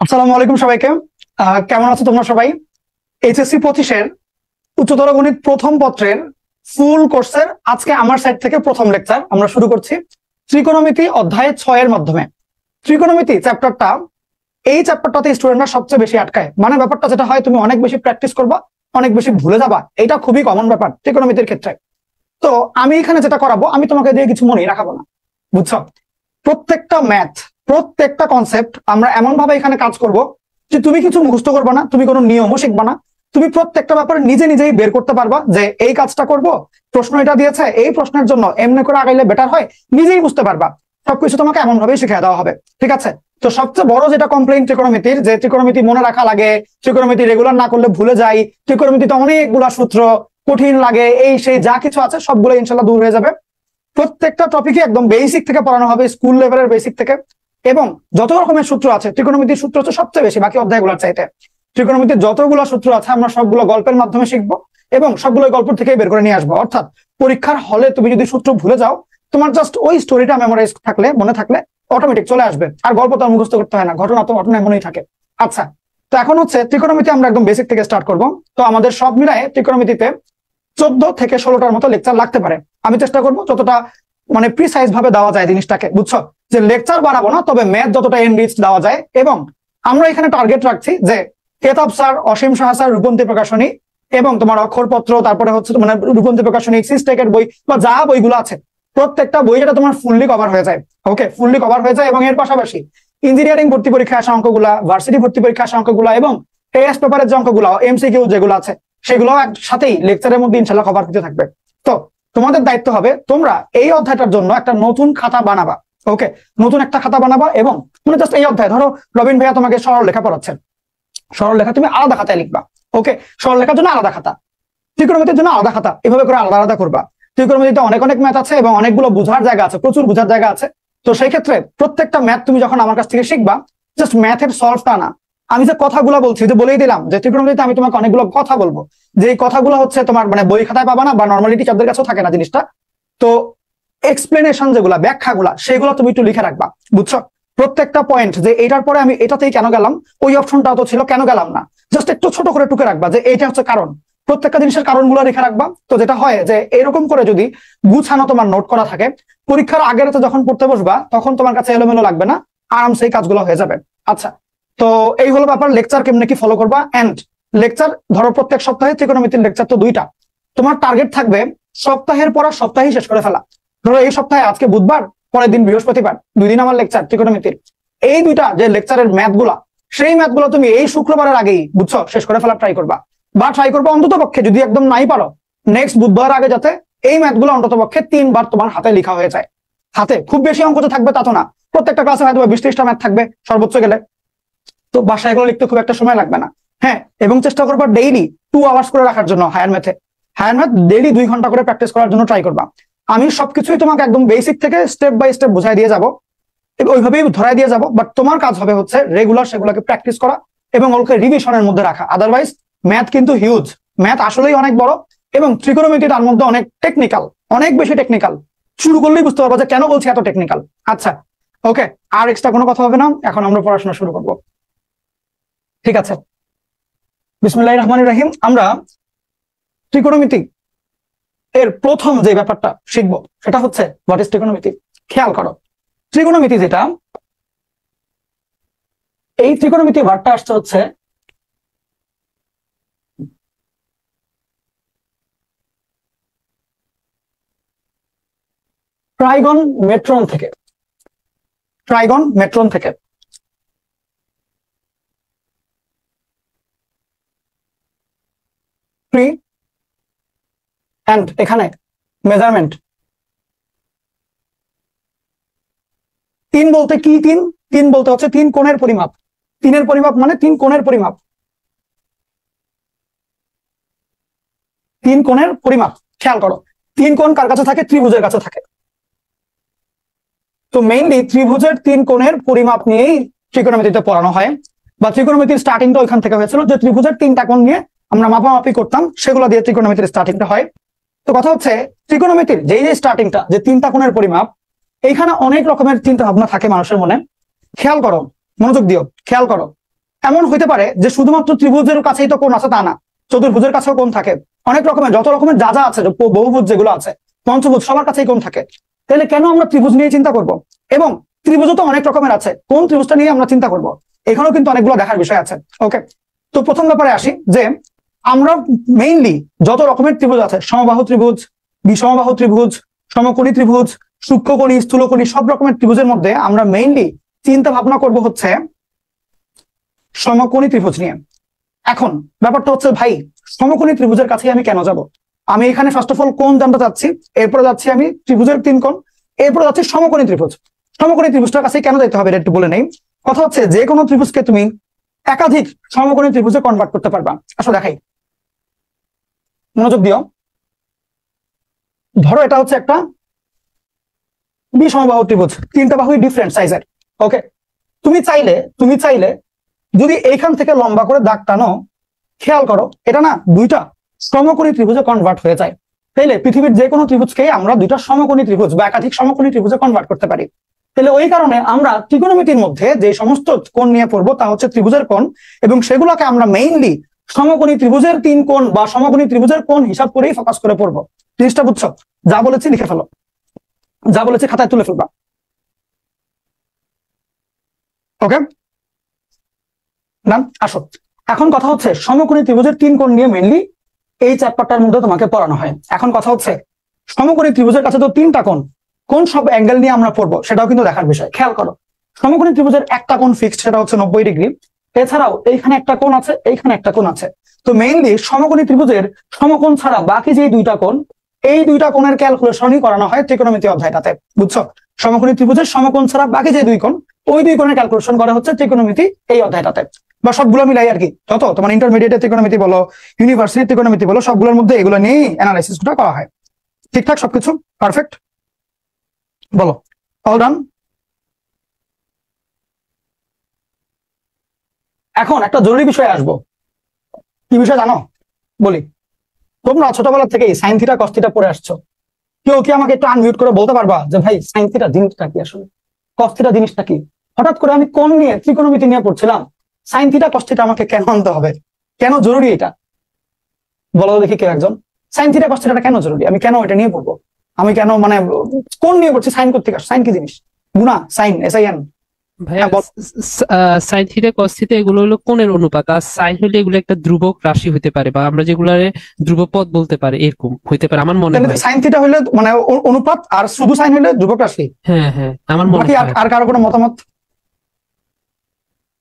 আসসালামু আলাইকুম সবাইকে। কেমন আছো তোমরা সবাই? এইচএসসি 25-এর উচ্চতর গণিত প্রথম পত্রের ফুল কোর্সের আজকে আমার সাইড থেকে প্রথম লেকচার আমরা শুরু করছি ত্রিকোণমিতি অধ্যায় 6 এর মাধ্যমে। ত্রিকোণমিতি চ্যাপ্টারটা, এই চ্যাপ্টারটাতে স্টুডেন্টরা সবচেয়ে বেশি আটকায়। মানে ব্যাপারটা যেটা হয়, তুমি অনেক বেশি প্র্যাকটিস করবা, অনেক বেশি ভুলে যাবা, এটা খুবই কমন ব্যাপার ত্রিকোণমিতির ক্ষেত্রে। তো আমি এখানে যেটা করাবো, আমি তোমাকে দিয়ে কিছু মনে রাখাবো না, বুঝছো? প্রত্যেকটা ম্যাথ, প্রত্যেকটা কনসেপ্ট আমরা এমন ভাবে এখানে কাজ করব যে তুমি কিছু মুখস্থ করবে না, তুমি কোনো নিয়মও শিখবা না, তুমি প্রত্যেকটা ব্যাপার নিজে নিজেই বের করতে পারবা যে এই কাজটা করব, প্রশ্ন এটা দিয়েছে, এই প্রশ্নের জন্য এমনি করে আগাইলে বেটার হয়, নিজেই বুঝতে পারবা। সবকিছু তোমাকে এমন ভাবেই শিখিয়ে দেওয়া হবে, ঠিক আছে? তো সবচেয়ে বড় যেটা কমপ্লেইন ত্রিকোণমিতির, যে ত্রিকোণমিতি মনে রাখা লাগে, ত্রিকোণমিতি রেগুলার না করলে ভুলে যাই, ত্রিকোণমিতিতে অনেকগুলা সূত্র কঠিন লাগে, এই সেই যা কিছু আছে সবগুলো ইনশাল্লাহ দূর হয়ে যাবে। প্রত্যেকটা টপিকে একদম বেসিক থেকে পড়ানো হবে, স্কুল লেভেলের বেসিক থেকে। এবং যত রকমের সূত্র আছে, ত্রিকোণমিতির সূত্র হচ্ছে সবচেয়ে বেশি বাকি অধ্যায়গুলোর চাইতে। ত্রিকোণমিতির যতগুলো সূত্র আছে আমরা সবগুলো গল্পের মাধ্যমে শিখবো এবং সবগুলো গল্প থেকে বের করে নিয়ে আসবো। অর্থাৎ পরীক্ষার হলে তুমি যদি সূত্র ভুলে যাও, তোমার জাস্ট ওই স্টোরিটা মেমোরাইজ থাকলে, মনে থাকলে অটোমেটিক চলে আসবে, আর গল্প তো মুখস্থ করতে হয় না, ঘটনা তো ঘটনা মনেই থাকে। আচ্ছা, তো এখন হচ্ছে ত্রিকোণমিতি আমরা একদম বেসিক থেকে স্টার্ট করবো। তো আমাদের সব মিলায় ত্রিকোণমিতিতে 14 থেকে 16টার মতো লেকচার লাগতে পারে। আমি চেষ্টা করবো যতটা মানে প্রিসাইজ ভাবে দেওয়া যায় জিনিসটাকে, বুঝছো? যে লেকচার বাড়াবো না, তবে ম্যাথ যতটা এনরিচ দেওয়া যায়। এবং আমরা এখানে টার্গেট রাখছি যে কেতাব স্যার, অসীম সাহা স্যার, রূপন্তী প্রকাশনী এবং তোমার অক্ষরপত্র, তারপরে হচ্ছে মানে রূপন্তী প্রকাশনী, সিস্টেকের বই বা যা বইগুলো আছে, প্রত্যেকটা বই যেটা তোমার ফুললি কভার হয়ে যায়। ওকে, ফুললি কভার হয়ে যায়। এবং এর পাশাপাশি ইঞ্জিনিয়ারিং ভর্তি পরীক্ষা আসা অঙ্কগুলা, ভার্সিটি ভর্তি পরীক্ষা আসা অঙ্কগুলা এবং টেস্ট পেপারের যে অঙ্কগুলো, এমসিকিউ যেগুলো আছে, সেগুলো একসাথেই লেকচারের মধ্যে ইনশাল্লাহ কভার হতে থাকবে। তো তোমাদের দায়িত্ব হবে তোমরা এই অধ্যায়টার জন্য একটা নতুন খাতা বানাবা। ওকে, নতুন একটা খাতা বানাবা এবং মানে জাস্ট এই অধ্যায়, ধরো রবিন ভাইয়া তোমাকে সরল লেখা পড়াচ্ছেন, সরল লেখা তুমি আলাদা খাতায় লিখবা। ওকে, সরল লেখার জন্য আলাদা খাতা, ত্রিকোণমিতির জন্য আলাদা খাতা, এভাবে করে আলাদা আলাদা করবা। ত্রিকোণমিতিতে অনেক অনেক ম্যাথ আছে এবং অনেকগুলো বোঝার জায়গা আছে, প্রচুর বোঝার জায়গা আছে। তো সেই ক্ষেত্রে প্রত্যেকটা ম্যাথ তুমি যখন আমার কাছ থেকে শিখবা, জাস্ট ম্যাথের সলভটা না, আমি যে কথাগুলো বলছি, যে বলেই দিলাম যে ত্রিকোণমিতিতে আমি তোমাকে অনেকগুলো কথা বলবো, যে কথাগুলো হচ্ছে তোমার মানে বই খাতায় পাবা না বা নর্মালি টিচারদের কাছেও থাকে না জিনিসটা। তো এক্সপ্লেনেশন যেগুলা, ব্যাখ্যাগুলা, সেগুলো তুমি একটু লিখে রাখবা, বুঝছো? প্রত্যেকটা পয়েন্ট, যে এটার পরে আমি এটাতেই কেন গেলাম, ওই অপশনটাও তো ছিল, কেন গেলাম না, জাস্ট একটু ছোট করে টুকে রাখবা যে এইটা হচ্ছে কারণ। প্রত্যেকটা জিনিসের কারণগুলো লিখে রাখবা। তো যেটা হয় যে এরকম করে যদি গুছানো তোমার নোট করা থাকে, পরীক্ষার আগের রাতে যখন পড়তে বসবা তখন তোমার কাছে এলোমেলো লাগবে না, আরামসে এই কাজগুলো হয়ে যাবে। আচ্ছা, তো এই হলো ব্যাপার, লেকচার কেমনে কি ফলো করবা। এন্ড লেকচার, ধরো প্রত্যেক সপ্তাহে ত্রিকোণমিতির লেকচার তো 2টা, তোমার টার্গেট থাকবে সপ্তাহের পড়া সপ্তাহেই শেষ করে ফেলা। ধরো এই সপ্তাহে আজকে বুধবার, পরের দিন বৃহস্পতিবার, 2 দিন আমার লেকচার ত্রিকোণমিতির। এই 2টা যে লেকচারের ম্যাথ গুলা, সেই ম্যাথ গুলো তুমি এই শুক্রবারের আগেই, বুঝছো, শেষ করে ফেলা ট্রাই করবা। বা ট্রাই করবা অন্তত পক্ষে, যদি একদম নাই পারো, নেক্সট বুধবার আগে যাতে এই ম্যাথ গুলো অন্তত পক্ষে 3 বার তোমার হাতে লেখা হয়ে যায়। হাতে খুব বেশি অঙ্ক তো থাকবে তা তো না, প্রত্যেকটা ক্লাসে হয়তো 20-30টা ম্যাথ থাকবে সর্বোচ্চ গেলে, তো বাসায় এগুলো লিখতে খুব একটা সময় লাগবে না। হ্যাঁ, এবং চেষ্টা করবা ডেইলি 2 আওয়ার্স করে রাখার জন্য হায়ার ম্যাথ ডেইলি 2 ঘন্টা করে প্র্যাকটিস করার জন্য ট্রাই করবা। আমি সবকিছুই তোমাকে একদম বেসিক থেকে স্টেপ বাই স্টেপ বুঝাই দিয়ে যাবো, ওইভাবেই ধরাই দিয়ে যাবো। বাট তোমার কাজ হবে হচ্ছে রেগুলার সেগুলোকে প্র্যাকটিস করা এবং ওগুলোকে রিভিশনের মধ্যে রাখা। আদারওয়াইজ ম্যাথ কিন্তু হিউজ, ম্যাথ আসলেই অনেক বড় এবং ত্রিকোণমিতি তার মধ্যে অনেক টেকনিক্যাল, অনেক বেশি টেকনিক্যাল। শুরু করলেই বুঝতে পারবো যে কেন বলছি এত টেকনিক্যাল। আচ্ছা, ওকে, আর এক্সট্রা কোনো কথা হবে না, এখন আমরা পড়াশোনা শুরু করবো, ঠিক আছে? বিসমিল্লাহির রহমানির রহিম। আমরা ত্রিকোণমিতি এর প্রথম যে ব্যাপারটা শিখবো সেটা হচ্ছে হোয়াট ইজ ত্রিকোণমিতি। খেয়াল করো, ত্রিকোণমিতি যেটা, এই ত্রিকোণমিতি ওয়ার্ডটা আসছে হচ্ছে ট্রাইগন মেট্রন থেকে, ট্রাইগন মেট্রন থেকে। ট্রি এন্ড এখানে মেজারমেন্ট। 3 বলতে কি? 3 বলতে হচ্ছে 3 কোণের পরিমাপ। 3-এর পরিমাপ মানে 3 কোণের পরিমাপ, 3 কোণের পরিমাপ। খেয়াল করো, 3 কোণ কার কাছে থাকে? ত্রিভুজের কাছে থাকে। তো মেইনলি ত্রিভুজের 3 কোণের পরিমাপ নিয়েই ত্রিকোণমিতিতে পড়ানো হয়, বা ত্রিকোণমিতির স্টার্টিংটা ওইখান থেকে হয়েছিল, যে ত্রিভুজের 3টা কোণ নিয়ে আমরা মাপামাপি করতাম, সেগুলো দিয়ে ত্রিকোণমিতির স্টার্টিংটা হয়। তো কথা হচ্ছে ত্রিকোণমিতির যে স্টার্টিংটা, যে 3টা কোণের পরিমাপ, এইখানে অনেক রকমের চিন্তা ভাবনা থাকে মানুষের মনে। খেয়াল করো, মনোযোগ দিও, খেয়াল করো। এমন হইতে পারে যে শুধুমাত্র ত্রিভুজের কাছেই তো কোণ আছে তা না, চতুর্ভুজের কাছেও কোণ থাকে, অনেক রকমের যত রকমের যা যা আছে, বহুভুজ যেগুলো আছে, পঞ্চভুজ, সবার কাছেই কোণ থাকে। তাহলে কেন আমরা ত্রিভুজ নিয়ে চিন্তা করব? এবং ত্রিভুজও তো অনেক রকমের আছে, কোন ত্রিভুজটা নিয়ে আমরা চিন্তা করব? এখানেও কিন্তু অনেকগুলো দেখার বিষয় আছে। ওকে, তো প্রথম ব্যাপারে আসি যে আমরা মেইনলি যত রকমের ত্রিভুজ আছে, সমবাহু ত্রিভুজ, বিষমবাহু ত্রিভুজ, সমকোণী ত্রিভুজ, সূক্ষ্মকোণী, স্থূলকোণী, সব রকমের ত্রিভুজের মধ্যে আমরা মেইনলি চিন্তা ভাবনা করব হচ্ছে সমকোণী ত্রিভুজ নিয়ে। এখন ব্যাপারটা হচ্ছে ভাই, সমকোণী ত্রিভুজের কাছে আমি কেন যাব? আমি এখানে ফার্স্ট অফ অল কোণ জানতে চাচ্ছি, এরপরে যাচ্ছি আমি ত্রিভুজের 3 কোণ, এরপরে যাচ্ছি সমকোণী ত্রিভুজ। সমকোণী ত্রিভুজটার কাছে কেন যেতে হবে এটা একটু বলে নেই। কথা হচ্ছে যে কোনো ত্রিভুজকে তুমি একাধিক সমকোণী ত্রিভুজে কনভার্ট করতে পারবা। আসলে দেখাই, মনোযোগ দিও। ধরো এটা হচ্ছে একটা বিষমবাহু ত্রিভুজ, 3টা বাহুই ডিফারেন্ট সাইজের। ওকে, তুমি চাইলে যদি এইখান থেকে লম্বা করে দাগ টানো, খেয়াল করো এটা না 2টা সমকোণী ত্রিভুজে কনভার্ট হয়ে যায়। তাইলে পৃথিবীর যে কোনো ত্রিভুজকে আমরা 2টা সমকোণী ত্রিভুজ বা একাধিক সমকোণী ত্রিভুজে কনভার্ট করতে পারি। তাহলে ওই কারণে আমরা ত্রিকোণমিতির মধ্যে যে সমস্ত কোণ নিয়ে পড়বো তা হচ্ছে ত্রিভুজের কোণ, এবং সেগুলোকে আমরা মেইনলি সমকোণী ত্রিভুজের 3 কোণ বা সমকোণী ত্রিভুজের কোণ হিসাব করেই ফোকাস করে পড়বো। জিনিসটা বুঝছো? যা বলেছি লিখে ফেলো, যা বলেছি খাতায় তুলে ফেলবা। ওকে ডান। আসো, এখন কথা হচ্ছে সমকোণী ত্রিভুজের 3 কোণ নিয়ে মেইনলি এই চ্যাপ্টারটার মধ্যে তোমাকে পড়ানো হয়। এখন কথা হচ্ছে সমকোণী ত্রিভুজের কাছে তো 3টা কোণ, কোন সব অ্যাঙ্গেল নিয়ে আমরা পড়বো সেটাও কিন্তু দেখার বিষয়। খেয়াল করো, সমকোণী ত্রিভুজের একটা কোণ ফিক্সড, সেটা হচ্ছে 90 ডিগ্রি। এছাড়াও এইখানে একটা কোণ আছে, এইখানে একটা কোণ আছে। তো মেইনলি সমকোণী ত্রিভুজের সমকোণ ছাড়া বাকি যে 2টা কোণ, এই 2টা কোণের ক্যালকুলেশনই করানো হয় ত্রিকোণমিতি অধ্যায়টাতে। বুঝছো? সমকোণী ত্রিভুজের সমকোণ ছাড়া বাকি যে 2 কোণ, ওই 2 কোণের ক্যালকুলেশন করা হচ্ছে ত্রিকোণমিতি এই অধ্যায়টাতে, বা সবগুলো মিলাই আর কি। যত তোমার ইন্টারমিডিয়েটের ত্রিকোণমিতি বলো, ইউনিভার্সিটির ত্রিকোণমিতি বলো, সবগুলোর মধ্যে এগুলো নিয়েই অ্যানালাইসিসটা করা হয়। ঠিকঠাক সবকিছু পারফেক্ট? বলো অল ডান। এখন একটা জরুরি বিষয়ে আসবো। কি বিষয় জানো? বলি, তোমরা ছোটবেলা থেকেই সাইন থিটা কস থিটা পড়ে আসছো। কেউ কি আমাকে একটু আনমিউট করে বলতে পারবা যে ভাই সাইন থিটা জিনিসটা কি, আসলে কস থিটা জিনিসটা কি? হঠাৎ করে আমি কোণ নিয়ে ত্রিকোণমিতি নিয়ে পড়ছিলাম, সাইন থিটা কস থিটা আমাকে কেন আনতে হবে? কেন জরুরি এটা? বলো দেখি কেউ একজন। সাইন থিটা কস থিটাটা কেন জরুরি? আমি কেন এটা নিয়ে পড়বো? আমি কেন মানে কোণ নিয়ে পড়ছি? সাইন করতে সাইন কি জিনিস? গুণা, সাইন, এসআইএন। ভাইয়া, সাইন থিটা কস থিটা এগুলো হলো কোণের অনুপাত, আর সাইন হলে এগুলো একটা ধ্রুবক রাশি হতে পারে, বা আমরা যেগুলো ধ্রুব পদ বলতে পারি, এরকম হইতে পারে আমার মনে হয়। সাইন থিটা হলে মানে অনুপাত, আর শুধু সাইন হলে ধ্রুবক রাশি। হ্যাঁ হ্যাঁ, আমার মনে হয়। আর কারো কোনো মতামত?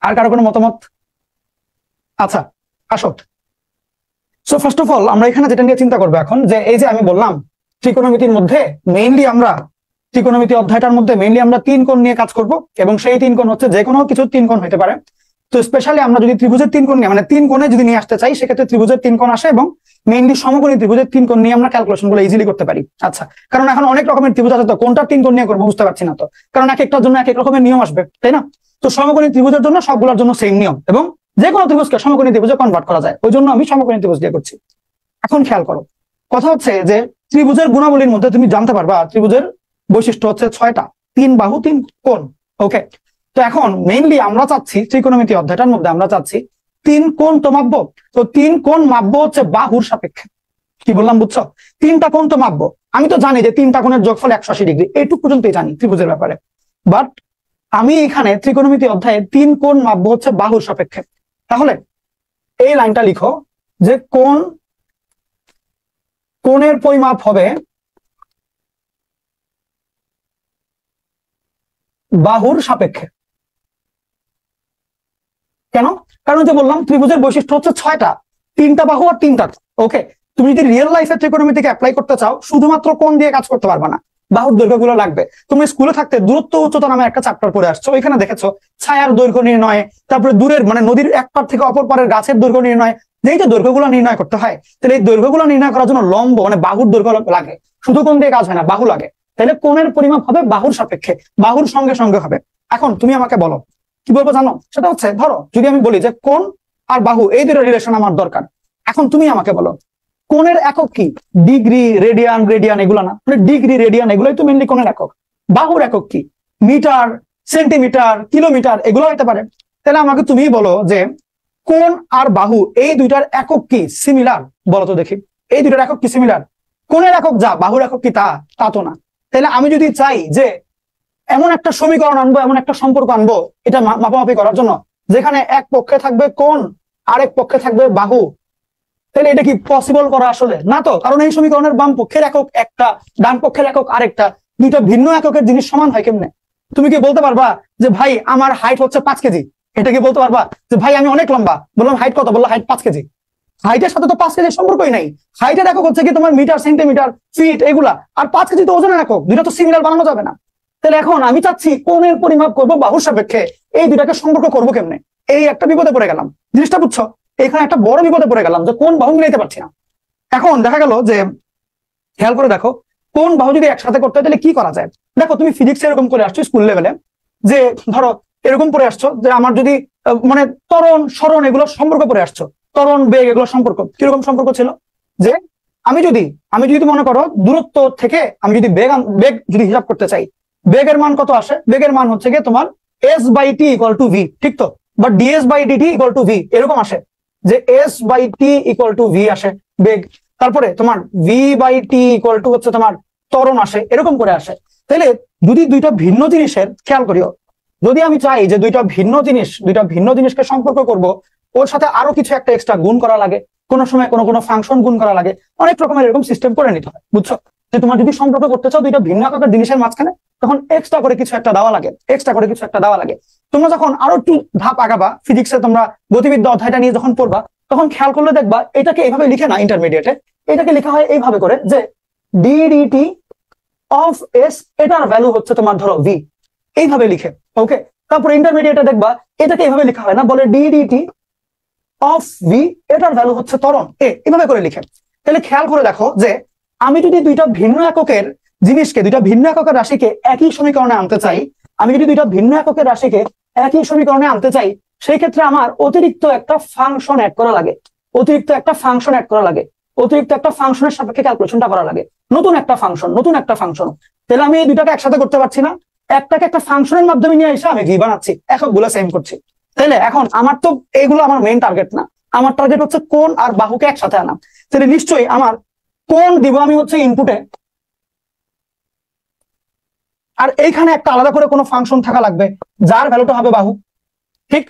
আর কারো কোনো মতামত? আচ্ছা আসো। সো ফার্স্ট অফ অল আমরা এখানে যেটা নিয়ে চিন্তা করবো এখন, যে এই যে আমি বললাম ত্রিকোণমিতির মধ্যে মেইনলি আমরা ত্রিকোণমিতি অধ্যায়টার মধ্যে মেইনলি আমরা 3 কোণ নিয়ে কাজ করব, এবং সেই 3 কোণ হচ্ছে যে কোনো কিছু 3 কোণ হতে পারে। তো স্পেশালি আমরা যদি ত্রিভুজের 3 কোণ নিয়ে মানে 3 কোণে যদি নিয়ে আসতে চাই, সেক্ষেত্রে ত্রিভুজের 3 কোণ আসে, এবং মেইনলি সমকোণী ত্রিভুজের 3 কোণ নিয়ে আমরা ক্যালকুলেশন গুলো ইজিলি করতে পারি। আচ্ছা, কারণ এখন অনেক রকমের ত্রিভুজ আছে, তো কোনটা 3 কোণ নিয়ে করবো বুঝতে পারছি না তো, কারণ এক একটার জন্য এক এক রকমের নিয়ম আসবে, তাই না? তো সমকোণী ত্রিভুজের জন্য সবগুলোর জন্য সেম নিয়ম, এবং যে কোনো ত্রিভুজকে সমকোণী ত্রিভুজে কনভার্ট করা যায়, ওই জন্য আমি সমকোণী ত্রিভুজ দিয়ে করছি। এখন খেয়াল করো, কথা হচ্ছে যে ত্রিভুজের গুণাবলীর মধ্যে তুমি জানতে পারবা ত্রিভুজের বৈশিষ্ট্য হচ্ছে 6টা, 3 বাহু 3 কোণ। ওকে, তো এখন মেইনলি আমরা চাচ্ছি ত্রিকোণমিতি অধ্যায়টার মধ্যে আমরা চাচ্ছি 3 কোণ তো মাপবো। তো 3 কোণ মাপবো হচ্ছে বাহুর সাপেক্ষে। কি বললাম বুঝছো? 3টা কোণ তো মাপবো। আমি তো জানি যে 3টা কোণের যোগফল 180 ডিগ্রি, এইটুকু পর্যন্তই জানি ত্রিভুজের ব্যাপারে। বাট আমি এখানে ত্রিকোণমিতি অধ্যায়ে 3 কোণ মাপবো হচ্ছে বাহুর সাপেক্ষে। তাহলে এই লাইনটা লিখো যে কোণের পরিমাপ হবে বাহুর সাপেক্ষে। কেন? কারণ যে বললাম ত্রিভুজের বৈশিষ্ট্য হচ্ছে 6টা, 3টা বাহু আর 3টা। ওকে, তুমি যদি রিয়েল লাইফে ত্রিকোণমিতিকে অ্যাপ্লাই করতে চাও, শুধুমাত্র কোণ দিয়ে কাজ করতে পারবে না, বাহুর দৈর্ঘ্যগুলো লাগবে। তুমি স্কুলে থাকতে দূরত্ব উচ্চতা নামে একটা চ্যাপ্টার পড়ে আসছো, ওইখানে দেখেছো ছায়ার দৈর্ঘ্য নির্ণয়, তারপরে দূরের মানে নদীর এক পার থেকে অপর পারের গাছের দৈর্ঘ্য নির্ণয়, যেই যে দৈর্ঘ্যগুলো নির্ণয় করতে হয়, তাহলে এই দৈর্ঘ্যগুলো নির্ণয় করার জন্য লম্ব মানে বাহুর দৈর্ঘ্য লাগে। শুধু কোণ দিয়ে কাজ হয় না, বাহু লাগে। তাহলে কোণের পরিমাপ হবে বাহুর সাপেক্ষে, বাহুর সঙ্গে সঙ্গে হবে। এখন তুমি আমাকে বলো কি বলবো জানো? সেটা হচ্ছে ধরো যদি আমি বলি যে কোণ আর বাহু এই দুটো রিলেশন আমার দরকার, এখন তুমি আমাকে বলো কোণের একক কি? ডিগ্রি, রেডিয়ান, রেডিয়ান এগুলো না, মানে ডিগ্রি রেডিয়ান এগুলোই তো মেইনলি কোণের একক। বাহুর একক কি? মিটার, সেন্টিমিটার, কিলোমিটার এগুলো হতে পারে। তাহলে আমাকে তুমিই বলো যে কোণ আর বাহু এই দুইটার একক কি সিমিলার, বলো তো দেখি। এই দুইটার একক কি সিমিলার? কোণের একক যা, বাহুর একক কি তা? তা তো না। তাহলে আমি যদি চাই যে এমন একটা সমীকরণ আনবো, এমন একটা সম্পর্ক আনবো এটা মাপামাপি করার জন্য, যেখানে এক পক্ষে থাকবে কোণ আরেক পক্ষে থাকবে বাহু, তাহলে এটা কি পসিবল করা আসলে? না তো, কারণ এই সমীকরণের বাম পক্ষের একক একটা, ডান পক্ষের একক আরেকটা, দুইটা ভিন্ন এককের জিনিস সমান হয় কেমনে? তুমি কি বলতে পারবা যে ভাই আমার হাইট হচ্ছে 5 কেজি? এটা কি বলতে পারবা যে ভাই আমি অনেক লম্বা? বললাম হাইট কত? বললাম হাইট 5 কেজি। হাইটের সাথে তো 5 কেজির সম্পর্কই নাই। হাইটের একক হচ্ছে কি তোমার মিটার, সেন্টিমিটার, ফিট এগুলা, আর 5 কেজি তো ওজনের একক, দুইটা তো সিমিলার বানানো যাবে না। তাহলে এখন আমি চাচ্ছি কোণের পরিমাপ করবো বাহুর সাপেক্ষে, এই দুইটাকে সম্পর্ক করবো কেমনে? এই একটা বিপদে পড়ে গেলাম, জিনিসটা বুঝছো? এখানে একটা বড় বিপদে পড়ে গেলাম যে কোন বাহু মিলাইতে পারছি না। এখন দেখা গেল যে, খেয়াল করে দেখো, কোন বাহু যদি একসাথে করতে হয় তাহলে কি করা যায়। দেখো তুমি ফিজিক্সে এরকম করে আসছো স্কুল লেভেলে, যে ধরো এরকম করে আসছো যে আমার যদি মানে ত্বরণ সরণ এগুলো সম্পর্ক করে আসছো, ত্বরণ বেগ এগুলো সম্পর্ক কিরকম সম্পর্ক ছিল, যে আমি যদি মনে করো দূরত্ব থেকে আমি যদি বেগ যদি হিসাব করতে চাই, বেগের মান কত আসে? বেগের মান হচ্ছে গিয়ে তোমার s/t = v, ঠিক তো? বা ds/dt = v, এরকম আসে যে s/t = v আসে বেগ, তারপরে তোমার v/t হচ্ছে তোমার ত্বরণ আসে, এরকম করে আসে। তাহলে যদি দুইটা ভিন্ন জিনিসের, খেয়াল করিও, যদি আমি চাই যে দুইটা ভিন্ন জিনিসকে সম্পর্ক করব, ওর সাথে আরো কিছু একটা এক্সট্রা গুণ করা লাগে, কোনো সময় কোনো ফাংশন গুণ করা লাগে, অনেক রকমের এরকম সিস্টেম করে নিতে হয়, বুঝছো? যে তোমার যদি সম্পর্ক করতে চাও দুইটা ভিন্ন আকারের জিনিসের মাঝখানে, তখন এক্সট্রা করে কিছু একটা দেওয়া লাগে। তোমরা যখন আরো একটু ধাপ আগাবা ফিজিক্সে, তোমরা গতিবিদ্যা অধ্যায়টা নিয়ে যখন পড়বা, তখন খেয়াল করলে দেখবা এটাকে এইভাবে লিখে না ইন্টারমিডিয়েটে, এটাকে লেখা হয় এইভাবে করে যে ddt অফ s, এটার ভ্যালু হচ্ছে তোমার ধরো v, এইভাবে লিখে। ওকে, তারপর ইন্টারমিডিয়েটে দেখবা এটাকে এইভাবে লেখা হয় না, বলে ddt অফ v, এটার ভ্যালু হচ্ছে ত্বরণ a, এইভাবে করে লিখে। তাহলে খেয়াল করে দেখো যে আমি যদি দুইটা ভিন্ন এককের জিনিসকে, দুইটা ভিন্ন এককের রাশিকে একই সমীকরণে আনতে চাই, সেই ক্ষেত্রে আমার অতিরিক্ত একটা ফাংশন অ্যাড করা লাগে, অতিরিক্ত একটা ফাংশনের সাপেক্ষে ক্যালকুলেশনটা করা লাগে, নতুন একটা ফাংশন। তাহলে আমি এই দুইটাকে একসাথে করতে পারছি না, একটাকে একটা ফাংশনের মাধ্যমে নিয়ে এসে আমি ভি বানাচ্ছি, এককগুলো সেম করছি। তাহলে এখন আমার তো এইগুলো আমার মেইন টার্গেট না, আমার টার্গেট হচ্ছে কোণ আর বাহুকে একসাথে আনা। তাহলে নিশ্চয়ই আমার কোণ দিব আমি হচ্ছে ইনপুটে, আর এইখানে একটা আলাদা করে কোনো ফাংশন থাকা লাগবে যার ভ্যালুটা হবে বাহু, ঠিক?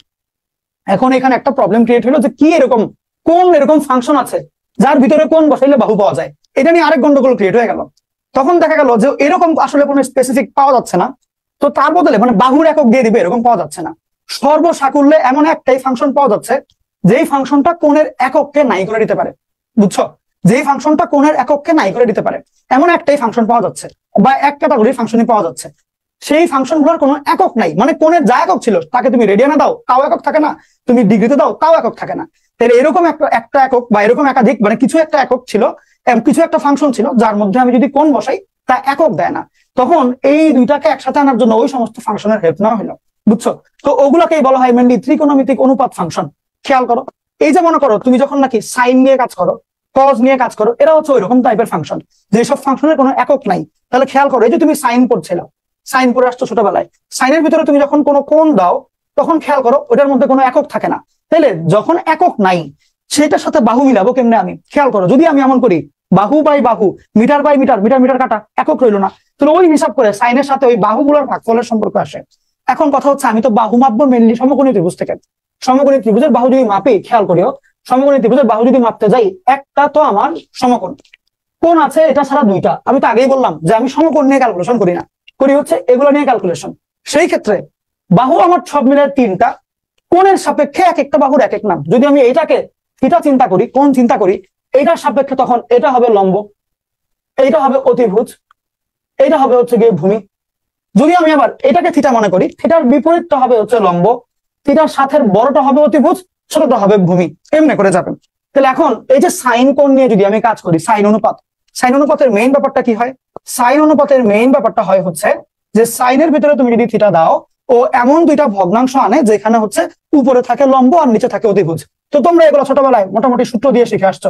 এখন এখানে একটা প্রবলেম ক্রিয়েট হলো যে কি এরকম ফাংশন আছে যার ভিতরে কোণ বসাইলে বাহু পাওয়া যায়, এটা নিয়ে আরেক গন্ডগোল ক্রিয়েট হয়ে গেল। তখন দেখা গেল যে এরকম আসলে কোনো স্পেসিফিক পাওয়া যাচ্ছে না, তো তার বদলে মানে বাহুর একক দিয়ে দিবে এরকম পাওয়া যাচ্ছে না। সর্বসাকুল্যে এমন একটাই ফাংশন পাওয়া যাচ্ছে যেই ফাংশনটা কোণের একককে নাই করে দিতে পারে, বুঝছো? যেই ফাংশনটা কোণের একককে নাই করে দিতে পারে এমন একটাই ফাংশন পাওয়া যাচ্ছে, বা এক ক্যাটাগরির ফাংশনই পাওয়া যাচ্ছে। সেই ফাংশনগুলোর কোনো একক নাই, মানে কোণের যা একক ছিল তাকে তুমি রেডিয়ানে দাও তাও একক থাকে না, তুমি ডিগ্রিতে দাও তাও একক থাকে না। তাহলে এরকম একটা একক বা এরকম একাধিক, মানে কিছু একটা একক ছিল, কিছু একটা ফাংশন ছিল যার মধ্যে আমি যদি কোণ বসাই তা একক দেয় না, তখন এই দুইটাকে একসাথে আনার জন্য ওই সমস্ত ফাংশনের হেল্প নেওয়া হলো, বুঝছো? তো ওগুলাকেই বলা হয় মেনলি ত্রিকোণমিতিক অনুপাত ফাংশন। খেয়াল করো, এই যে মনে করো তুমি যখন নাকি সাইন নিয়ে কাজ করো, কজ নিয়ে কাজ করো, এরা হচ্ছে ওইরকম টাইপের ফাংশন যেসব ফাংশনের কোনো একক নাই। তাহলে খেয়াল করো, এই যে তুমি সাইন পড়ছিলা, সাইন পড়ে আসছো ছোটবেলায়, সাইনের ভিতরে তুমি যখন কোনো কোণ দাও তখন খেয়াল করো ওটার মধ্যে কোনো একক থাকে না। তাহলে যখন একক নাই সেটার সাথে বাহু মিলাবো কেমনে আমি? খেয়াল করো, যদি আমি এমন করি বাহু বাই বাহু, মিটার বাই মিটার, মিটার কাটা, একক রইলো না, তাহলে ওই হিসাব করে সাইনের সাথে ওই বাহুগুলোর ভাগফলের সম্পর্ক আসে। এখন কথা হচ্ছে আমি তো বাহু মাপবো মেনলি সমকোণী ত্রিভুজ থেকে, সমকোণী ত্রিভুজের বাহু যদি মাপি, খেয়াল করিও সমকোণী ত্রিভুজের বাহু যদি মাপতে যাই, একটা তো আমার সমকোণ কোণ আছে, এটা ছাড়া দুইটা। আমি তো আগেই বললাম যে আমি সমকোণ নিয়ে ক্যালকুলেশন করি না, করি হচ্ছে এগুলো নিয়ে ক্যালকুলেশন। সেই ক্ষেত্রে বাহু আমার সব মিলে 3টা, কোণের সাপেক্ষে এক একটা বাহুর এক এক নাম। যদি আমি এইটাকে থিটা চিন্তা করি, কোণ চিন্তা করি, এইটার সাপেক্ষে তখন এটা হবে লম্ব, এইটা হবে অতিভুজ, এইটা হবে হচ্ছে গিয়ে ভূমি। যদি আমি আবার এটাকে থিটা মনে করি, থিটার বিপরীতটা হবে হচ্ছে লম্ব, থিটার সাথে বড়টা হবে অতিভুজ, ছোটটা হবে ভূমি, এমনি করে যাবেন। তাহলে এখন এই যে সাইন কোণ নিয়ে যদি আমি কাজ করি, সাইন অনুপাতের মেইন ব্যাপারটা কি হয়? সাইন অনুপাতের মেইন ব্যাপারটা হয় হচ্ছে যে সাইনের ভিতরে তুমি যদি থিটা দাও, ও এমন দুইটা ভগ্নাংশ আনে যেখানে হচ্ছে উপরে থাকে লম্ব আর নিচে থাকে অতিভুজ। তো তোমরা এগুলো ছোটবেলায় মোটামুটি সূত্র দিয়ে শিখে আসছো,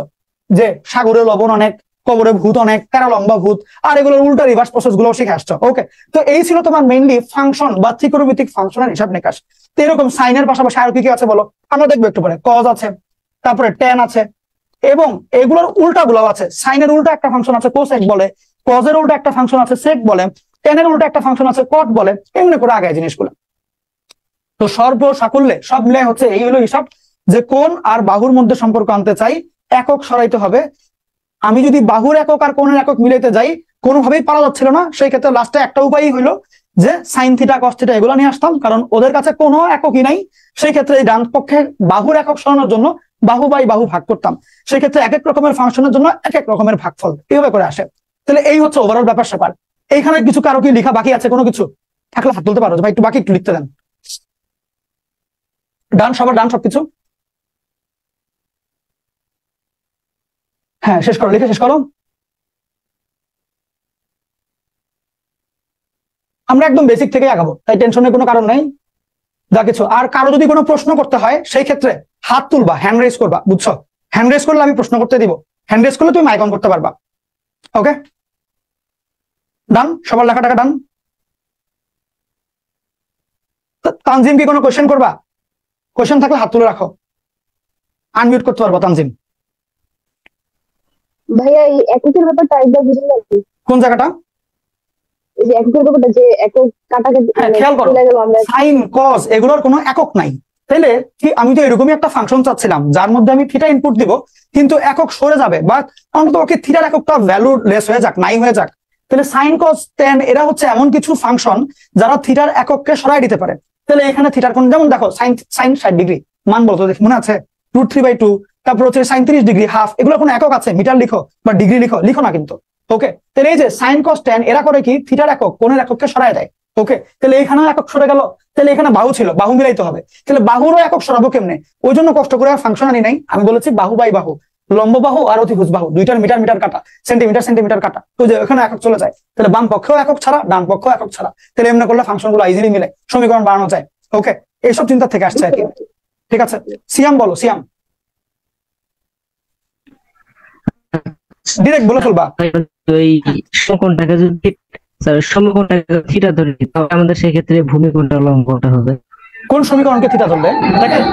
যে সাগরে লবণ অনেক, কবরে ভূত অনেক, তেরা লম্বা ভূত, আর এগুলোর উল্টা রিভার্স প্রসেস গুলো শিখে আসছো। ওকে, তো এই ছিল তোমার মেইনলি ফাংশন বা ত্রিকোণমিতিক ফাংশনের হিসাব নিকাশ। তো এরকম সাইনের পাশাপাশি আর কি কি আছে বলো, আমরা দেখবো একটু পরে। কজ আছে, তারপরে ট্যান আছে, এবং এগুলোর উল্টা গুলো আছে। সাইনের উল্টা একটা ফাংশন আছে কোসেক বলে, কজের উল্টা একটা ফাংশন আছে সেক বলে, ট্যানের উল্টা একটা ফাংশন আছে কট বলে, এমনি করে আগায় জিনিসগুলো। তো সর্ব সাকুল্যে সব মিলে হচ্ছে এই হলো হিসাব, যে কোণ আর বাহুর মধ্যে সম্পর্ক আনতে চাই, একক সরাইতে হবে। আমি যদি বাহুর একক আর কোণের একক মিলাইতে যাই কোনোভাবেই পারা যাচ্ছিল না, সেই ক্ষেত্রে লাস্টে একটা উপায়ই হইলো যে সাইন থিটা কস থিটা এগুলো নিয়ে আসতাম, কারণ ওদের কাছে কোনো এককই নাই। সেই ক্ষেত্রে এই ডান পক্ষে বাহুর একক সরানোর জন্য বাহু বাই বাহু ভাগ করতাম, সেই ক্ষেত্রে এক এক রকমের ফাংশনের জন্য এক এক রকমের ভাগফল এইভাবে করে আসে। তাহলে এই হচ্ছে ওভারঅল ব্যাপার স্যাপার। এইখানে কিছু কারো কি লেখা বাকি আছে, কোনো কিছু থাকলে হাত তুলতে পারো, ভাই একটু বাকি একটু লিখতে দেন। ডান, সবার ডান সবকিছু? হ্যাঁ শেষ করো, লিখে শেষ করো। আমরা একদম বেসিক থেকে আগাবো, তাই টেনশনের কোনো কারণ নাই। যা কিছু আর কারো যদি কোনো প্রশ্ন করতে হয় সেই ক্ষেত্রে হাত তুলবা, হ্যান্ড রেজ করবা, বুঝছো? হ্যান্ড রেজ করলে আমি প্রশ্ন করতে দিব, হ্যান্ড রেজ করলে তুমি মাইক অন করতে পারবা। ওকে, ডান, সবার লেখা টাকা ডান। তানজিম কি কোনো কোয়েশ্চেন করবা? কোয়েশ্চেন থাকলে হাত তুলে রাখো, আনমিউট করতে পারবো তানজিম। ভাইয়া এই এককের ব্যাপারটা একবার বুঝে যাচ্ছি। কোন জায়গাটা? এই যে এককের ব্যাপারটা, যে একক কাটাকাটি খেয়াল করো, চলে গেল, আমরা সাইন কস এগুলোর কোনো একক নাই। তাইলে আমি তো এরকমই একটা ফাংশন চাচ্ছিলাম যার মধ্যে আমি থিটা ইনপুট দিব, কিন্তু একক সরে যাবে, বা অন্তত ওকে থিটার এককটা ভ্যালু লেস হয়ে যাক, নাই হয়ে যাক। তাহলে সাইন কস ট্যান এরা হচ্ছে এমন কিছু ফাংশন যারা থিটার একককে সরাই দিতে পারে। তাহলে এখানে থিটার কোন, যেমন দেখো সাইন 60 ডিগ্রি মান বলতো দেখি, মনে আছে? √3/2, তারপর হচ্ছে সাইন 30 ডিগ্রি হাফ, এগুলো কোনো একক আছে? মিটার লিখো বা ডিগ্রি লিখো, লিখো না কিন্তু। ওকে, তাহলে এই যে সাইন কস ট্যান এরা করে কি থিটার একক কোণের একককে সরায় দেয়। ওকে, তাহলে এখানে একক সরে গেল, তাহলে এখানে বাহু ছিল, বাহু মিলাইতে হবে। তাহলে বাহুরও একক সরাবো কেমনে? ওই জন্য কষ্ট করে ফাংশন আনি নাই, আমি বলেছি বাহু বাই বাহু, লম্ব বাহু আর অতিভুজ বাহু, দুইটার মিটার মিটার কাটা, সেন্টিমিটার সেন্টিমিটার কাটা, তো যে এখানে একক চলে যায়। তাহলে বাম পক্ষেও একক ছাড়া, ডান পক্ষেও একক ছাড়া, তাহলে এমনি করলে ফাংশন গুলো ইজিলি মিলে সমীকরণ বানানো যায়। ওকে, এইসব চিন্তা থেকে আসছে আর কি। ঠিক আছে, সিয়াম বলো, সিয়াম ডিরেক্ট বলে ফেলবা। এই সমকোণটাকে যদি সমকোণটাকে থিটা ধরি, তাহলে আমাদের সেক্ষেত্রে ভূমিকোণটা লম্বটা হবে। কোন সমীকরণকে থিটা ধরলে? দেখেন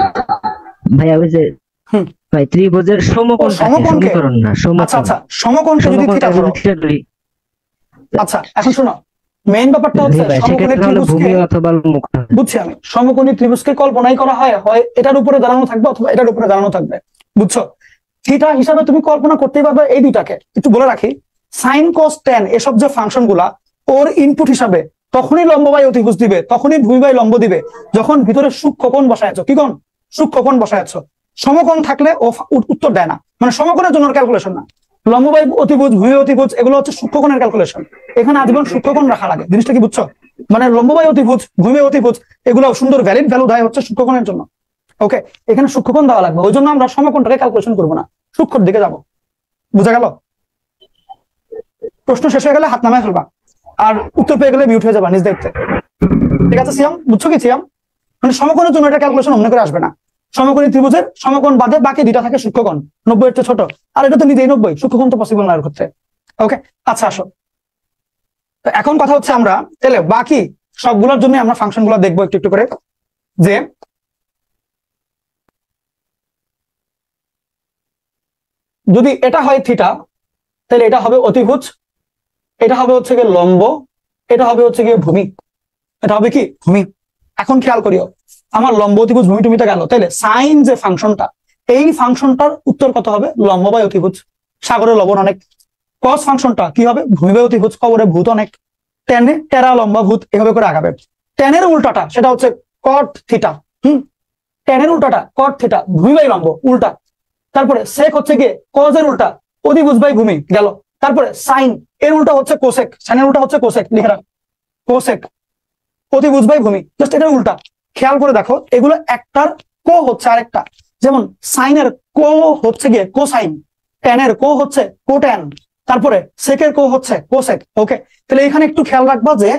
ভাইয়া ওই যে ভাই ত্রিভুজের সমকোণ না, আচ্ছা আচ্ছা, সমকোণকে যদি থিটা ধরি, আচ্ছা এখন শোনো, মেইন ব্যাপারটা হচ্ছে সমকোণী ত্রিভুজকে, অথবা বুঝছি আমি, সমকোণী ত্রিভুজকে কল্পনাই করা হয়, হয় এটার উপরে দাঁড়ানো থাকবে অথবা এটার উপরে দাঁড়ানো থাকবে, বুঝছো? থিটা হিসাবে তুমি কল্পনা করতেই পারবে এই দুইটাকে। একটু বলে রাখি, সাইন কস ট্যান এসব যে ফাংশন গুলা ওর ইনপুট হিসাবে তখনই লম্ব বাই অতিভুজ দিবে, তখনই ভূমি বাই লম্ব দিবে যখন ভিতরে সূক্ষ্মকোণ বসায়ছো। কি কোণ? সূক্ষ্মকোণ বসায়ছো। সমকোণ থাকলে ও উত্তর দেয় না, মানে সমকোণের জন্য ক্যালকুলেশন না। লম্ব বাই অতিভুজ, ভূমি অতিভুজ এগুলো হচ্ছে সূক্ষ্মকোণের ক্যালকুলেশন, এখানে আজীবন সূক্ষ্মকোণ রাখা লাগে। জিনিসটা কি বুঝছো? মানে লম্ব বাই অতিভুজ, ভূমি অতিভুজ এগুলো সুন্দর ভ্যালিড ভ্যালু দেয় হচ্ছে সূক্ষ্মকোণের জন্য। ওকে, এখানে সূক্ষ্মকোণ দেওয়া লাগবে, ওই জন্য আমরা সমকোণটাকে ক্যালকুলেশন করবো না, সূক্ষ্মর দিকে যাবো। বুঝা গেল? প্রশ্ন শেষ হয়ে গেলে হাত নামায় ফেলবা, আর উত্তর পেয়ে গেলে মিউট হয়ে যাবা নিজ দায়িত্বে। ঠিক আছে সিয়াম, বুঝছো কি সিয়াম? মানে সমকোণের জন্য এটা ক্যালকুলেশন অমনে করে আসবে না। সমকোণী ত্রিভুজের সমকোণ বাদে বাকি দুইটা থাকে সূক্ষ্মকোণ, 90 এর চেয়ে ছোট, আর এটা তো নিজেই 90, সূক্ষ্মকোণ তো পসিবল না এর ক্ষেত্রে। ওকে, আচ্ছা আসো, এখন কথা হচ্ছে আমরা তাহলে বাকি সবগুলোর জন্য আমরা ফাংশন গুলো দেখবো একটু একটু করে। যে যদি এটা হয় থিটা, তাহলে এটা হবে অতিভুজ, এটা হবে হচ্ছে গিয়ে লম্ব, এটা হবে হচ্ছে গিয়ে ভূমি, এটা হবে কি ভূমি। এখন খেয়াল করিও, আমার লম্ব অতিভুজ ভূমি টুমিতে গেল, তাহলে সাইন যে ফাংশনটা, এই ফাংশনটার উত্তর কত হবে? লম্ব বাই অতিভুজ, সাগরে লবণ অনেক। কস ফাংশনটা কি হবে? ভূমি বাই অতিভুজ, কবরে ভূত অনেক। টেনে টেরা লম্বা ভূত, এভাবে করে আগাবে। টেনের উল্টাটা সেটা হচ্ছে কট থিটা। টেনের উল্টাটা কট থিটা, ভূমি বাই লম্ব উল্টা। তারপরে সেক হচ্ছে গিয়ে কজের উল্টা, অতিভুজ বাই ভূমি গেল। তারপরে সাইন এর উল্টা হচ্ছে কোসেক, সাইনের উল্টা হচ্ছে কোসেক, লিখে রাখ কোসেক, অতিভুজ বাই ভূমি, জাস্ট এটার উল্টা। খেয়াল করে দেখো এগুলো একটার কো হচ্ছে আরেকটা, যেমন সাইনের কো হচ্ছে গিয়ে কোসাইন, ট্যানের কো হচ্ছে কোট্যান, তারপরে সেকের কো হচ্ছে কোসেক। ওকে, তাহলে এখানে একটু খেয়াল রাখবা যে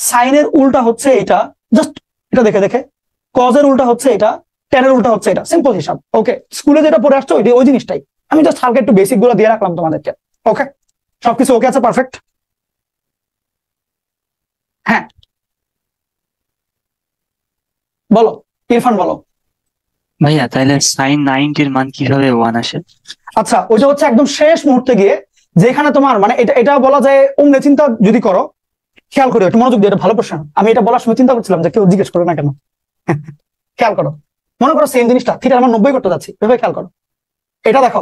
সাইনের উল্টা হচ্ছে এটা, জাস্ট এটা দেখে দেখে, কজের উল্টা হচ্ছে এটা, ট্যানের উল্টা হচ্ছে এটা, সিম্পল হিসাব। ওকে, স্কুলে যেটা পড়ে আসছো ওই জিনিসটাই আমি জাস্ট হালকা একটু বেসিক গুলো দিয়ে রাখলাম তোমাদেরকে। ওকে, সবকিছু ওকে আছে, পারফেক্ট? হ্যাঁ বলো ইরফান বলো। ভাইয়া তাহলে সাইন 90 মান কিভাবে 1 আসে? আচ্ছা ওইটা হচ্ছে একদম শেষ মুহূর্তে গিয়ে, যেখানে তোমার মানে এটা বলা যায় অমনে চিন্তা যদি করো, খেয়াল করো একটু মনোযোগ দিয়ে, এটা ভালো প্রশ্ন। আমি এটা বলার সময় চিন্তা করছিলাম যে কেউ জিজ্ঞেস করে না কেন। খেয়াল করো, মনে করো সেম জিনিসটা থিটার আমার 90 করতে যাচ্ছি, এভাবে খেয়াল করো। এটা দেখো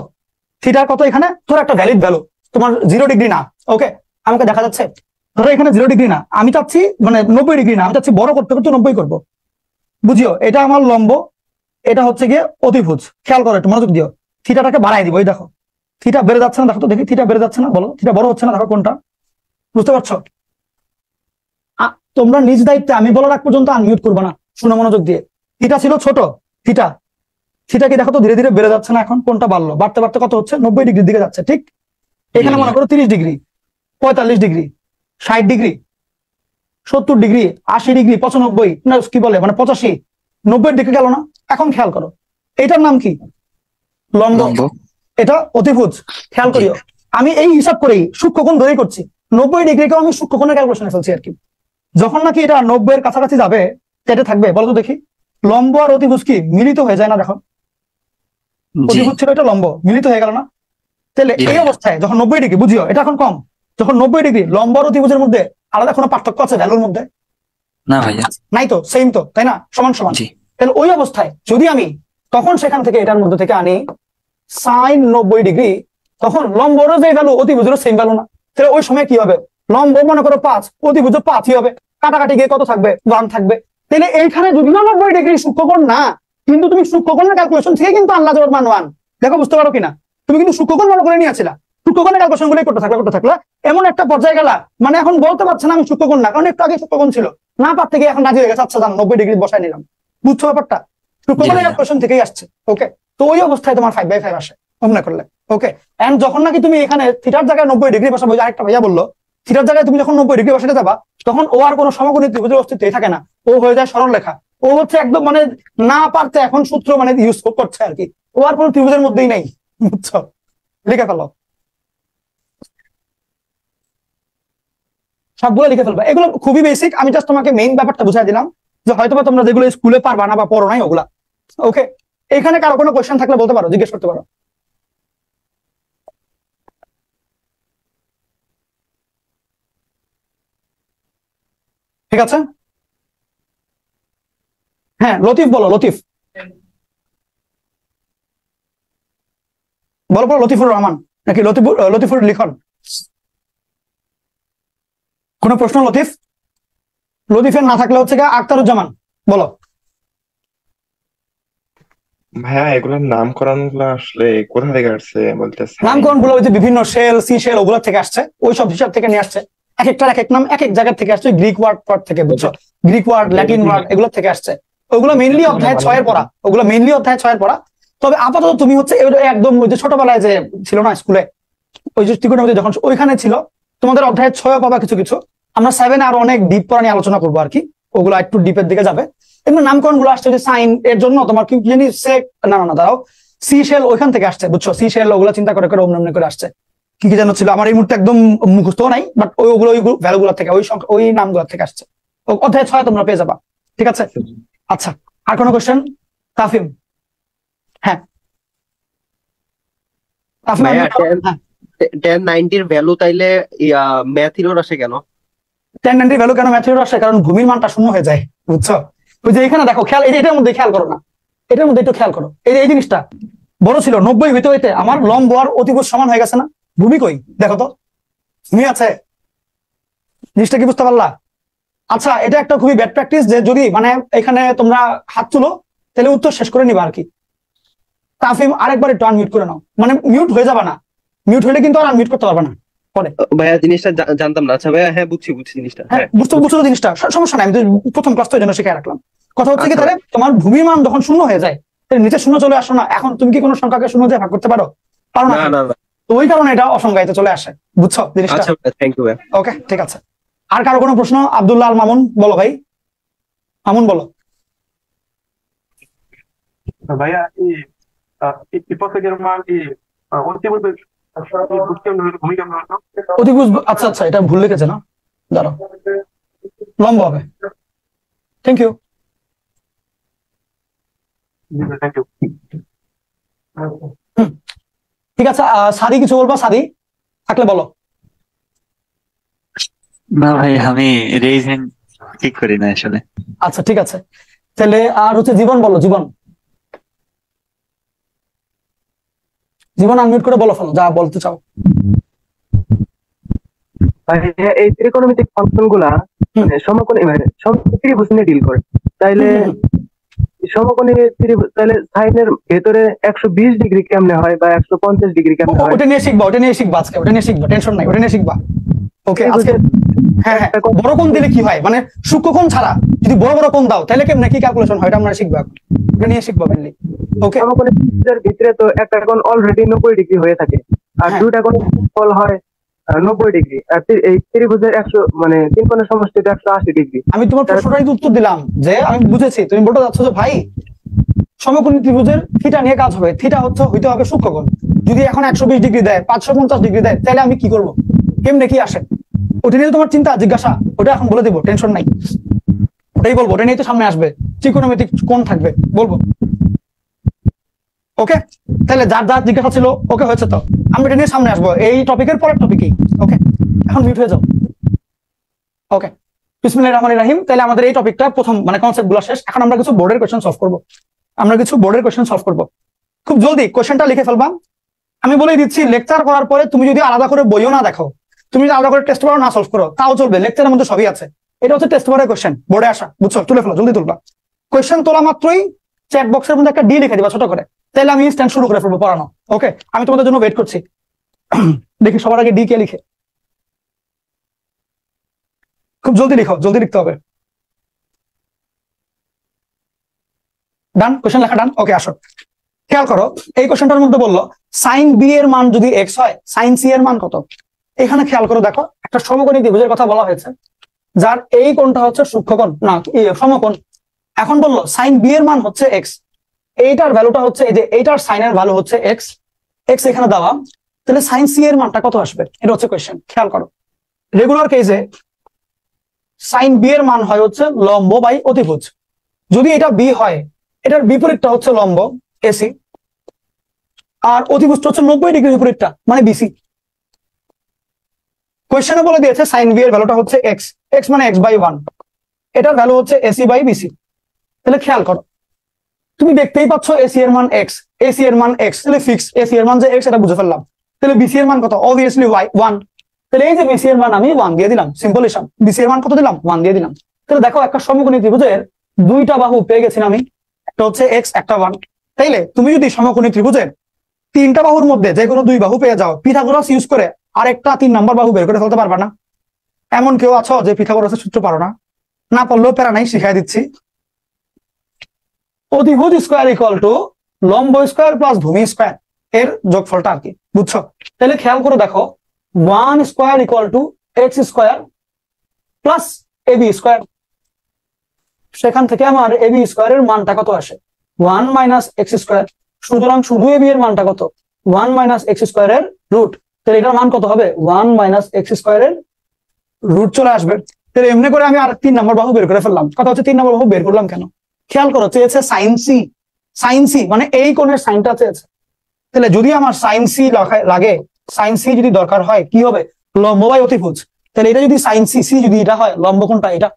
থিটার কত, এখানে ধরো একটা ভ্যালিড ভ্যালু, তোমার 0 ডিগ্রি না, ওকে আমাকে দেখা যাচ্ছে, ধরো এখানে 0 ডিগ্রি না, আমি চাচ্ছি মানে 90 ডিগ্রি না, আমি চাচ্ছি বড় করতে করতে 90 করবো। বুঝিও এটা আমার লম্ব, এটা হচ্ছে গিয়ে অতিভুজ। খেয়াল করো একটু মনোযোগ দিও, থিটাটাকে বাড়াই দিব। এই দেখো থিটা বেড়ে যাচ্ছে না, দেখো তো দেখি থিটা বেড়ে যাচ্ছে না, বলো থিটা বড় হচ্ছে না, দেখো কোনটা, বুঝতে পারছো? তোমরা নিজ দায়িত্বে আমি বলার আগ পর্যন্ত আনমিউট করবে না, শুনে মনোযোগ দিয়ে। থিটা ছিল ছোট, থিটা থিটা কি দেখো তো ধীরে ধীরে বেড়ে যাচ্ছে না, এখন কোনটা বাড়লো, বাড়তে বাড়তে কত হচ্ছে, 90 ডিগ্রির দিকে যাচ্ছে, ঠিক? এখানে মনে করো 30 degree, 45 degree, 60 degree, 70 degree, 80 degree, 95 না কি বলে মানে 85, 90 দিকে গেল না। এখন খেয়াল করো এটার নাম কি, লম্ব, লম্ব। এটা অতিভুজ। খেয়াল করিও আমি এই হিসাব করেই সূক্ষ্মকোণ ধরেই করছি, 90 ডিগ্রিকেও আমি সূক্ষ্মকোণের ক্যালকুলেশনে ফেলছি আর কি। যখন নাকি এটা 90 এর কাছাকাছি যাবে, কেটে থাকবে, বলো তো দেখি লম্ব আর অতিভুজ কি মিলিত হয়ে যায় না? দেখো জি অতিভুজ ছিল, এটা লম্ব, মিলিত হয়ে গেল না? তাহলে জি এই ভাইয়া। অবস্থায় যখন 90 ডিগ্রি, বুঝিও এটা এখন কম, যখন 90 ডিগ্রি লম্ব আর অতিভুজের মধ্যে আলাদা কোনো পার্থক্য আছে ভ্যালুর মধ্যে? না ভাইয়া। নাই তো, সেম তো, তাই না? সমান সমান। জি তাহলে ওই অবস্থায় যদি আমি তখন সেখান থেকে এটার মধ্যে থেকে আনি সাইন 90 ডিগ্রি, তখন লম্বরও যে ভ্যালু অতিভুজেরও সেম ভ্যালু না? তাহলে ওই সময় কি হবে, লম্ব মনে করো 5, অতিভুজ 5ই হবে, কাটাকাটি গিয়ে কত থাকবে, 1 থাকবে। তাহলে এইখানে যদি 90 ডিগ্রি সূক্ষ্মকোণ না, কিন্তু তুমি সূক্ষ্মকোণের ক্যালকুলেশন থেকে কিন্তু আন্দাজ মান 1, দেখো বুঝতে পারো কিনা? তুমি কিন্তু সূক্ষ্মকোণ মনে করে নিয়েছিলা, সূক্ষ্মকোণের ক্যালকুলেশন গুলোই করতে থাকলা, এমন একটা পর্যায়ে গেলা মানে এখন বলতে পারছে না আমি সূক্ষ্মকোণ না, কারণ একটু আগে সূক্ষ্মকোণ ছিল, না পারতে গিয়ে এখন রাজি হয়ে গেছে, আচ্ছা জান 90 ডিগ্রি বসাই নিলাম। বুঝছো ব্যাপারটা? সূক্ষ্মকোণের ভাইয়া। ক্যালকুলেশন থেকেই আসছে, ওকে? তো ওই অবস্থায় তোমার 5/5 আসে অমনে করলে, ওকে? এন্ড যখন নাকি তুমি এখানে থিটার জায়গায় 90 ডিগ্রি বসাবো, আরেকটা ভাইয়া বললো থিটার জায়গায় তুমি যখন 90 ডিগ্রি বসাতে যাবা, তখন ও আর কোনো সমকোণী ত্রিভুজের অস্তিত্বই থাকে না, ও হয়ে যায় সরল রেখা। ও হচ্ছে একদম মানে না পারতে এখন সূত্র মানে ইউজ করছে আর কি, ও আর কোনো ত্রিভুজের মধ্যেই নাই। বুঝছো? লিখে ফেলো, সবগুলো লিখে ফেলবা, এগুলো খুবই বেসিক, আমি জাস্ট তোমাকে মেইন ব্যাপারটা বুঝাই দিলাম, যে হয়তোবা তোমরা যেগুলো স্কুলে পারবা না বা পড়ো নাই ওগুলা, ওকে? এখানে কারো কোনো কোয়েশ্চেন থাকলে বলতে পারো, জিজ্ঞেস করতে পারো। ঠিক আছে, হ্যাঁ লতিফ বলো, লতিফ বলো, বলো লতিফুর রহমান নাকি লতিফুর লিখন? কোনো প্রশ্ন লতিফ? লতিফের না থাকলে হচ্ছে আখতারুজ্জামান বলো। ভাইয়া এগুলোর নামকরণ গুলো আসলে কোথা থেকে আসছে বলতে নামকরণ গুলো ওই যে বিভিন্ন শেল, সি শেল ওগুলো থেকে আসছে, ওই সব হিসাব থেকে নিয়ে আসছে, এক একটার এক এক নাম এক এক জায়গা থেকে আসছে, গ্রিক ওয়ার্ড থেকে, বুঝছো? গ্রিক ওয়ার্ড, ল্যাটিন ওয়ার্ড এগুলো থেকে আসছে, ওগুলো মেইনলি অধ্যায় 6-এর পড়া, ওগুলো মেইনলি অধ্যায় 6-এর পড়া। তবে আপাতত তুমি হচ্ছে একদম ওই যে ছোটবেলায় যে ছিল না স্কুলে, ওই যে ত্রিকোণমিতি যখন ওইখানে ছিল, তোমাদের অধ্যায় 6 পাবা কিছু কিছু, আমরা 7 আর অনেক ডিপ পড়া নিয়ে আলোচনা করবো আর কি, ওগুলো একটু ডিপের দিকে যাবে। এমনি নামকরণ গুলো আসছে যে সাইন এর জন্য তোমার কি জানি সেক, না না না দাঁড়াও, সি শেল ওইখান থেকে আসছে, বুঝছো? সি শেল ওগুলো চিন্তা করে করে অমনি করে আসছে, কি কি যেন ছিল আমার এই মুহূর্তে একদম মুখস্থ নাই, বাট ওইগুলো ওই ভ্যালু গুলো থেকে ওই নামগুলো থেকে আসছে, অধ্যায় 6 তোমরা পেয়ে যাবা, ঠিক আছে? আচ্ছা আর কোনো কোশ্চেন? তাফিম, হ্যাঁ তাফিম ভাইয়া হ্যাঁ, 1090 ভ্যালু তাইলে ম্যাথিরোর আসে কেন? 1090 ভ্যালু কেন ম্যাথিউর আসে, কারণ ভূমির মানটা শূন্য হয়ে যায়, বুঝছো? ওই যে এখানে দেখো খেয়াল, এটার মধ্যে খেয়াল করো না, এটার মধ্যে একটু খেয়াল করো, এই জিনিসটা বড় ছিল 90 হইতে হইতে আমার লম্ব আর অতিভুজ সমান হয়ে গেছে না, ভূমি কই দেখো তো, ভূমি আছে, জিনিসটা কি বুঝতে পারলা? আচ্ছা এটা একটা খুবই ব্যাড প্র্যাকটিস, যে যদি মানে এখানে তোমরা হাত তুলো তাহলে উত্তর শেষ করে নিবা আর কি। তাফিম আরেকবার একটু আনমিউট করে নাও, মানে মিউট হয়ে যাবে না, মিউট হলে কিন্তু আর আনমিউট করতে পারবে না পরে। ভাইয়া জিনিসটা জানতাম না। আচ্ছা ভাইয়া, হ্যাঁ বুঝছি জিনিসটা। হ্যাঁ বুঝতে বুঝছো তো জিনিসটা, সমস্যা নাই, আমি তো প্রথম ক্লাস তো এই জন্য শিখে রাখলাম। কথা হচ্ছে কি, আচ্ছা। তাহলে তোমার ভূমির মান যখন শূন্য হয়ে যায়, তাহলে নিচে শূন্য চলে আসো না, এখন তুমি কি কোনো সংখ্যাকে শূন্য দিয়ে ভাগ করতে পারো? পারো না, না না না। তো ওই কারণে এটা অসংজ্ঞায়িত চলে আসে, বুঝছো জিনিসটা? আচ্ছা ভাইয়া, থ্যাংক ইউ ভাইয়া। ওকে ঠিক আছে, আর কারো কোনো প্রশ্ন? আব্দুল্লাহ আল মামুন বলো ভাই, মামুন বলো। ভাইয়া ইপোসেকের মান অতিভুজ অতিভুজ, আচ্ছা আচ্ছা, এটা ভুল লিখেছে না, দাঁড়াও, লম্ব হবে। Thank you. ঠিক আছে, সাদি কিছু বলবা? সাদি থাকলে বলো। না ভাই, আমি রেইজ হ্যান্ড ঠিক করি না আসলে। আচ্ছা ঠিক আছে, তাহলে আর হচ্ছে জীবন বলো। জীবন, জীবন আনমিউট করে বলো, ফেলো যা বলতে চাও। এই ত্রিকোণমিতিক ফাংশন গুলা মানে সমকোণী ত্রিভুজ নিয়ে ডিল করে, তাইলে সমকোণী ত্রিভুজ, তাহলে সাইনের ভেতরে 120 ডিগ্রি কেমনে হয় বা 150 ডিগ্রি কেমনে হয়? ওটা নিয়ে শিখবা, ওটা নিয়ে শিখবা আজকে, ওটা নিয়ে শিখবা, টেনশন নাই, ওটা নিয়ে শিখবা। ওকে আজকে, হ্যাঁ হ্যাঁ, বড় কোণ দিলে কি হয়, মানে সূক্ষ্মকোণ ছাড়া যদি বড় বড় কোণ দাও তাহলে কেমনে কি ক্যালকুলেশন হয়, এটা আমরা শিখবো, ওটা নিয়ে শিখবো মেনলি। ওকে, সমকোণী ত্রিভুজের ভিতরে তো একটা কোণ অলরেডি 90 ডিগ্রি হয়ে থাকে, আর হ্যাঁ। দুইটা কোণ ফল হয় 90 ডিগ্রি, আর এই ত্রিভুজের 100 মানে তিন কোণের সমষ্টিতে 180 ডিগ্রি। আমি তোমার প্রশ্নটাই উত্তর দিলাম যে আমি বুঝেছি, তুমি বলতে চাচ্ছ যে ভাই সমকোণী ত্রিভুজের থিটা নিয়ে কাজ হবে, থিটা হইতে হবে সূক্ষ্মকোণ। যদি এখন 120 ডিগ্রি দেয়, 550 ডিগ্রি দেয়, তাহলে আমি কি করব, কেমনে কি আসে, ওটা নিয়ে তোমার চিন্তা জিজ্ঞাসা, ওটা এখন বলে দেবো, টেনশন নাই, ওটাই বলবো, ওটা নিয়ে তো সামনে আসবে, ত্রিকোণমিতিক কোণ থাকবে, বলবো। ওকে, তাহলে যার যার জিজ্ঞাসা ছিল ওকে হয়েছে তো, আমি এটা নিয়ে সামনে আসবো এই টপিকের পরের টপিকেই। ওকে, এখন মিউট হয়ে যাও। ওকে, বিসমিল্লাহির রহমানির রহিম। তাহলে আমাদের এই টপিকটা প্রথম মানে কনসেপ্ট গুলো শেষ, এখন আমরা কিছু বোর্ডের কোয়েশ্চেন সলভ করবো। খুব জলদি কোয়েশ্চেনটা লিখে ফেলবা। আমি বলে দিচ্ছি, লেকচার করার পরে তুমি যদি আলাদা করে বইও না দেখো, তুমি যদি আলাদা করে টেস্ট পেপার না সলভ করো তাও চলবে, লেকচারের মধ্যে সবই আছে। এটা হচ্ছে টেস্ট পেপারের কোয়েশ্চেন, বোর্ডে আসা, বুঝছো? তুলে ফেলো, জলদি তুলবা। কোয়েশ্চেন তোলা মাত্রই চ্যাট বক্সের মধ্যে একটা ডি লিখে দিবা ছোট করে, তাহলে আমি ইনস্ট্যান্ট শুরু করে ফেলবো পড়ানো। ওকে, আমি তোমাদের জন্য ওয়েট করছি। দেখি সবার আগে ডি কে লিখে, খুব জলদি লিখো, জলদি লিখতে হবে। ডান, কোয়েশ্চেন লেখা ডান। ওকে, আসো খেয়াল করো, এই কোয়েশ্চেনটার মধ্যে বললো সাইন বি এর মান যদি এক্স হয়, সাইন সি এর মান কত? এখানে খেয়াল করো, দেখো একটা সমকোণী ত্রিভুজের কথা বলা হয়েছে, যার এই কোণটা হচ্ছে সূক্ষ্মকোণ না সমকোণ। এখন বললো সাইন বি এর মান হচ্ছে এক্স, এইটার ভ্যালুটা হচ্ছে এই যে এইটার সাইনের ভ্যালু হচ্ছে এক্স, এক্স এখানে দেওয়া, তাহলে সাইন সি এর মানটা কত আসবে, এটা হচ্ছে কোয়েশ্চেন। খেয়াল করো, রেগুলার কেসে সাইন বি এর মান হয় হচ্ছে লম্ব বাই অতিভুজ। যদি এটা বি হয়, এটার বিপরীতটা হচ্ছে লম্ব এসি, আর অতিভুজটা হচ্ছে 90 ডিগ্রি বিপরীতটা মানে বিসি। কোয়েশ্চেনে বলে দিয়েছে সাইন বি এর ভ্যালুটা হচ্ছে এক্স, এক্স মানে এক্স বাই 1, এটার ভ্যালু হচ্ছে এসি বাই বিসি। তাহলে খেয়াল করো, তুমি দেখতেই পাচ্ছ এসি এর মান এক্স, এসি এর মান এক্স, তাহলে ফিক্স এসি এর মান যে এক্স এটা বুঝে ফেললাম। তাহলে বিসি এর মান কত? Obviously Y 1। তাহলে এই যে বিসি এর মান আমি 1 দিয়ে দিলাম, সিম্পল হিসাব। বিসি এর মান কত দিলাম? 1 দিয়ে দিলাম। তাহলে দেখো একটা সমকোণী ত্রিভুজের দুইটা বাহু পেয়ে গেছি আমি, একটা হচ্ছে এক্স, একটা 1। তাইলে তুমি যদি সমকোণী ত্রিভুজের তিনটা বাহুর মধ্যে যে কোনো দুই বাহু পেয়ে যাও, পিথাগোরাস ইউজ করে আরেকটা 3 নাম্বার বাহু বের করে ফেলতে পারবা না? এমন কেউ আছো যে পিথাগোরাসের সূত্র পারো না? না পারলেও প্যারা নাই, শিখাই দিচ্ছি। অতিভুজ স্কোয়ার ইকুয়াল টু লম্ব স্কোয়ার প্লাস ভূমি স্কোয়ার এর যোগফলটা আর কি, বুঝছো? তাহলে খেয়াল করে দেখো, 1 square equal to X square plus AB square. সেখান থেকে আমার এবি স্কোয়ারের মানটা কত আসে? 1 মাইনাস এক্স স্কোয়ার। সুতরাং শুধু এবি এর মানটা কত? 1 মাইনাস এক্স স্কোয়ারের রুট। তাহলে এটার মান কত হবে? 1 মাইনাস এক্স স্কোয়ারের রুট চলে আসবে। তাহলে এমনি করে আমি আর 3 নম্বর বাহু বের করে ফেললাম। কথা হচ্ছে 3 নম্বর বাহু বের করলাম কেন? খেয়াল করো, চেয়েছে সাইন সি, সাইন সি মানে এই কোণের সাইনটা চেয়েছে। তাহলে যদি আমার সাইন সি লাগে, সাইন সি যদি দরকার হয় কি হবে? লম্ব বাই অতিভুজ। তাহলে এটা যদি সাইন সি, সি যদি এটা হয়, লম্ব কোণটা এটা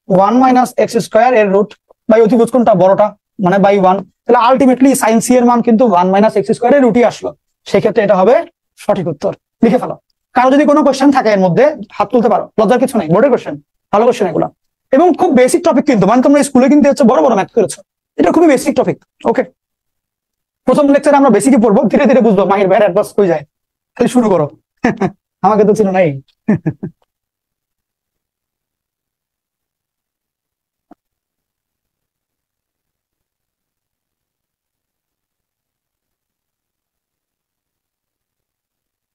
1 মাইনাস এক্স স্কোয়ার এর রুট বাই অতিভুজ কোণটা বড়টা মানে বাই 1। তাহলে আলটিমেটলি সাইন সি এর মান কিন্তু 1 মাইনাস এক্স স্কোয়ার এর রুটই আসলো। সেক্ষেত্রে এটা হবে সঠিক উত্তর। লিখে ফেলো। কারো যদি কোনো কোয়েশ্চেন থাকে এর মধ্যে হাত তুলতে পারো, লজ্জার কিছু নাই, বোর্ডের কোয়েশ্চেন, ভালো কোয়েশ্চেন এগুলো, এবং খুব বেসিক টপিক কিন্তু, মানে তোমরা স্কুলে কিন্তু হচ্ছে বড় বড় ম্যাথ করেছো, এটা খুবই বেসিক টপিক। ওকে, প্রথম লেকচারে আমরা বেসিকই পড়বো, ধীরে ধীরে বুঝবো মাহির ভাইয়ের অ্যাডভান্স হয়ে যায়। তাহলে শুরু করো। আমাকে তো ছিল নাই।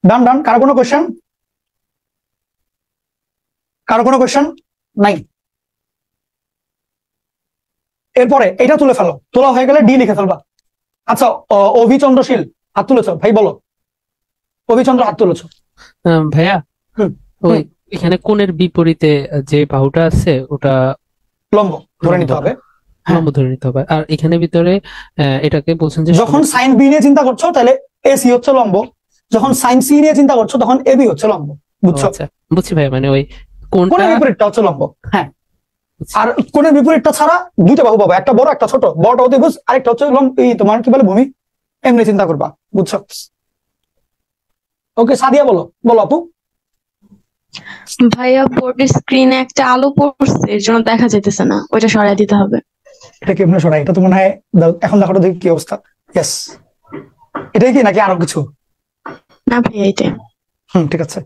ডান ডান, কারো কোনো কোয়েশ্চেন? কারো কোনো কোয়েশ্চেন নাই? এরপরে এটা তুলে ফেলো, তোলা হয়ে গেলে ডি লিখে ফেলবা। আচ্ছা, অভি চন্দ্রশীল হাত তুলেছ, ভাই বলো। অভিচন্দ্র হাত তুলেছো। ভাইয়া হুম, ওই এখানে কোণের বিপরীতে যে বাহুটা আছে ওটা লম্ব ধরে নিতে হবে। হ্যাঁ। লম্ব ধরে নিতে হবে। আর এখানে ভিতরে এটাকে বলছেন যে যখন সাইন বি নিয়ে চিন্তা করছো তাহলে এসি হচ্ছে লম্ব, যখন সাইন সি নিয়ে চিন্তা করছো তখন এবি হচ্ছে লম্ব। বুঝছো? আচ্ছা বুঝছি ভাইয়া, মানে ওই কোণের কোণটা বিপরীতটা হচ্ছে লম্ব। হ্যাঁ, আর কোণের বিপরীতটা ছাড়া দুইটা বাহু পাবো, একটা বড় একটা ছোট। বড়টা অতিভুজ, আরেকটা হচ্ছে এই তোমার কি বলে ভূমি। এমনি চিন্তা করবা। বুঝছো? ওকে সাদিয়া বলো, বলো আপু। ভাইয়া বোর্ডের স্ক্রিনে একটা আলো পড়ছে, এর জন্য দেখা যাইতেছে না, ওইটা সরাই দিতে হবে। এটা কি এমনি সরাই? এটা তো মনে হয় এখন দেখো দেখি কি অবস্থা। ইয়েস, এটাই কি নাকি আরো কিছু? না ভাইয়া এইটাই। ঠিক আছে।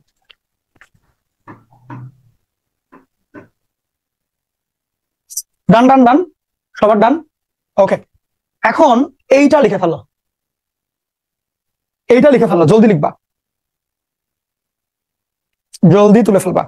ডান ডান ডান, সবার ডান। ওকে, এখন এইটা লিখে ফেলো, এইটা লিখে ফেলো, জলদি লিখবা, জলদি তুলে ফেলবা।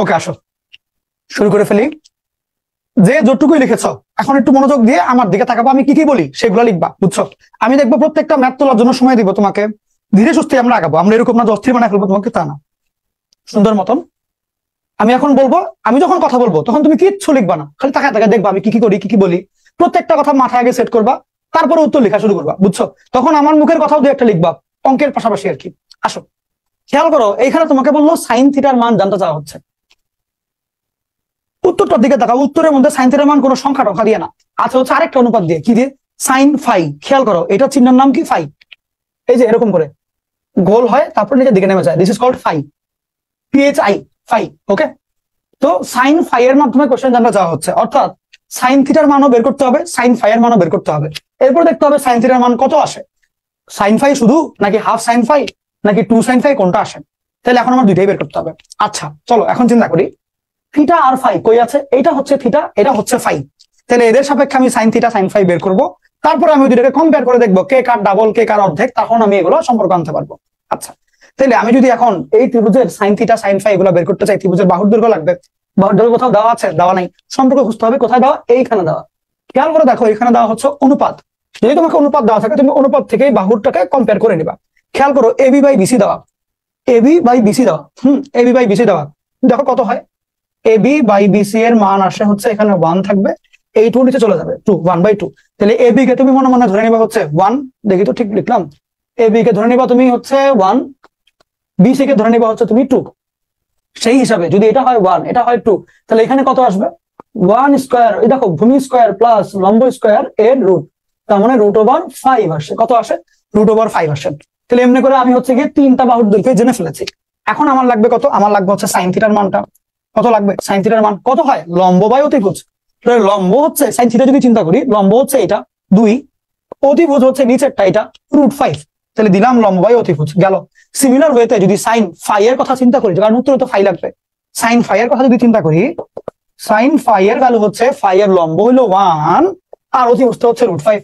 ওকে, আসো শুরু করে ফেলি। যে যতটুকুই লিখেছ এখন একটু মনোযোগ দিয়ে আমার দিকে তাকাবো, আমি কি কি বলি সেগুলো লিখবা। বুঝছো? আমি দেখবো প্রত্যেকটা ম্যাথ তোলার জন্য সময় দিব তোমাকে, ধীরে সুস্থে আমরা আগাবো। আমরা এরকম না যে অস্থির বানায় ফেলবো তোমাকে, তা না, সুন্দর মতন। আমি এখন বলবো, আমি যখন কথা বলবো তখন তুমি কিচ্ছু লিখবা না, খালি তাকায় তাকায় দেখবা আমি কি কি করি, কি কি বলি। প্রত্যেকটা কথা মাথায় আগে সেট করবা, তারপরে উত্তর লেখা শুরু করবা। বুঝছো? তখন আমার মুখের কথাও দু একটা লিখবা, অঙ্কের পাশাপাশি আর কি। আসো খেয়াল করো, এইখানে তোমাকে বললো সাইন থিটার মান জানতে চাওয়া হচ্ছে। উত্তরটার দিকে তাকাও, উত্তরের মধ্যে সাইন থিটার মান কোনো সংখ্যা টখা দিয়ে না, আছে হচ্ছে আরেকটা অনুপাত দিয়ে। কি দিয়ে? Sine phi. খেয়াল করো, এটা চিহ্নের নাম কি? ফাই। এই যে এরকম করে গোল হয়, তারপর নিচের দিকে নেমে যায়, this is called phi, PHI, phi. Okay, তো সাইন ফাই এর মাধ্যমে কোশ্চেন জানতে চাওয়া হচ্ছে, অর্থাৎ সাইন থিটার মানও বের করতে হবে, সাইন ফাই এর মানও বের করতে হবে। এরপর দেখতে হবে সাইন থিটার মান কত আসে, সাইন ফাই শুধু নাকি হাফ সাইন ফাই নাকি 2 সাইন ফাই, কোনটা আসে। তাহলে এখন আমার দুইটাই বের করতে হবে। আচ্ছা চলো এখন চিন্তা করি, থিটা আর ফাই কই আছে? এটা হচ্ছে থিটা, এটা হচ্ছে ফাই। তাহলে এদের সাপেক্ষে আমি সাইন থিটা সাইন ফাই বের করবো, তারপরে আমি দুইটাকে কম্পেয়ার করে দেখবো কে কার ডাবল কে কার অর্ধেক, তখন আমি এগুলো সম্পর্ক আনতে পারবো। আচ্ছা, তাহলে আমি যদি এখন এই ত্রিভুজের সাইন থিটা সাইন ফাই এগুলো বের করতে চাই, ত্রিভুজের বাহুর দৈর্ঘ্য লাগবে। বাহুর দৈর্ঘ্য কোথাও দেওয়া আছে? দেওয়া নাই। সম্পর্ক খুঁজতে হবে, কোথায় দেওয়া? এইখানে দেওয়া। খেয়াল করে দেখো, এখানে দেওয়া হচ্ছে অনুপাত। যদি তোমাকে অনুপাত দেওয়া থাকে, তুমি অনুপাত থেকে বাহুরটাকে কম্পেয়ার করে নিবা। খেয়াল করো, এবি বাই বিসি দেওয়া, এবি বাই বিসি দেওয়া, এবি বাই বিসি দেওয়া। দেখো কত হয়, এবি বাই বিসি এর মান আসে হচ্ছে এখানে 1 থাকবে, এই 2 নিচে চলে যাবে, 2, 1/2। তাহলে এবি কে তুমি মনে মনে ধরে নিবা হচ্ছে 1, দেখি তো ঠিক লিখলাম, এবি কে ধরে নিবা তুমি হচ্ছে 1, বিসি কে ধরে নিবা হচ্ছে তুমি 2। সেই হিসাবে যদি এটা হয় 1, এটা হয় 2, তাহলে এখানে কত আসবে? 1 স্কয়ার, এই দেখো ভূমি স্কয়ার প্লাস লম্ব স্কয়ার এর রুট, তার মানে √5 আসে। কত আসে? √5 আসে। তাহলে এমনি করে আমি হচ্ছে গিয়ে তিনটা বাহুর দৈর্ঘ্য জেনে ফেলেছি। এখন আমার লাগবে কত? আমার লাগবে হচ্ছে সাইন থিটার মানটা। কত লাগবে? সাইন থিটার মান কত হয়? লম্ব বাই অতিভুজ। লম্ব হচ্ছে সাইন থিটা, যদি চিন্তা করি লম্ব হচ্ছে এটা 2, অতিভুজ হচ্ছে নিচেরটা এটা √5। তাহলে দিলাম লম্ব বাই অতিভুজ, গেল। সিমিলার ওয়েতে যদি সাইন ফাই এর কথা চিন্তা করি, কারণ উত্তরে তো ফাই লাগবে, সাইন ফাই এর কথা যদি চিন্তা করি, সাইন ফাই এর ভ্যালু হচ্ছে, ফাই এর লম্ব হলো 1 আর অতিভুজটা হচ্ছে √5।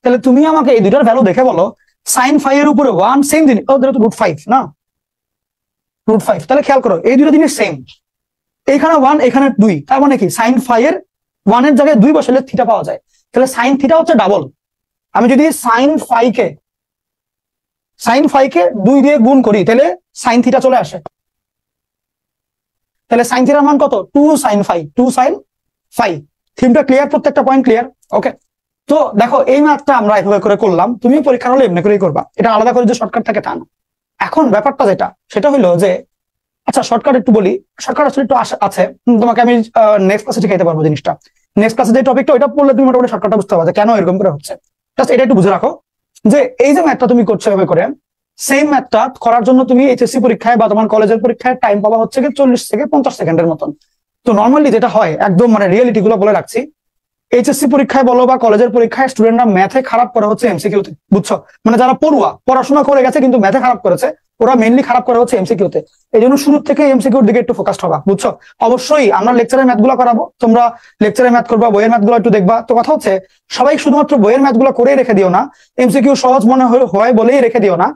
তাহলে তুমি আমাকে এই দুটার ভ্যালু দেখে বলো, সাইন ফাই এর উপরে 1 সেম জিনিস, ওদের তো √5 না, √5। তাহলে খেয়াল করো এই দুটো জিনিস সেম, এখানে 1 এখানে 2, তার মানে কি সাইন ফাই এর 1 এর জায়গায় 2 বসালে থিটা পাওয়া যায়। তাহলে সাইন থিটা হচ্ছে ডাবল। আমি যদি সাইন ফাইকে 2 দিয়ে গুণ করি, তাহলে সাইন থিটা চলে আসে। তাহলে সাইন থিটার মান কত? 2 সাইন ফাই, 2 সাইন ফাই। থিমটা ক্লিয়ার? প্রত্যেকটা পয়েন্ট ক্লিয়ার? ওকে, তো দেখো এই ম্যাথটা আমরা এভাবে করে করলাম, তুমি পরীক্ষার হলে এমনি করেই করবা, এটা আলাদা করে যে শর্টকাট থাকে তা না। এখন ব্যাপারটা যেটা, সেটা হলো যে, আচ্ছা শর্টকাট একটু বলি, শর্টকাট আসলে একটু আছে, তোমাকে আমি নেক্সট ক্লাসে শিখাইতে পারবো জিনিসটা। নেক্সট ক্লাসে যে টপিকটা, ওইটা পড়লে তুমি মোটামুটি শর্টকাটটা বুঝতে পারবে কেন এরকম করে হচ্ছে। জাস্ট এটা একটু বুঝে রাখো যে এই যে ম্যাথটা তুমি করছো এভাবে করে, সেম ম্যাথটা করার জন্য তুমি এইচএসসি পরীক্ষায় বা তোমার কলেজের পরীক্ষায় টাইম পাবা হচ্ছে 40 থেকে 50 সেকেন্ডের মতন। তো নর্মালি যেটা হয়, একদম মানে রিয়েলিটি গুলো বলে রাখছি, এইচএসসি পরীক্ষায় বলো বা কলেজের পরীক্ষায় স্টুডেন্টরা ম্যাথে খারাপ করা হচ্ছে এমসিকিউতে। বুঝছো? মানে যারা পড়ুয়া, পড়াশোনা করে গেছে কিন্তু ম্যাথে খারাপ করেছে, ওরা মেইনলি খারাপ করে হচ্ছে এমসিকিউ তে। এই জন্য শুরু থেকে এমসিকিউর দিকে একটু ফোকাসড হবা, বুঝছো? অবশ্যই আমরা লেকচারের ম্যাথ গুলো করাবো, তোমরা লেকচারের ম্যাথ করবা, বইয়ের ম্যাথ গুলো একটু দেখবা। তো কথা হচ্ছে সবাই শুধুমাত্র বইয়ের ম্যাথ গুলো করে রেখে দিও না, এমসিকিউ সহজ মনে হয় বলেই রেখে দিও না।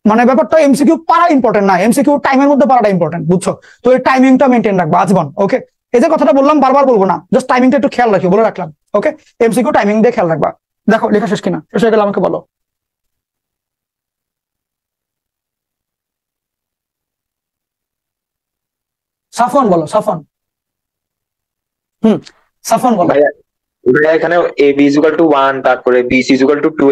মানে ব্যাপারটা এমসিকিউ পারা ইম্পর্টেন্ট না, এমসিকিউ টাইমের মধ্যে পারাটা ইম্পর্টেন্ট, বুঝছো? তো এই টাইমিংটা মেনটেন রাখবা আজীবন। ওকে, এই যে কথাটা বললাম বারবার বলবো না, জাস্ট টাইমিংটা একটু খেয়াল রাখি, বলে রাখলাম। ওকে, এমসিকিউ টাইমিং দিয়ে খেয়াল রাখবা। দেখো লেখা শেষ কিনা, শেষ হয়ে গেলে আমাকে বলো। সাফন বলো, সাফন। সাফন বলো। ভাইয়া এখানে এ বি ইকুয়াল টু 1, তারপরে বি সি ইকুয়াল টু 2,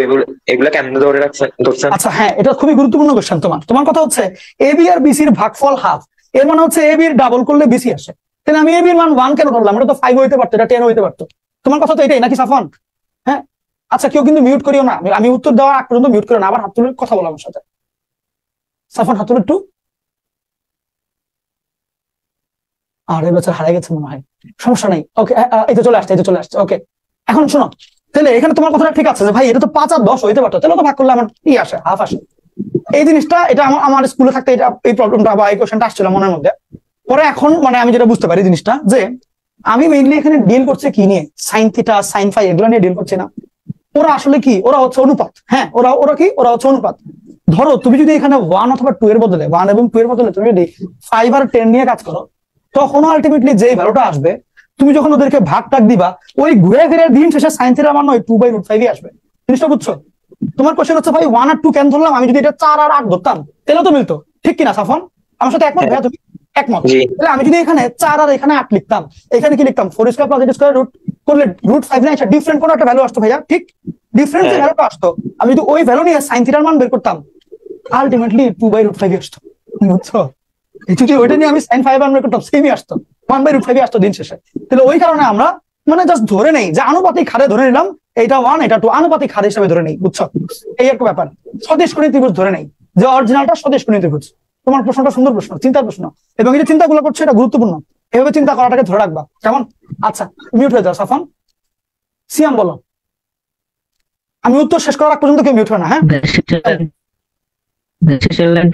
এগুলো কেমনে ধরে ধরছেন? আচ্ছা হ্যাঁ, এটা খুবই গুরুত্বপূর্ণ কোশ্চেন। তোমার কথা হচ্ছে এ বি আর বিসির ভাগফল হাফ, এর মানে হচ্ছে এ বির ডাবল করলে বিসি আসে। তাহলে আমি এ বির মান 1 কেন করলাম? এটা তো 5 হইতে পারতো, এটা 10 হইতে পারতো। তোমার কথা তো এটাই নাকি সাফন? হ্যাঁ, আচ্ছা কেউ কিন্তু মিউট করিও না, আমি উত্তর দেওয়ার আগ পর্যন্ত মিউট করিও না, আবার হাত তুলে কথা বলো আমার সাথে। সাফন হাত তুলে একটু। আর এই বছর হারিয়ে গেছে মনে হয়, সমস্যা নেই। ওকে, এই তো চলে আসছে, এই তো চলে আসছে। ওকে, এখন শোনো, তাহলে এখানে তোমার কথাটা ঠিক আছে যে ভাই এটা তো 5 আর 10 হইতে পারতো, তাহলে তো ভাগ করলে আমার কি আসে, হাফ আসে। এই জিনিসটা এটা আমার স্কুলে থাকতে এটা এই প্রবলেমটা বা এই কোশ্চেনটা আসছিল মনের মধ্যে। পরে এখন মানে আমি যেটা বুঝতে পারি জিনিসটা, যে আমি মেইনলি এখানে ডিল করছি কি নিয়ে, সাইন থিটা, সাইন ফাই, এগুলো নিয়ে ডিল করছি না। ওরা আসলে কি, ওরা হচ্ছে অনুপাত। হ্যাঁ, ওরা কি, ওরা হচ্ছে অনুপাত। ধরো তুমি যদি এখানে 1 অথবা 2 এর বদলে, 1 এবং 2 এর বদলে তুমি যদি 5 আর 10 নিয়ে কাজ করো, তখন আলটিমেটলি যে ভ্যালুটা আসবে, তুমি যখন ওদেরকে ভাগ টাক দিবা, ওই ঘুরে ফিরে দিন শেষে সাইন থিটার মান ওই 2/√5 আসবে। জিনিসটা বুঝছো? তোমার কোশ্চেন হচ্ছে ভাই 1 আর 2 কেন ধরলাম, আমি যদি এটা 4 আর 8 ধরতাম তাহলে তো মিলতো, ঠিক কিনা সাফন? আমার সাথে একমত ভাইয়া? তুমি একমত? তাহলে আমি যদি এখানে 4 আর এখানে 8 লিখতাম, এখানে কি লিখতাম? 4² + 8² রুট করলে √5 না, এটা ডিফারেন্ট কোন একটা ভ্যালু আসতো ভাইয়া, ঠিক? ডিফারেন্ট যে ভ্যালুটা আসতো, আমি যদি ওই ভ্যালু নিয়ে সাইন থিটার মান বের করতাম, আলটিমেটলি 2/√5 আসতো, বুঝছো? যদি ওইটা নিয়ে আমি সাইন 5 বের করতাম, সেমই আসতো, 1/√5 আসতো দিন শেষে। তাহলে ওই কারণে আমরা মানে জাস্ট ধরে নেই যে আনুপাতিক হারে ধরে নিলাম, এটা 1 এটা 2, আনুপাতিক হার হিসেবে ধরে নেই, বুঝছো? এই একটা ব্যাপার। স্বদেশকোণী ত্রিভুজ ধরে নেই, যে অরিজিনালটা স্বদেশকোণী ত্রিভুজ। তোমার প্রশ্নটা সুন্দর প্রশ্ন, চিন্তার প্রশ্ন, এবং এই যে চিন্তাগুলো করছো এটা গুরুত্বপূর্ণ, এভাবে চিন্তা করাটাকে ধরে রাখবা, কেমন? আচ্ছা মিউট হয়ে যাও সাফন। সিয়াম বলো। আমি উত্তর শেষ করার আগ পর্যন্ত কেউ মিউট হয় না, হ্যাঁ?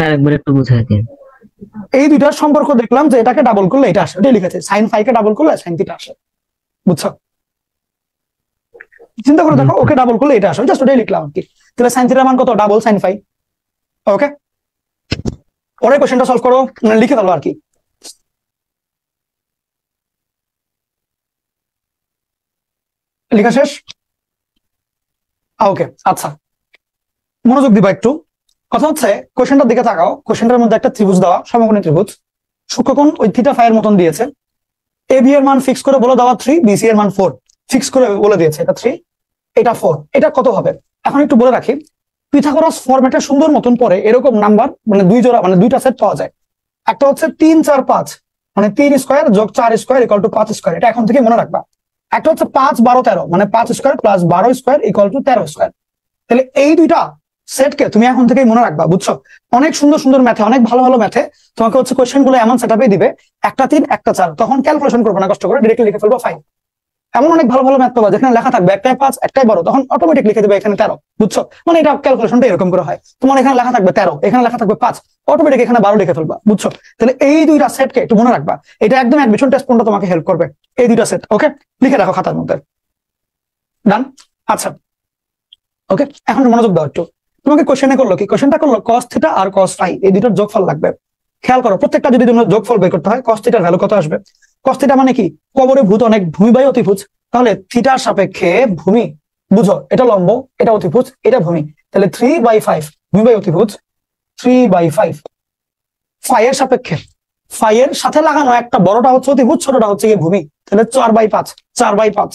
আরেকবার একটু বুঝাই দিন। এই দুইটার সম্পর্ক দেখলাম যে এটাকে ডাবল করলে এটা আসে, এটাই লিখেছে, সাইন ফাই কে ডাবল করলে সাইন থিটা আসে, বুঝছো? চিন্তা করে দেখো, ওকে ডাবল করলে এটা আসে, জাস্ট ওটাই লিখলাম আর কি। তাহলে সাইন থিটার মান কত? Double sine phi. ওকে, পরে কোশ্চেনটা সলভ করো, লিখে ফেলো আর কি। লেখা শেষ? ওকে, আচ্ছা মনোযোগ দিবা একটু। কথা হচ্ছে কোশ্চেনটার দিকে তাকাও, কোশ্চেনটার মধ্যে একটা ত্রিভুজ দেওয়া, সমকোণী ত্রিভুজ, সূক্ষ্মকোণ ওই থিটা ফাই এর মতন দিয়েছে। এ বি এর মান ফিক্স করে বলে দেওয়া 3, বিসি এর মান 4 ফিক্স করে বলে দিয়েছে, এটা 3 এটা 4, এটা কত হবে? এখন একটু বলে রাখি, পিথাগোরাস ফরম্যাটে সুন্দর মতন পরে এরকম নাম্বার মানে দুই জোড়া মানে দুইটা সেট পাওয়া যায়। একটা হচ্ছে 3 4 5 মানে 3 স্কয়ার যোগ 4 স্কয়ার ইকুয়াল টু 5 স্কয়ার, এটা এখন থেকে মনে রাখবা। একটা হচ্ছে 5 12 13 মানে 5 square plus 12 square equal to 13 square. তাহলে এই দুইটা সেটকে তুমি এখন থেকেই মনে রাখবা, বুঝছো? অনেক সুন্দর সুন্দর ম্যাথে, অনেক ভালো ভালো ম্যাথে তোমাকে হচ্ছে কোশ্চেন গুলো এমন সেটআপে দিবে, একটা 3 একটা 4, তখন ক্যালকুলেশন করবে না কষ্ট করে, ডিরেক্টলি লিখে ফেলবো 5। এমন অনেক ভালো ভালো ম্যাথ পাবা যেখানে লেখা থাকবে একটাই 5 একটাই 12, তখন অটোমেটিক লিখে দেবে এখানে 13, বুঝছো? মানে এটা ক্যালকুলেশনটা এরকম করে হয়, তোমার এখানে লেখা থাকবে 13, এখানে লেখা থাকবে 5, অটোমেটিক এখানে 12 লিখে ফেলবা, বুঝছো? তাহলে এই দুইটা সেটকে একটু মনে রাখবা, এটা একদম অ্যাডমিশন টেস্ট পর্যন্ত তোমাকে হেল্প করবে, এই দুইটা সেট। ওকে, লিখে রাখো খাতার মধ্যে। ডান? আচ্ছা ওকে, এখন মনোযোগ দাও একটু। তোমাকে কোশ্চেনে করলো কি? কোশ্চেনটা করলো cos থিটা আর cos ফাই, এই দুটোর যোগফল লাগবে। খেয়াল করো, প্রত্যেকটা যদি তোমরা যোগফল বের করতে হয়, cos থিটার ভ্যালু কত আসবে? cos থিটা মানে কি? কবরে ভূত অনেক, ভূমি বাই অতিভুজ, তাহলে থিটার সাপেক্ষে ভূমি, বুঝো এটা লম্ব, এটা অতিভুজ, এটা ভূমি, তাহলে 3/5 ভূমি বাই অতিভুজ 3/5। ফাই এর সাপেক্ষে, ফাই এর সাথে লাগানো একটা বড়টা হচ্ছে অতিভুজ, ছোটটা হচ্ছে গিয়ে ভূমি, তাহলে 4/5 4/5।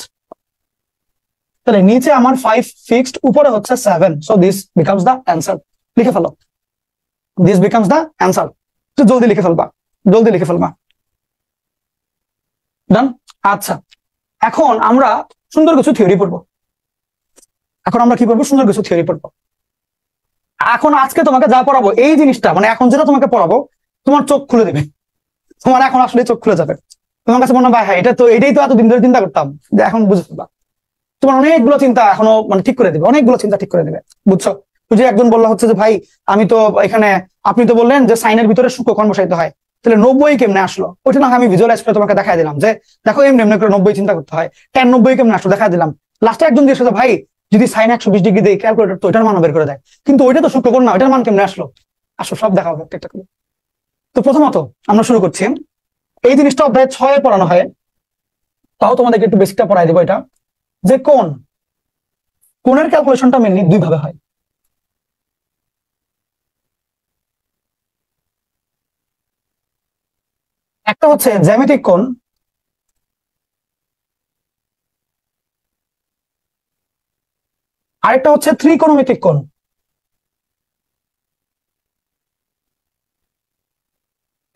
তাহলে নিচে আমার 5 ফিক্সড, উপরে হচ্ছে 7, so this becomes the answer. লিখে ফেলো, দিস বিকামস দ্য অ্যান্সার। তো জলদি লিখে ফেলবা, জলদি লিখে ফেলবা। ডান? আচ্ছা, এখন আমরা সুন্দর কিছু থিওরি পড়বো। এখন আমরা কি পড়বো? সুন্দর কিছু থিওরি পড়বো। এখন আজকে তোমাকে যা পড়াবো, এই জিনিসটা মানে এখন যেটা তোমাকে পড়াবো, তোমার চোখ খুলে দেবে, তোমার এখন আসলে চোখ খুলে যাবে। তোমার কাছে মনে হয় হ্যাঁ এটা তো, এটাই তো এতদিন ধরে চিন্তা করতাম, যে এখন বুঝে ফেলবা। তোমার অনেকগুলো চিন্তা এখনো মানে ঠিক করে দিবে, অনেকগুলো চিন্তা ঠিক করে দিবে, বুঝছো? তুই যে একজন বললা হচ্ছে যে ভাই আমি তো এখানে আপনি তো বললেন যে সাইনের ভিতরে সূক্ষ্মকোণ বসাইতে হয়, তাহলে 90 কেমনে আসলো ওইটা না আমি ভিজুয়ালাইজ করে তোমাকে দেখাই দিলাম যে দেখো এমনি এমনি করে 90 চিন্তা করতে হয়, tan 90 কেমনে আসলো দেখাই দিলাম। লাস্টে একজন দিয়ে এসেছে ভাই যদি সাইন 120 ডিগ্রি দিয়ে ক্যালকুলেটর তো ওইটার মান বের করে দেয়, কিন্তু ওইটা তো সূক্ষ্মকোণ না, ওইটার মান কেমনে আসলো? আসো সব দেখা হবে একটা করে। তো প্রথমত আমরা শুরু করছি, এই জিনিসটা অধ্যায় 6 পড়ানো হয়, তাও তোমাদেরকে একটু বেসিকটা পড়াই দেবো। এটা যে কোণের ক্যালকুলেশনটা মেনলি দুই ভাবে হয়। একটা হচ্ছে জ্যামিতিক কোণ, আরেকটা হচ্ছে ত্রিকোণমিতিক কোণ।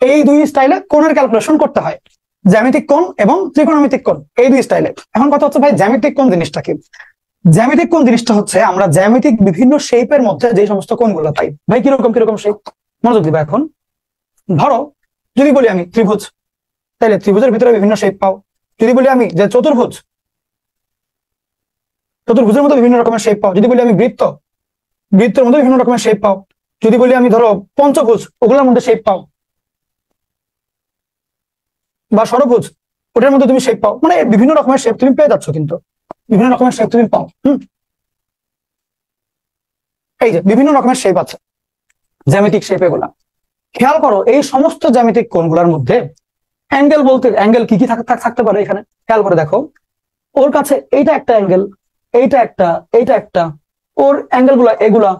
এই দুই স্টাইলে কোণের ক্যালকুলেশন করতে হয়, জ্যামিতিক কোণ এবং ত্রিকোণমিতিক কোণ, এই দুই স্টাইলে। এখন কথা হচ্ছে ভাই জ্যামিতিক কোণ জিনিসটা কি? জ্যামিতিক কোণ জিনিসটা হচ্ছে আমরা জ্যামিতিক বিভিন্ন শেপের মধ্যে যে সমস্ত কোণগুলো পাই। ভাই কিরকম কিরকম শেপ মনোযোগ দিবা। এখন ধরো যদি বলি আমি ত্রিভুজ, তাহলে ত্রিভুজের ভিতরে বিভিন্ন শেপ পাও। যদি বলি আমি যে চতুর্ভুজ, চতুর্ভুজের মধ্যে বিভিন্ন রকমের শেপ পাও। যদি বলি আমি বৃত্ত, বৃত্তের মধ্যে বিভিন্ন রকমের শেপ পাও। যদি বলি আমি ধরো পঞ্চভুজ, ওগুলোর মধ্যে শেপ পাও, বা ষড়ভুজ, ওটার মধ্যে তুমি শেপ পাও। মানে বিভিন্ন রকমের শেপ তুমি পেয়ে যাচ্ছ, কিন্তু বিভিন্ন রকমের শেপ তুমি পাও। এই যে বিভিন্ন রকমের শেপ আছে, জ্যামিতিক শেপ এগুলা। খেয়াল করো এই সমস্ত জ্যামিতিক কোণগুলোর মধ্যে অ্যাঙ্গেল বলতে অ্যাঙ্গেল কি কি থাকতে পারে এখানে খেয়াল করে দেখো। ওর কাছে এইটা একটা অ্যাঙ্গেল, এইটা একটা, এইটা একটা, ওর অ্যাঙ্গেল গুলা এগুলা,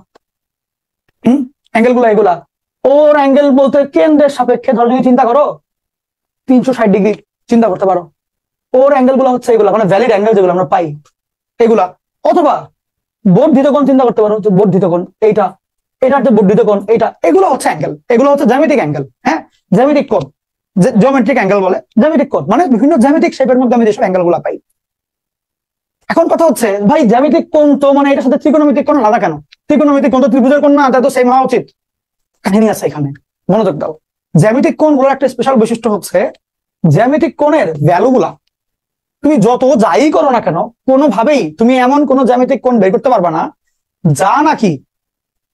অ্যাঙ্গেল গুলা এগুলা। ওর অ্যাঙ্গেল বলতে কেন্দ্রের সাপেক্ষে ধরো যদি চিন্তা করো 360 ডিগ্রি চিন্তা করতে পারো, ওর অ্যাঙ্গেল গুলা হচ্ছে এগুলা, মানে ভ্যালিড অ্যাঙ্গেল যেগুলো আমরা পাই এগুলা। অথবা বর্ধিত কোণ চিন্তা করতে পারো, বর্ধিত কোণ এইটা, এটা হচ্ছে বর্ধিত কোণ এইটা, এগুলো হচ্ছে অ্যাঙ্গেল, এগুলো হচ্ছে জ্যামিতিক অ্যাঙ্গেল। হ্যাঁ, জ্যামিতিক কোণ, জিওমেট্রিক অ্যাঙ্গেল বলে। জ্যামিতিক কোণ মানে বিভিন্ন জ্যামিতিক শেপের মধ্যে আমি যেসব অ্যাঙ্গেল গুলা পাই। এখন কথা হচ্ছে ভাই জ্যামিতিক কোণ তো মানে এটার সাথে ত্রিকোণমিতিক কোণ আলাদা কেন? ত্রিকোণমিতিক কোণ তো ত্রিভুজের কোণ না, তা তো সেম হওয়া উচিত। কাহিনী আছে এখানে, মনোযোগ দাও। জ্যামিতিক কোণগুলোর একটা স্পেশাল বৈশিষ্ট্য হচ্ছে জ্যামিতিক কোণের ভ্যালু গুলা তুমি যত যাই করো না কেন, কোনোভাবেই তুমি এমন কোন জ্যামিতিক কোণ বের করতে পারবা না যা নাকি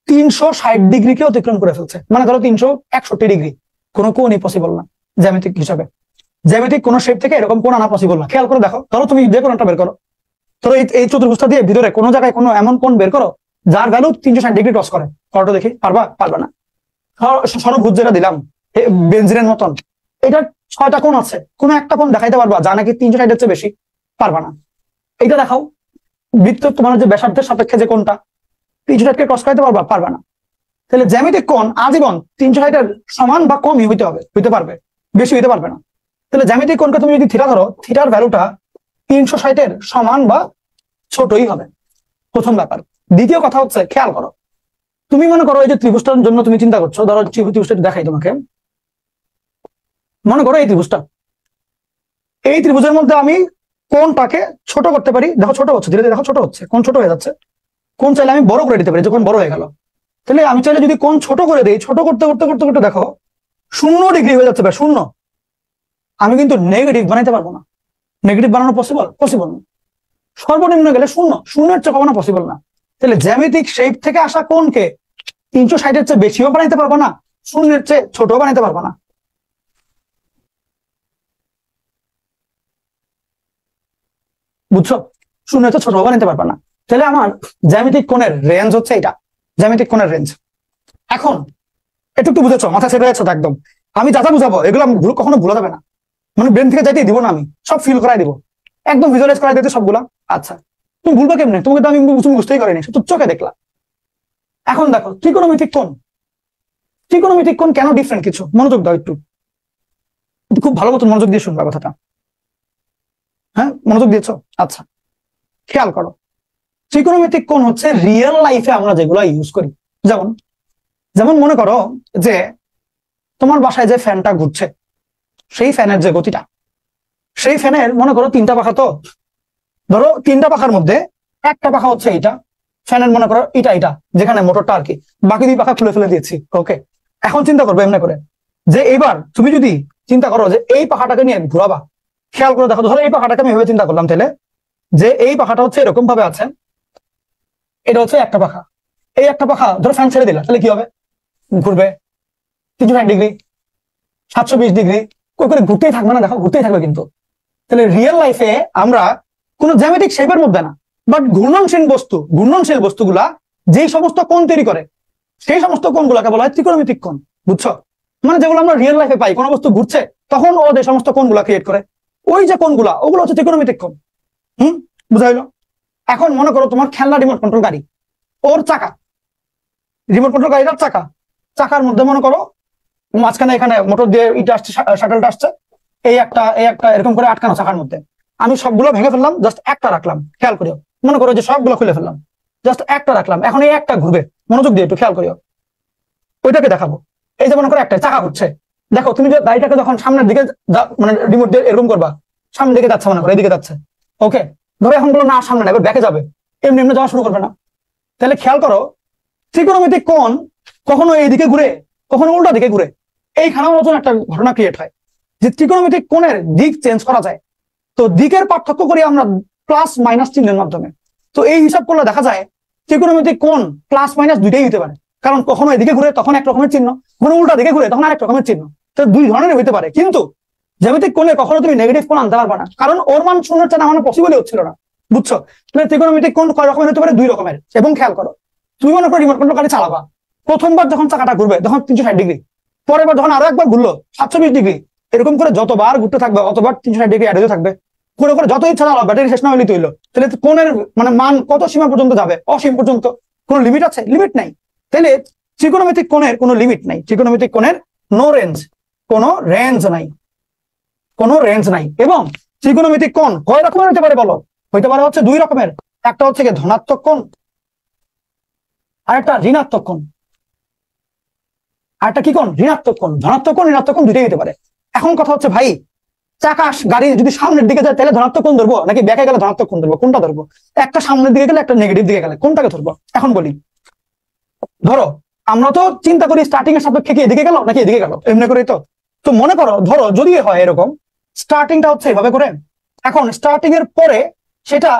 360 ডিগ্রিকে অতিক্রম করে ফেলছে। মানে ধরো 361 ডিগ্রি, কোনো কোণই পসিবল না জ্যামিতিক হিসাবে। জ্যামিতিক কোন শেপ থেকে এরকম কোণ আনা পসিবল না। খেয়াল করে দেখো, ধরো তুমি যে কোণটা বের করো, ধরো এই চতুর্ভুজটা দিয়ে ভিতরে কোনো জায়গায় কোনো এমন কোণ বের করো যার ভ্যালু 360 ডিগ্রি ক্রস করে, করো দেখি, পারবা না। ষড়ভুজ যেটা দিলাম বেনজিনের মতন, এটার 6টা কোণ আছে, কোনো একটা কোণ দেখাইতে পারবা যা নাকি 360 চেয়ে বেশি? পারবা না। এইটা দেখাও, বৃত্ত তোমার যে ব্যাসার্ধের সাপেক্ষে যে কোণটা 360 ক্রস করাইতে পারবা না। তাহলে জ্যামিতিক কোণ আজীবন 360 সমান বা কমই হইতে পারবে, বেশি হইতে পারবে না। তাহলে জ্যামিতিক কোণকে তুমি যদি থিটা ধরো, থিটার ভ্যালুটা 360 সমান বা ছোটই হবে, প্রথম ব্যাপার। দ্বিতীয় কথা হচ্ছে খেয়াল করো, তুমি মনে করো এই যে ত্রিভুজটার জন্য তুমি চিন্তা করছো, ধরো ত্রিভুজটা দেখাই তোমাকে। মনে করো এই ত্রিভুজটা, এই ত্রিভুজের মধ্যে আমি কোণটাকে ছোট করতে পারি। দেখো ছোট হচ্ছে, ধীরে ধীরে দেখো ছোট হচ্ছে, কোণ ছোট হয়ে যাচ্ছে। কোণ চাইলে আমি বড় করে দিতে পারি, যখন বড় হয়ে গেল। তাহলে আমি চাইলে যদি কোণ ছোট করে দিই, ছোট করতে করতে করতে করতে দেখো 0 ডিগ্রি হয়ে যাচ্ছে, 0। আমি কিন্তু নেগেটিভ বানাইতে পারবো না। নেগেটিভ বানানো পসিবল না। সর্বনিম্ন গেলে 0, 0-এর চেয়ে কমানো পসিবল না। তাহলে জ্যামিতিক শেপ থেকে আসা কোণকে 360-এর চেয়ে বেশিও বানাইতে পারবো না, 0-এর চেয়ে ছোট বানাইতে পারবো না। বুঝছো? 0-এর চেয়ে ছোট বানাইতে পারবো না। তাহলে আমার জ্যামিতিক কোণের রেঞ্জ হচ্ছে এটা, জ্যামিতিক কোণের রেঞ্জ। এখন একটু বুঝেছো, মাথা সেট হয়েছে তো একদম। আমি যা যা বুঝাবো এগুলো কখনো ভুলা যাবে না, মানে ব্রেন থেকে যাইতেই দিব না, আমি সব ফিল করাই দিব, একদম ভিজুয়ালাইজ করাই দিতে সবগুলা। আচ্ছা তুমি ভুলবা কেমনে? তোমাকে তো আমি বুঝতেই করিনি, শুধু চোখে দেখলা। এখন দেখো ত্রিকোণমিতিক কোণ, ত্রিকোণমিতিক কোণ কেন ডিফারেন্ট কিছু মনোযোগ দাও, একটু খুব ভালো মতো মনোযোগ দিয়ে শুনবা কথাটা। হ্যাঁ, মনোযোগ দিয়েছো? আচ্ছা খেয়াল করো, ত্রিকোণমিতিক কোণ হচ্ছে রিয়েল লাইফে আমরা যেগুলো ইউজ করি। যেমন মনে করো যে তোমার বাসায় যে ফ্যানটা ঘুরছে, সেই ফ্যানের যে গতিটা, সেই ফ্যানের মনে করো 3টা পাখা। তো ধরো 3টা পাখার মধ্যে একটা পাখা হচ্ছে এইটা, ফ্যানের মনে করো এটা যেখানে মোটরটা আর কি, বাকি 2 পাখা খুলে ফেলে দিয়েছি। ওকে, এখন চিন্তা করবো এমনি করে যে এইবার তুমি যদি চিন্তা করো যে এই পাখাটাকে নিয়ে ঘুরাবা, খেয়াল করে দেখো, ধরো এই পাখাটাকে আমি এভাবে চিন্তা করলাম, তাহলে যে এই পাখাটা হচ্ছে এরকম ভাবে আছে, এটা হচ্ছে একটা পাখা। এই একটা পাখা ধরো ফ্যান ছেড়ে দিলা, তাহলে কি হবে? ঘুরবে। 360 ডিগ্রি, 720 ডিগ্রি, কই করে ঘুরতেই থাকবে না, দেখো ঘুরতেই থাকবে কিন্তু। তাহলে রিয়েল লাইফে আমরা কোনো জ্যামিতিক শেপের মধ্যে না, বাট ঘূর্ণনশীল বস্তুগুলা যেই সমস্ত কোণ তৈরি করে সেই সমস্ত কোণগুলোকে বলা হয় ত্রিকোণমিতিক কোণ। বুঝছো? মানে যেগুলো আমরা রিয়েল লাইফে পাই, কোনো বস্তু ঘুরছে তখন ও যে সমস্ত কোণগুলা ক্রিয়েট করে, ওই যে কোণগুলা ওগুলো হচ্ছে ত্রিকোণমিতিক কোণ। বুঝাইলো? এখন মনে করো তোমার খেলনা রিমোট কন্ট্রোল গাড়ি, ওর চাকা, রিমোট কন্ট্রোল গাড়িটার চাকার মধ্যে মনে করো মাঝখানে এখানে মোটর দিয়ে ইটা আসছে, শাটলটা আসছে, এই একটা এরকম করে আটকানো চাকার মধ্যে। আমি সবগুলো ভেঙে ফেললাম, জাস্ট একটা রাখলাম, খেয়াল করিও। মনে করো যে সবগুলো খুলে ফেললাম, জাস্ট একটা রাখলাম, এখন এই একটা ঘুরবে, মনোযোগ দিয়ে একটু খেয়াল করিও, ওইটাকে দেখাবো। এই যে মনে করো একটা চাকা ঘুরছে, দেখো তুমি যে গাড়িটাকে যখন সামনের দিকে মানে রিমোট দিয়ে এরকম করবা, সামনের দিকে যাচ্ছে, মনে করো এইদিকে যাচ্ছে, ওকে, ধরো এখন বলো না সামনে না, এবার ব্যাকে যাবে, এমনি এমনি যাওয়া শুরু করবে না। তাহলে খেয়াল করো ত্রিকোণমিতিক কোণ কখনো এইদিকে ঘুরে, কখনো উল্টা দিকে ঘুরে। এইখানেও নতুন একটা ঘটনা ক্রিয়েট হয় যে ত্রিকোণমিতিক কোণের দিক চেঞ্জ করা যায়। তো দিকের পার্থক্য করি আমরা প্লাস মাইনাস চিহ্নের মাধ্যমে। তো এই হিসাব করলে দেখা যায় ত্রিকোণমিতিক কোণ প্লাস মাইনাস দুইটাই হতে পারে, কারণ কখনো এদিকে ঘুরে তখন এক রকমের চিহ্ন, কখনো উল্টা দিকে ঘুরে তখন আরেক রকমের চিহ্ন। তো দুই ধরনের হইতে পারে, কিন্তু জ্যামিতিক কোণে কখনো তুমি নেগেটিভ কোণ আনতে পারবে না, কারণ ওর মান শূন্যের চেয়ে নামানো পসিবলই হচ্ছিল না। বুঝছো? তাহলে ত্রিকোণমিতিক কোণ কয় রকমের হতে পারে? 2 রকমের। এবং খেয়াল করো, তুমি মনে করো রিমোট কন্ট্রোল গাড়ি চালাবা, প্রথমবার যখন চাকাটা ঘুরবে তখন 360 ডিগ্রি, পরের বার যখন আরো একবার ঘুরলো 720 ডিগ্রি, এরকম করে যতবার ঘুরতে থাকবে অতবার 360 ডিগ্রি অ্যাড হতে থাকবে, করে করে যত ইচ্ছা চালাও, ব্যাটারি শেষ না হলেই তৈল। তাহলে কোণের মানে মান কত সীমা পর্যন্ত যাবে? অসীম পর্যন্ত। কোনো লিমিট আছে? লিমিট নাই। তাহলে ত্রিকোণমিতিক কোণের কোনো লিমিট নাই, ত্রিকোণমিতিক কোণের নো রেঞ্জ, কোনো রেঞ্জ নাই, কোনো রেঞ্জ নাই। এবং ত্রিকোণমিতিক কোণ কয় রকমের হতে পারে বলো? হইতে পারে হচ্ছে 2 রকমের। একটা হচ্ছে কি ধনাত্মক কোণ, আর একটা ঋণাত্মক কোণ। আর একটা কি কোণ? ঋণাত্মক কোণ। ধনাত্মক কোণ ঋণাত্মক কোণ দুইটাই হতে পারে। এখন কথা হচ্ছে ভাই, চাকা গাড়ি যদি সামনের দিকে যায় তাহলে ধনাত্মক কোণ ধরবো নাকি ব্যাকে গেলে ধনাত্মক কোণ ধরবো? কোনটা ধরবো? একটা সামনের দিকে গেলে একটা নেগেটিভ দিকে গেলে কোনটাকে ধরবো? এখন বলি, ধরো আমরা তো চিন্তা করি স্টার্টিং এর সাপেক্ষে কি এদিকে গেল নাকি এদিকে গেল, এমনি করেই তো। তো মনে করো ধরো যদি হয় এরকম, স্টার্টিংটা হচ্ছে এভাবে করে, এখন স্টার্টিং এর পরে সেটা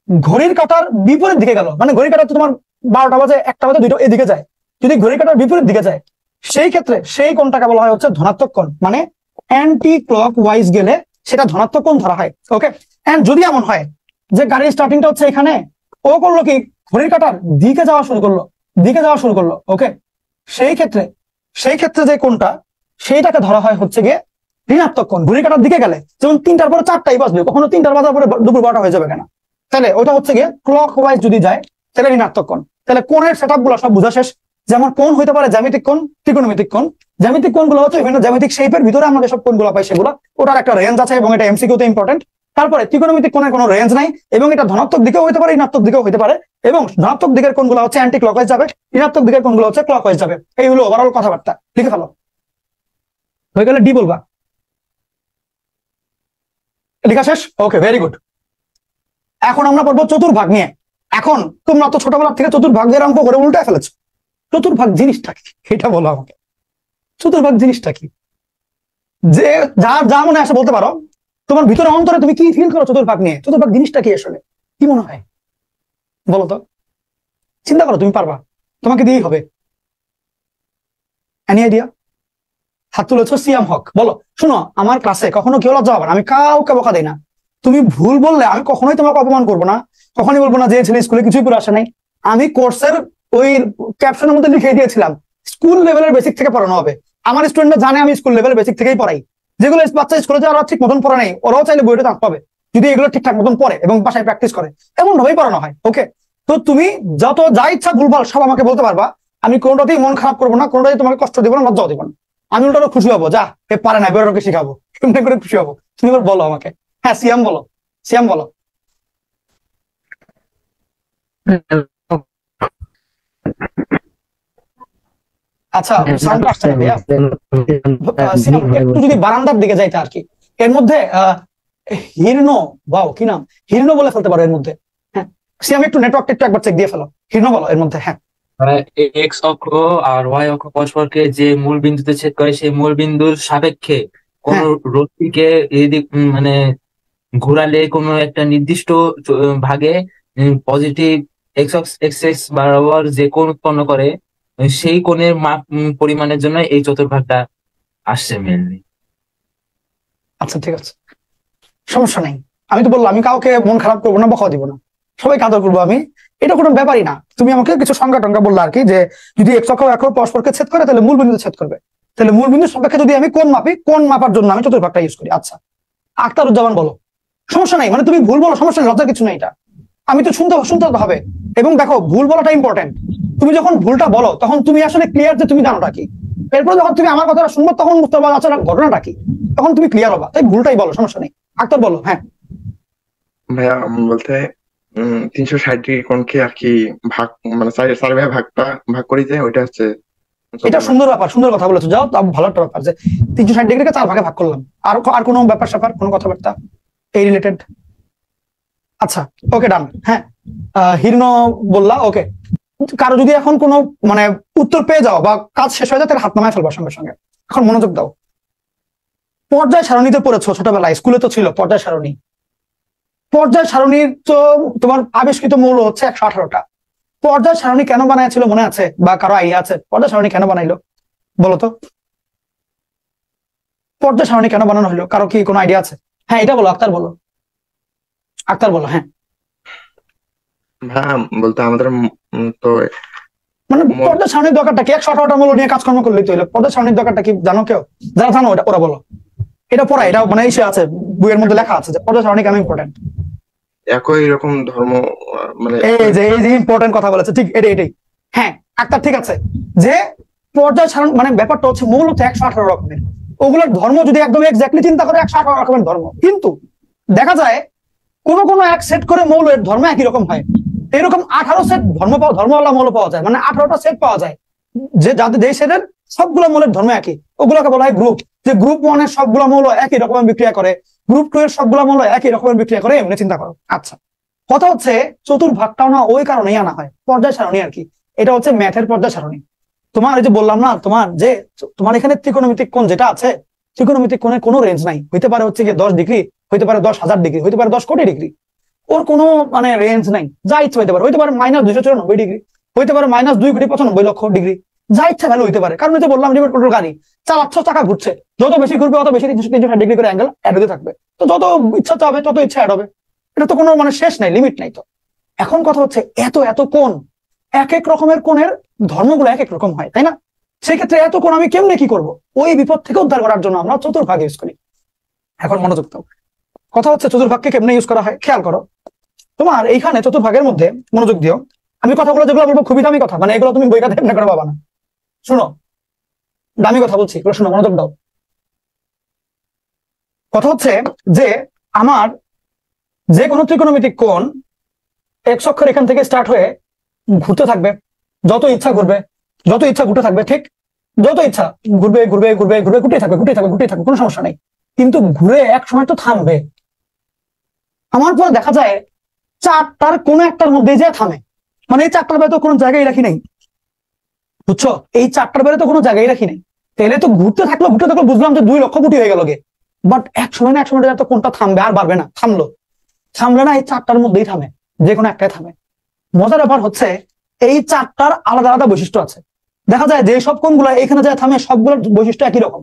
ঘড়ির কাঁটার বিপরীত দিকে গেল, মানে ঘড়ির কাঁটা তো তোমার 12টা বাজে, 1টা বাজে, 2টা এদিকে যায়, যদি ঘড়ির কাঁটার বিপরীত দিকে যায় সেই ক্ষেত্রে সেই কোণটাকে বলা হয় হচ্ছে ধনাত্মক কোণ, মানে অ্যান্টি ক্লক ওয়াইজ গেলে সেটা ধনাত্মক কোণ ধরা হয়। ওকে, এন্ড যদি এমন হয় যে গাড়ির স্টার্টিংটা হচ্ছে এখানে, ও করলো কি ঘড়ির কাঁটার দিকে যাওয়া শুরু করলো, ওকে, সেই ক্ষেত্রে যে কোণটা সেইটাকে ধরা হয় হচ্ছে গিয়ে ঋণাত্মক কোণ। ঘড়ির কাঁটার দিকে গেলে যেমন 3টার পরে 4টাই বাজবে, কখনো 3টার বাজার পরে দুপুর 12টা হয়ে যাবে কেন, তাহলে ওটা হচ্ছে গিয়ে ক্লক ওয়াইজ যদি যায় তাহলে ঋণাত্মক কোণ। তাহলে কোণের সেটআপ গুলো সব বোঝা শেষ। যেমন কোণ হইতে পারে জ্যামিতিক কোণ, ত্রিকোণমিতিক কোণ। জ্যামিতিক কোণগুলো হচ্ছে বিভিন্ন জ্যামিতিক শেপের ভিতরে আমরা যেসব কোণগুলো পাই সেগুলো, ওটার একটা রেঞ্জ আছে এবং এটা এমসিকিউতে ইম্পর্টেন্ট। তারপরে ত্রিকোণমিতিক কোণের কোনো রেঞ্জ নাই এবং এটা ধনাত্মক দিকেও হইতে পারে, ঋণাত্মক দিকেও হইতে পারে, এবং ধনাত্মক দিকের কোণগুলো হচ্ছে অ্যান্টি ক্লকওয়াইজ যাবে, ঋণাত্মক দিকের কোণগুলো হচ্ছে ক্লকওয়াইজ যাবে। এই হলো ওভারঅল কথাবার্তা। লিখে ফেলো, হয়ে গেলে ডি বলবা। লেখা শেষ? ওকে, ভেরি গুড। এখন আমরা পড়বো চতুর্ভাগ নিয়ে। এখন তোমরা তো ছোটবেলা থেকে চতুর্ভাগের অঙ্ক করে উল্টায় ফেলেছো। চতুর্ভাগ জিনিসটা কি এটা বলো আমাকে। চতুর্ভাগ জিনিসটা কি? যে যা মনে আসে বলতে পারো, তোমার ভিতরে অন্তরে তুমি কি ফিল করো চতুর্ভাগ নিয়ে? চতুর্ভাগ জিনিসটা কি আসলে, কি মনে হয় বলো তো? চিন্তা করো, তুমি পারবা, তোমাকে দিয়েই হবে। Any idea? হাত তুলেছো সিয়াম হক, বলো। শোনো, আমার ক্লাসে কখনো কেউ লজ্জা হবে না, আমি কাউকে বকা দেই না। তুমি ভুল বললে আমি কখনোই তোমাকে অপমান করবো না, কখনোই বলবো না যে ছেলে স্কুলে কিছুই পড়ে আসে নাই। আমি কোর্সের ওই ক্যাপশনের মধ্যে লিখে দিয়েছিলাম স্কুল লেভেলের বেসিক থেকে পড়ানো হবে। আমার স্টুডেন্টরা জানে আমি স্কুল লেভেলের বেসিক থেকেই পড়াই। যেগুলো বাচ্চা স্কুলে যারা ঠিক মতন পড়ে নেই, ওরাও চাইলে বইটা চাপ পাবে যদি এগুলো ঠিকঠাক মতন পড়ে এবং বাসায় প্র্যাকটিস করে, এমন ভাবেই পড়ানো হয়। ওকে, তো তুমি যত যা ইচ্ছা ভুলভাল সব আমাকে বলতে পারবা, আমি কোনোটাতেই মন খারাপ করবো না, কোনোটাই তোমাকে কষ্ট দিব না, লজ্জাও দিব না। আমি ওটা খুশি হবো, যা এ পারে না বেরোকে শিখাবো, এমনি করে খুশি হবো। তুমি এবার বলো আমাকে। হ্যাঁ সিয়াম বলো, সিয়াম বলো। আচ্ছা, সাউন্ড আসছে না ভাইয়া। একটু যদি বারান্দার দিকে যাইতে আর কি। এর মধ্যে হিরণ, বাও কি নাম, হিরণ বলে ফেলতে পারো এর মধ্যে। হ্যাঁ সিয়াম, একটু নেটওয়ার্কটা একটু একবার চেক দিয়ে ফেলো। হিরণ বলো এর মধ্যে। হ্যাঁ, এক্স অক্ষ আর ওয়াই অক্ষ পরস্পরকে যে মূল বিন্দুতে ছেদ করে সেই মূল বিন্দুর সাপেক্ষে কোন রশ্মিকে এদিক মানে ঘোরালে কোনো একটা নির্দিষ্ট ভাগে পজিটিভ এক্স এক্সিস বরাবর যে কোণ উৎপন্ন করে সেই কোণের মাপ পরিমাণের জন্য এই চতুর্ভাগটা আসছে মেনলি। আচ্ছা ঠিক আছে, সমস্যা নেই। আমি তো বললাম আমি কাউকে মন খারাপ করবো না, বকা দিব না, সবাইকে আদর করবো আমি, এটা কোনো ব্যাপারই না। তুমি আমাকে কিছু সংজ্ঞা টঙ্গা বললা আর কি, যে যদি এক্স অক্ষ এখন পরস্পরকে ছেদ করে তাহলে মূল বিন্দুতে ছেদ করবে, তাহলে মূল বিন্দুর সাপেক্ষে যদি আমি কোণ মাপি, কোণ মাপার জন্য আমি চতুর্ভাগটা ইউজ করি। আচ্ছা আখতারুজ্জামান বলো, সমস্যা নাই, মানে তুমি ভুল বলো, সমস্যা নেই, লজ্জার কিছু নেই, এটা আমি তো শুনতে হবে। এবং দেখো ভুল বলাটা ইম্পর্টেন্ট, তুমি যখন ভুলটা বলো তখন তুমি আসলে ক্লিয়ার যে তুমি জানোটা কি, এরপর যখন তুমি আমার কথাটা শুনবো তখন বুঝতে পারবো আচ্ছা ঘটনাটা কি, তখন তুমি ক্লিয়ার হবা, তাই ভুলটাই বলো, সমস্যা নেই। আক্তার বলো। হ্যাঁ ভাইয়া বলতে 360 ডিগ্রি কোণকে আর কি ভাগ, মানে চার ভাগে ভাগ করি, যে ওইটা হচ্ছে এটা সুন্দর ব্যাপার, সুন্দর কথা বলেছো, যাও ভালো একটা ব্যাপার যে 360 ডিগ্রিকে 4 ভাগে ভাগ করলাম। আর কোনো ব্যাপার স্যাপার, কোনো কথাবার্তা এই রিলেটেড? আচ্ছা ওকে ডান। হ্যাঁ হিরনো বললা, ওকে। কারো যদি এখন কোনো মানে উত্তর পেয়ে যাও বা কাজ শেষ হয়ে যায় তাহলে হাত নামায় ফেলবা সঙ্গে সঙ্গে। এখন মনোযোগ দাও। পর্যায় সারণীতে পড়েছো ছোটবেলায়, স্কুলে তো ছিল পর্যায় সারণী। পর্যায় সারণীর তো তোমার আবিষ্কৃত মৌল হচ্ছে 118টা। পর্যায় সারণী কেন বানাইছিল মনে আছে, বা কারো আইডিয়া আছে পর্যায় সারণী কেন বানাইলো? বলো তো, পর্যায় সারণী কেন বানানো হলো, কারো কি কোনো আইডিয়া আছে? হ্যাঁ এটা বলো, আক্তার বলো, আক্তার বলো। হ্যাঁ ভাইয়া বলতে আমাদের তো মানে পর্যায় সারণীর দরকারটা কি? 118টা মৌল নিয়ে কাজকর্ম করলেই তো হলো। পর্যায় সারণীর দরকারটা কি জানো কেউ? যারা জানো এটা ওরা বলো। এটা পড়া, এটা মানে এসে আছে বইয়ের মধ্যে লেখা আছে যে পর্যায় সারণী কেন ইম্পর্টেন্ট। একই রকম ধর্ম, মানে এই যে ইম্পর্টেন্ট কথা বলেছে, ঠিক এটাই। হ্যাঁ আক্তার ঠিক আছে, যে পর্যায় সারণ মানে ব্যাপারটা হচ্ছে মূলত 118 রকমের, ওগুলোর ধর্ম যদি একদম এক্স্যাক্টলি চিন্তা করে 118 রকমের ধর্ম, কিন্তু দেখা যায় কোন এক সেট করে মৌলের ধর্ম একই রকম হয়। এরকম 18 সেট ধর্মওয়ালা মৌল পাওয়া যায়, মানে 18টা সেট পাওয়া যায় যে যাদের যে সেটের সবগুলো মৌলের ধর্ম একই, ওগুলোকে বলা হয় গ্রুপ। যে গ্রুপ 1 এর সবগুলো মৌল একই রকমের বিক্রিয়া করে, গ্রুপ 2 এর সবগুলো মৌল একই রকমের বিক্রিয়া করে, এমনি চিন্তা করো। আচ্ছা কথা হচ্ছে চতুর্ভাগটাও না ওই কারণেই আনা হয়, পর্যায় সারণী আর কি। এটা হচ্ছে ম্যাথের পর্যায় সারণী। তোমার এই যে বললাম না, তোমার এখানে ত্রিকোণমিতিক কোণ যেটা আছে, ত্রিকোণমিতিক কোণের কোনো রেঞ্জ নাই, হইতে পারে হচ্ছে কি 10 ডিগ্রি, হইতে পারে 10,000 ডিগ্রি, হইতে পারে 10 কোটি ডিগ্রি, ওর কোনো মানে রেঞ্জ নাই, যা ইচ্ছা হইতে পারে। হইতে পারে -294 ডিগ্রি, হইতে পারে -2,95,00,000 ডিগ্রি, যা ইচ্ছা ভ্যালু হইতে পারে। কারণ এই যে বললাম রিমোট কন্ট্রোল গাড়ি চালাচ্ছ, চাকা ঘুরছে, যত বেশি ঘুরবে তত বেশি 360 ডিগ্রি করে অ্যাঙ্গেল অ্যাড হতে থাকবে, তো যত ইচ্ছা হবে তত ইচ্ছা অ্যাড হবে, এটা তো কোনো মানে শেষ নাই, লিমিট নাই। তো এখন কথা হচ্ছে এত কোণ, এক এক রকমের কোণের ধর্মগুলো এক এক রকম হয়, তাই না? সেক্ষেত্রে এত কোণ আমি কেমনে কি করব, ওই বিপদ থেকে উদ্ধার করার জন্য আমরা চতুর্ভাগ ইউজ করি। এখন মনোযোগ দাও, কথা হচ্ছে চতুর্ভাগকে কেমনে ইউজ করা হয় খেয়াল করো। তোমার এইখানে চতুর্ভাগের মধ্যে মনোযোগ দিও, আমি কথাগুলো যেগুলো বলবো খুবই দামি কথা, মানে এগুলো তুমি বই খাতে এমনি করে পাবা না। শুনো, দামি কথা বলছি, এগুলো শুনো, মনোযোগ দাও। কথা হচ্ছে যে আমার যে কোনো ত্রিকোণমিতিক কোণ এক্স অক্ষের এখান থেকে স্টার্ট হয়ে ঘুরতে থাকবে, যত ইচ্ছা ঘুরবে, যত ইচ্ছা ঘুরতে থাকবে, ঠিক যত ইচ্ছা ঘুরবে ঘুরবে ঘুরবে ঘুরবে ঘুরতেই থাকবে, কোনো সমস্যা নেই। কিন্তু ঘুরে এক সময় তো থামবে। আমার পরে দেখা যায় চারটার কোনো একটার মধ্যে যে থামে, মানে এই চারটার বাইরে তো কোনো জায়গায় রাখি নাই, বুঝছো? এই চারটার বাইরে তো কোনো জায়গায় রাখি নাই, তাহলে তো ঘুরতে থাকলো বুঝলাম যে 2 লক্ষ কোটি হয়ে গেল গে, বাট এক সময় তো কোনটা থামবে, আর বাড়বে না, থামলে না, এই চারটার মধ্যেই থামে, যে কোনো একটাই থামে। মজার ব্যাপার হচ্ছে এই চারটার আলাদা আলাদা বৈশিষ্ট্য আছে। দেখা যায় যে সব কোণগুলো এখানে যায় থামে সবগুলোর বৈশিষ্ট্য একই রকম,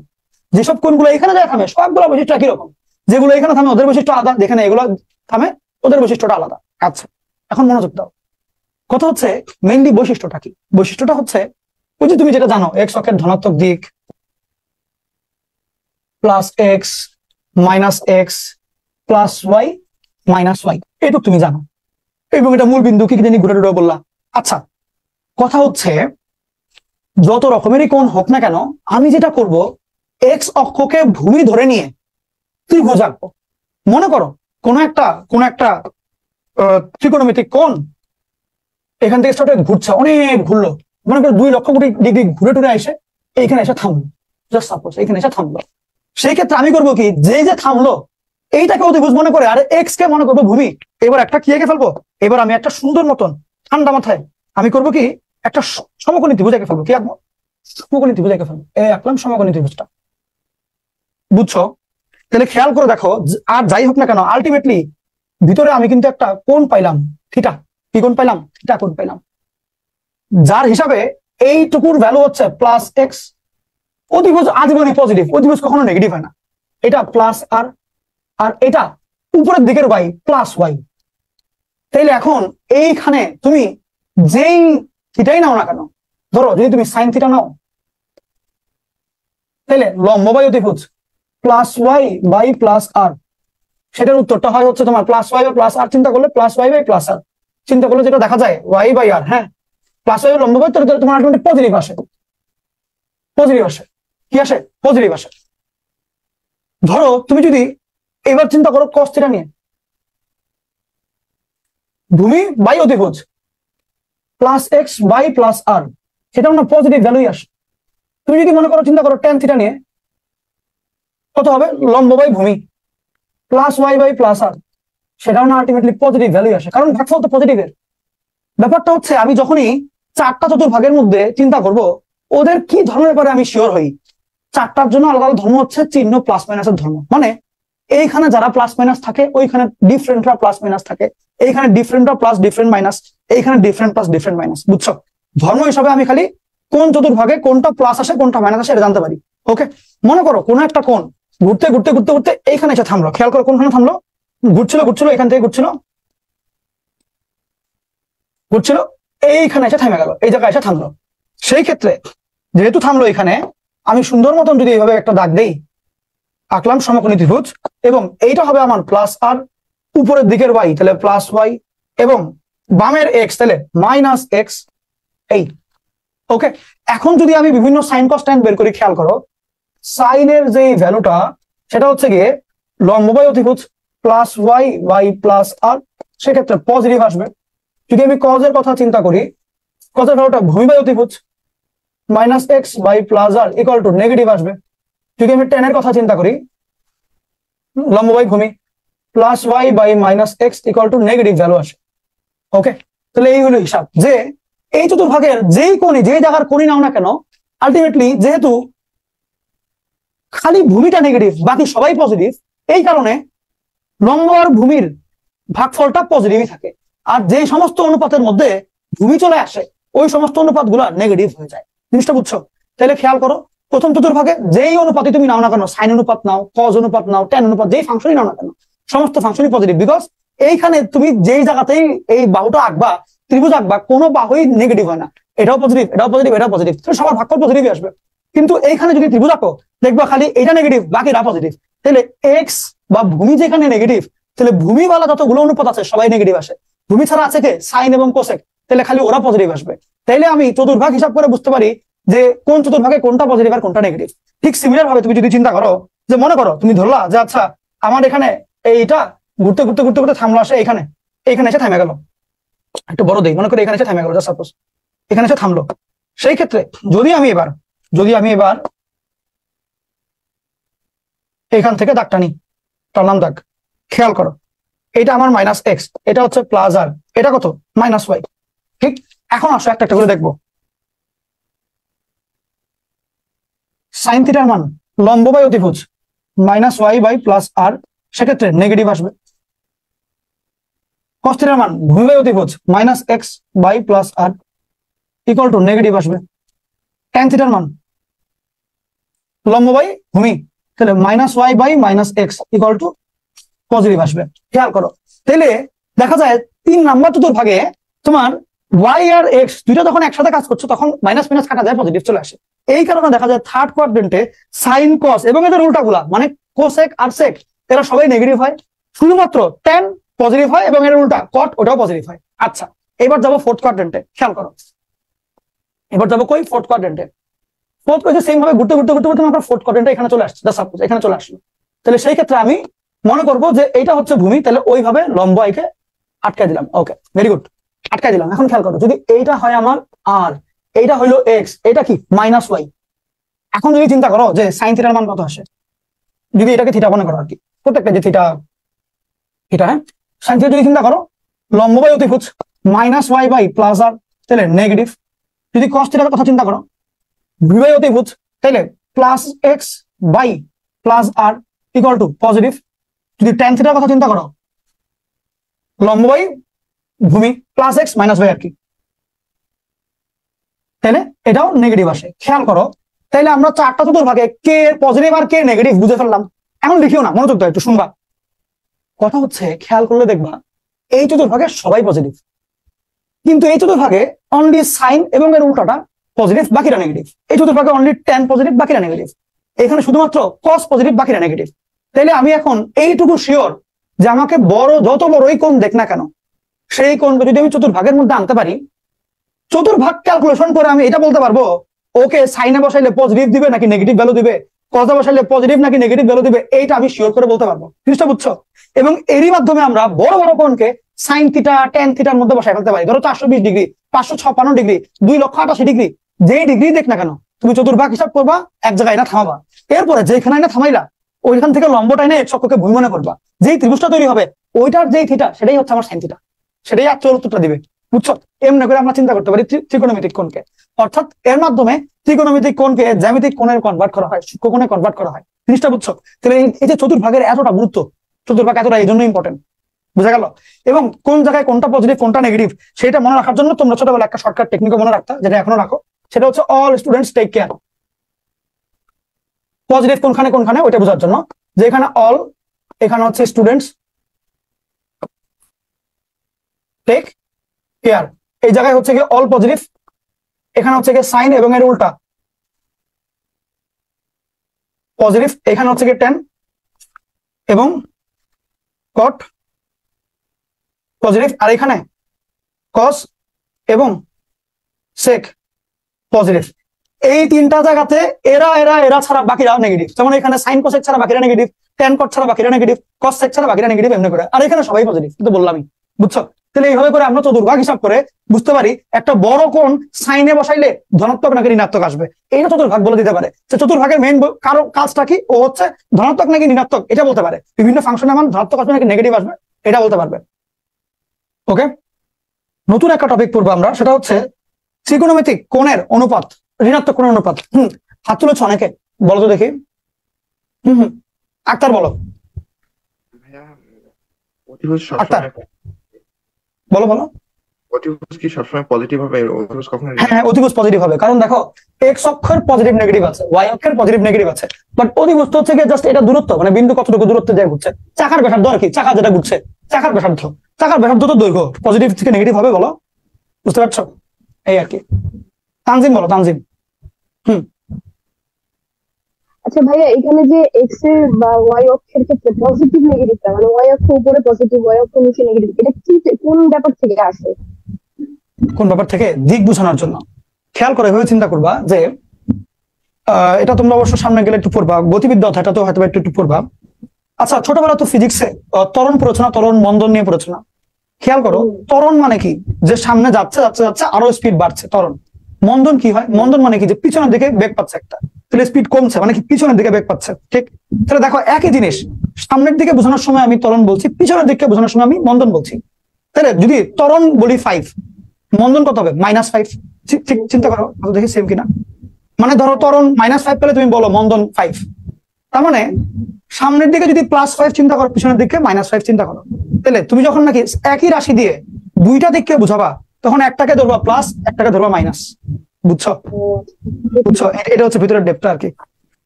যেসব কোণগুলো এখানে যায় থামে সবগুলো বৈশিষ্ট্য একই রকম, যেগুলো এখানে থামে ওদের বৈশিষ্ট্য আলাদা, যেখানে এগুলো থামে ওদের বৈশিষ্ট্যটা আলাদা। আচ্ছা এখন মনোযোগ দাও, কথা হচ্ছে মেইনলি বৈশিষ্ট্যটা কি? বৈশিষ্ট্যটা হচ্ছে ওই যে তুমি যেটা জানো, এক্স অক্ষের ধনাত্মক দিক +x -x +y -y, এইটুকু তুমি জানো, এবং এটা মূল বিন্দু কি জানি ঘুরে ঘুরে বললা। আচ্ছা কথা হচ্ছে যত রকমেরই কোণ হোক না কেন, আমি যেটা করব এক্স অক্ষকে ভূমি ধরে নিয়ে ত্রিভুজ আঁকবো। মনে করো কোন একটা ত্রিকোণমিতিক কোণ এখান থেকে স্টার্ট হয়ে ঘুরছে, অনেক ঘুরলো, মনে করো 2 লক্ষ কোটি ডিগ্রি ঘুরে টুরে এসে এইখানে এসে থামলো, জাস্ট সাপোজ এখানে এসে থামলো। সেই ক্ষেত্রে আমি করবো কি, যে থামলো এইটাকে অতিভুজ মনে করে, আর এক্স কে মনে করবো ভূমি। এবার একটা কি এঁকে ফেলবো, এবার আমি একটা সুন্দর মতন ঠান্ডা মাথায় আমি করবো কি, একটা সমকোণী ত্রিভুজ এঁকে ফেলবো। কি আঁকবো? সমকোণী ত্রিভুজ এঁকে ফেলবো। আঁকলাম সমকোণী ত্রিভুজটা, বুঝছো? তাহলে খেয়াল করে দেখো, আর যাই হোক না কেন আলটিমেটলি ভিতরে আমি কিন্তু একটা কোণ পাইলাম, থিটা। কি কোণ পাইলাম? থিটা কোণ পাইলাম, যার হিসাবে এইটুকুর ভ্যালু হচ্ছে প্লাস এক্স, অতিভুজ আজীবনই পজিটিভ, অতিভুজ কখনো নেগেটিভ হয় না। এটা প্লাস আর, আর এটা উপরের দিকের ওয়াই প্লাস ওয়াই। তাইলে এখন এইখানে তুমি যেই থিটাই নাও না কেন, ধরো যদি তুমি সাইন থিটা নাও, তাহলে লম্ব বাই অতিভুজ প্লাস ওয়াই বাই প্লাস আর, সেটার উত্তরটা হয় হচ্ছে তোমার প্লাস ওয়াই বাই প্লাস আর। চিন্তা করলে প্লাস ওয়াই বাই প্লাস আর, চিন্তা করলে যেটা দেখা যায় ওয়াই বাই আর, হ্যাঁ প্লাস ওয়াই লম্ব বাই, তাহলে তোমার অটোমেটিক পজিটিভ আসে, পজিটিভ আসে, কি আসে? পজিটিভ আসে। ধরো তুমি যদি এবার চিন্তা করো কস থিটা নিয়ে, ভূমি বাই অতিভুজ প্লাস এক্স বাই প্লাস আর, সেটাও না পজিটিভ ভ্যালুই আসে। তুমি যদি মনে করো চিন্তা করো ট্যান থিটা নিয়ে, কত হবে? লম্ব বাই ভূমি প্লাস ওয়াই বাই প্লাস আর, সেটাও না আলটিমেটলি পজিটিভ ভ্যালুই আসে, কারণ ভাগফল তো পজিটিভের। ব্যাপারটা হচ্ছে আমি যখনই চারটা চতুর্ভাগের মধ্যে চিন্তা করব ওদের কি ধর্মের ব্যাপারে আমি শিওর হই। চারটার জন্য আলাদা আলাদা ধর্ম হচ্ছে চিহ্ন প্লাস মাইনাসের ধর্ম, মানে এইখানে যারা প্লাস মাইনাস থাকে ওইখানে ডিফারেন্টরা প্লাস মাইনাস থাকে, এইখানে ডিফারেন্টরা প্লাস ডিফারেন্ট মাইনাস, এইখানে ডিফারেন্ট প্লাস ডিফারেন্ট মাইনাস। বুঝছো? ধর্ম হিসাবে আমি খালি কোন চতুর্ভাগে কোনটা প্লাস আসে কোনটা মাইনাস আসে এটা জানতে পারি। ওকে, মনে করো কোন একটা কোণ ঘুরতে ঘুরতে ঘুরতে ঘুরতে এইখানে এসে থামলো, খেয়াল করো কোনখানে থামলো, ঘুরছিল ঘুরছিল এখান থেকে ঘুরছিল ঘুরছিল এইখানে এসে থেমে গেল, এই জায়গায় এসে থামলো। সেই ক্ষেত্রে যেহেতু থামলো এখানে, আমি সুন্দর মতন যদি এইভাবে একটা দাগ দেই, আঁকলাম সমকোণী ত্রিভুজ, এবং এইটা হবে আমার প্লাস আর, উপরের দিকের ওয়াই তাহলে প্লাস ওয়াই, এবং বামের এক্স তাহলে মাইনাস এক্স, এই। ওকে, এখন যদি আমি বিভিন্ন সাইন কস ট্যান বের করি, খেয়াল করো সাইনের যে ভ্যালুটা সেটা হচ্ছে গিয়ে লম্ব বাই অতিভুজ plus Y by plus R, সেক্ষেত্রে পজিটিভ আসবে। যদি আমি কজের কথা চিন্তা করি, কজের ভ্যালুটা ভূমি বাই অতিভুজ minus X by plus R equal to negative আসবে। যদি আমি টেনের কথা চিন্তা করি, লম্ব বাই ভূমি plus Y by minus X equal to negative value আসে। ওকে, তাহলে এই হলো হিসাব যে এই চতুর্ভাগের যেই কোণে যেই জায়গার কোণই নাও না কেন, আলটিমেটলি যেহেতু খালি ভূমিটা নেগেটিভ বাকি সবাই পজিটিভ, এই কারণে লম্ব আর ভূমির ভাগফলটা পজিটিভই থাকে। আর যে সমস্ত অনুপাতের মধ্যে ভূমি চলে আসে ওই সমস্ত অনুপাত গুলা নেগেটিভ হয়ে যায়। জিনিসটা বুঝছো? তাহলে খেয়াল করো প্রথম চতুর্ভাগে যেই অনুপাতই তুমি নাও না কেন, সাইন অনুপাত নাও, কজ অনুপাত নাও, ট্যান অনুপাত, যেই ফাংশনই নাও না কেন, সমস্ত ফাংশনই পজিটিভ। বিকজ এইখানে তুমি যেই জায়গাতেই এই বাহুটা আঁকবা, ত্রিভুজ আঁকবা, কোনো বাহুই নেগেটিভ হয় না। এটাও পজিটিভ, এটাও পজিটিভ, এটাও পজিটিভ, সবার ভাগফল পজিটিভই আসবে। কিন্তু এইখানে যদি ত্রিভুজ আঁকো দেখবা খালি এটা নেগেটিভ বাকিটা পজিটিভ। তাহলে এক্স বা ভূমি যেখানে নেগেটিভ, তাহলে ভূমিওয়ালা যতগুলো অনুপাত আছে সবাই নেগেটিভ আসে। ভূমি ছাড়া আছে কে? সাইন এবং কোসেক, তাহলে খালি ওরা পজিটিভ আসবে। তাইলে আমি চতুর্ভাগ হিসাব করে বুঝতে পারি যে কোন চতুর্ভাগে কোনটা পজিটিভ আর কোনটা নেগেটিভ। ঠিক সিমিলার ভাবে তুমি যদি চিন্তা করো যে মনে করো তুমি ধরলা যে আচ্ছা আমার এখানে এইটা ঘুরতে ঘুরতে ঘুরতে ঘুরতে থামলো, আসে এইখানে এসে থেমে গেল, একটু বড় দেই, মনে করি এখানে এসে থেমে গেল, সাপোজ এখানে এসে থামলো। সেই ক্ষেত্রে যদি আমি এবার এখান থেকে দাগটা নিই, টানলাম দাগ, খেয়াল করো এটা আমার মাইনাস এক্স, এটা হচ্ছে প্লাস আর, এটা কত? Minus Y. ঠিক, এখন আসো একটা একটা করে দেখবো। সাইন থিটার মান লম্ব বাই অতিভুজ minus Y by plus R, সেক্ষেত্রে নেগেটিভ আসবে। কস থিটার মান ভূমি বাই অতিভুজ minus X by plus R equal to negative আসবে। ট্যান থিটার মান লম্ব বাই ভূমি, তাহলে minus Y by minus X equal to positive আসবে। খেয়াল করো তাহলে দেখা যায় 3 নাম্বার চতুর্ভাগে তোমার ওয়াই আর এক্স দুইটা যখন একসাথে কাজ করছো তখন মাইনাস মাইনাস কাটা যায়, পজিটিভ চলে আসে। এই কারণে দেখা যায় থার্ড কোয়াড্রেন্টে সাইন কস এবং এদের উল্টাগুলা মানে কোসেক আর সেক এরা সবাই নেগেটিভ হয়, শুধুমাত্র ট্যান পজিটিভ হয় এবং এর উল্টা কট ওটাও পজিটিভ হয়। আচ্ছা, এবার যাবো ফোর্থ কোয়াড্রেন্টে, খেয়াল করো এবার যাবো কই? ফোর্থ কোয়াড্রেন্টে। ফোর্থ কোয়াড্রেন্টে সেম ভাবে ঘুরতে ঘুরতে ঘুরতে ঘুরতে আমরা ফোর্থ কোয়াড্রেন্টে এখানে চলে আসছে, সাপোজ এখানে চলে আসলো। তাহলে সেই ক্ষেত্রে আমি মনে করবো যে এইটা হচ্ছে ভূমি, তাহলে ওইভাবে লম্ব আইকে আটকাই দিলাম। ওকে, ভেরি গুড, আটকাই দিলাম। এখন খেয়াল করো যদি এইটা হয় আমার আর, এইটা হইলো এক্স, এটা কি মাইনাস ওয়াই। এখন যদি চিন্তা করো যে সাইন থিটার মান কত আসে, যদি এটাকে থিটা মনে করো আর কি, প্রত্যেকটা যে থিটা হ্যাঁ, সাইন থিটা যদি চিন্তা করো লম্ব বাই অতিভুজ মাইনাস ওয়াই বাই প্লাস আর, তাহলে নেগেটিভ। যদি কস থিটার কথা চিন্তা করো ভি বাই অতিভুজ, তাহলে plus X by plus R equal to positive. যদি ট্যান থিটার কথা চিন্তা করো লম্ব বাই ভূমি প্লাস এক্স মাইনাস ওয়াই আর কি। তাহলে এটাও নেগেটিভ আসে। খেয়াল করো, তাইলে আমরা চারটা চতুর্ভাগে কে পজিটিভ আর কে নেগেটিভ বুঝে ফেললাম। এখন লিখিও না, মনোযোগ দাও একটু, শুনবা। কথা হচ্ছে খেয়াল করলে দেখবা এই চতুর্ভাগে সবাই পজিটিভ, কিন্তু এই চতুর্ভাগে অনলি সাইন এবং এর উল্টাটা পজিটিভ, বাকিরা নেগেটিভ। এই চতুর্ভাগে অনলি ট্যান পজিটিভ, বাকিরা নেগেটিভ। এখানে শুধুমাত্র কস পজিটিভ, বাকিরা নেগেটিভ। তাইলে আমি এখন এইটুকু শিওর যে আমাকে যত বড়ই কোণ দেখ না কেন, সেই কোণকে যদি আমি চতুর্ভাগের মধ্যে আনতে পারি, চতুর্ভাগ ক্যালকুলেশন করে আমি এটা বলতে পারবো ওকে সাইনে বসাইলে পজিটিভ দিবে নাকি নেগেটিভ ভ্যালু দিবে, কসে বসাইলে পজিটিভ নাকি নেগেটিভ ভ্যালু দিবে, এইটা আমি শিওর করে বলতে পারবো। জিনিসটা বুঝছো? এবং এরই মাধ্যমে আমরা বড় বড় কোণকে সাইন থিটা, ট্যান থিটার মধ্যে বসাই ফেলতে পারি। ধরো 420 ডিগ্রি, 556 ডিগ্রি, 2,88,000 ডিগ্রি, যেই ডিগ্রি দেখ না কেন তুমি চতুর্ভাগ হিসাব করবা, এক জায়গায় না থামাবা। এরপরে যেখানে না থামাইলা ওইখান থেকে লম্বটা এনে এক অক্ষকে ভূমি মনে করবা। যেই ত্রিভুজটা তৈরি হবে ওইটার যেই থিটা সেটাই হচ্ছে আমার সাইন থিটা, সেটাই অ্যাকচুয়াল উত্তরটা দিবে। বুঝছো? এমনি করে আমরা চিন্তা করতে পারি ত্রিকোণমিতিক কোণকে। অর্থাৎ এর মাধ্যমে ত্রিকোণমিতিক কোণকে জ্যামিতিক কোণের কনভার্ট করা হয়, সূক্ষ্ম কোণে কনভার্ট করা হয়। জিনিসটা বুঝছো? তাহলে এই যে চতুর্ভাগের এতটা গুরুত্ব, চতুর্ভাগ এতটা এই জন্য ইম্পর্টেন্ট, বুঝা গেল? এবং কোন জায়গায় কোনটা পজিটিভ কোনটা নেগেটিভ সেটা মনে রাখার জন্য তোমরা ছোটবেলা একটা শর্টকাট টেকনিকও মনে রাখতা, যেটা এখনো রাখো। সেটা হচ্ছে all students take care. Positive কোনখানে কোনখানে ওইটা বোঝার জন্য, যে এখানে অল, এখানে হচ্ছে স্টুডেন্টস টেক কেয়ার। এই জায়গায় হচ্ছে কি অল পজিটিভ, এখানে হচ্ছে কি সাইন এবং এর উল্টা পজিটিভ, এখানে হচ্ছে কি ট্যান এবং কট পজিটিভ, আর এখানে কস এবং সেক পজিটিভ। এই তিনটা জায়গাতে এরা এরা এরা ছাড়া বাকিরা নেগেটিভ। যেমন এখানে সাইন কোসেক ছাড়া বাকিরা নেগেটিভ, ট্যান কট ছাড়া বাকিরা নেগেটিভ, কস সেক ছাড়া বাকিরা নেগেটিভ, এমনি করে। আর এখানে সবাই পজিটিভ, কিন্তু বললামই। বুঝছো? তাহলে এইভাবে করে আমরা চতুর্ভাগ হিসাব করে বুঝতে পারি একটা বড় কোণ সাইনে বসাইলে ধনাত্মক নাকি ঋণাত্মক আসবে। এইটা চতুর্ভাগ বলে দিতে পারে। যে চতুর্ভাগের মেইন কারো কাজটা কি, ও হচ্ছে ধনাত্মক নাকি ঋণাত্মক এটা বলতে পারে। বিভিন্ন ফাংশনের মান ধনাত্মক আসবে নাকি নেগেটিভ আসবে এটা বলতে পারবে। ওকে, নতুন একটা টপিক পড়বো আমরা, সেটা হচ্ছে ত্রিকোণমিতিক কোণের অনুপাত, ঋণাত্মক কোণের অনুপাত। হাত তুলেছ অনেকে, বলো তো দেখি। আক্তার বলো। ভাইয়া অতিভুজ আক্তার সবসময় বলো বলো। অতিভুজ কি সবসময় পজিটিভ হবে? অতিভুজ কখনো হ্যাঁ, অতিভুজ পজিটিভ হবে, কারণ দেখো এক্স অক্ষের পজিটিভ নেগেটিভ আছে, ওয়াই অক্ষের পজিটিভ নেগেটিভ আছে, বাট অতিভুজ হচ্ছে কি জাস্ট এটা দূরত্ব, মানে বিন্দু কতটুকু দূরত্ব দিয়ে ঘুরছে। চাকার ব্যাসার্ধ আর কি, চাকা যেটা ঘুরছে চাকার ব্যাসার্ধ, চাকার ব্যাসার্ধ তো দৈর্ঘ্য, পজিটিভ থেকে নেগেটিভ হবে, বলো। বুঝতে পারছো? এই আর কি। তানজিম বলো, তানজিম। আচ্ছা ভাইয়া, এখানে যে এক্স এর বা ওয়াই অক্ষের ক্ষেত্রে পজিটিভ নেগেটিভটা, মানে ওয়াই অক্ষ উপরে পজিটিভ, ওয়াই অক্ষ নিচে নেগেটিভ, এটা কি কোন ব্যাপার থেকে আসে? কোন ব্যাপার থেকে? দিক বোঝানোর জন্য। খেয়াল করে এভাবে চিন্তা করবা যে এটা তোমরা অবশ্য সামনে গেলে একটু পড়বা, গতিবিদ্যা অধ্যায়টা তো হয়তো একটু পড়বা। আচ্ছা, ছোটবেলা তো ফিজিক্সে ত্বরণ পড়েছো না, ত্বরণ মন্দন নিয়ে পড়েছো না? খেয়াল করো, ত্বরণ মানে কি? যে সামনে যাচ্ছে যাচ্ছে যাচ্ছে আরো স্পিড বাড়ছে, ত্বরণ। মন্দন কি হয়? মন্দন মানে কি? যে পিছনের দিকে বেগ পাচ্ছে একটা, তাহলে স্পিড কমছে, মানে কি পিছনের দিকে বেগ পাচ্ছে। ঠিক? তাহলে দেখো একই জিনিস, সামনের দিকে বোঝানোর সময় আমি ত্বরণ বলছি, পিছনের দিকে বোঝানোর সময় আমি মন্দন বলছি। তাহলে যদি ত্বরণ বলি 5, মন্দন কত হবে? -5। ঠিক চিন্তা করো দেখি সেম কিনা। মানে ধরো ত্বরণ -5 পেলে তুমি বলো মন্দন 5। তার মানে সামনের দিকে যদি +5 চিন্তা করো, পিছনের দিকে -5 চিন্তা করো। তাহলে তুমি যখন নাকি একই রাশি দিয়ে দুইটা দিককে বুঝাবা, তখন একটাকে ধরবা প্লাস, একটাকে ধরবা মাইনাস। বুঝছো? বুঝছো? এটা হচ্ছে ভিতরের ডেপটা আর কি।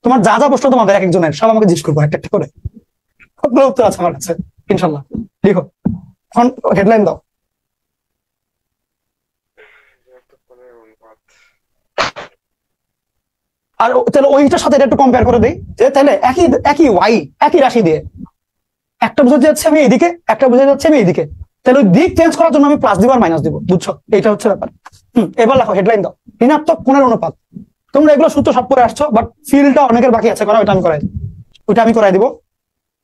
তোমার যা যা প্রশ্ন তোমাদের এক একজনের সব আমাকে জিজ্ঞেস করবো একটা একটা করে, সবগুলো উত্তর আছে আমার কাছে ইনশাল্লাহ। লিখো, এখন হেডলাইন দাও। আর তাহলে ওইটার সাথে এটা একটু কম্পেয়ার করে দিই, যে তাহলে একই ওয়াই, একই রাশি দিয়ে একটা বোঝাতে যাচ্ছে আমি এইদিকে, একটা বোঝাতে যাচ্ছে আমি এইদিকে, তাহলে ওই দিক চেঞ্জ করার জন্য আমি প্লাস দিব আর মাইনাস দিব। বুঝছো? এটা হচ্ছে ব্যাপার। এবার লেখো, হেডলাইন দাও, ঋণাত্মক কোণের অনুপাত। তোমরা এগুলো সূত্র সব পরে আসছো, বাট ফিলটা অনেকের বাকি আছে করা, ওইটা আমি করাই দিব।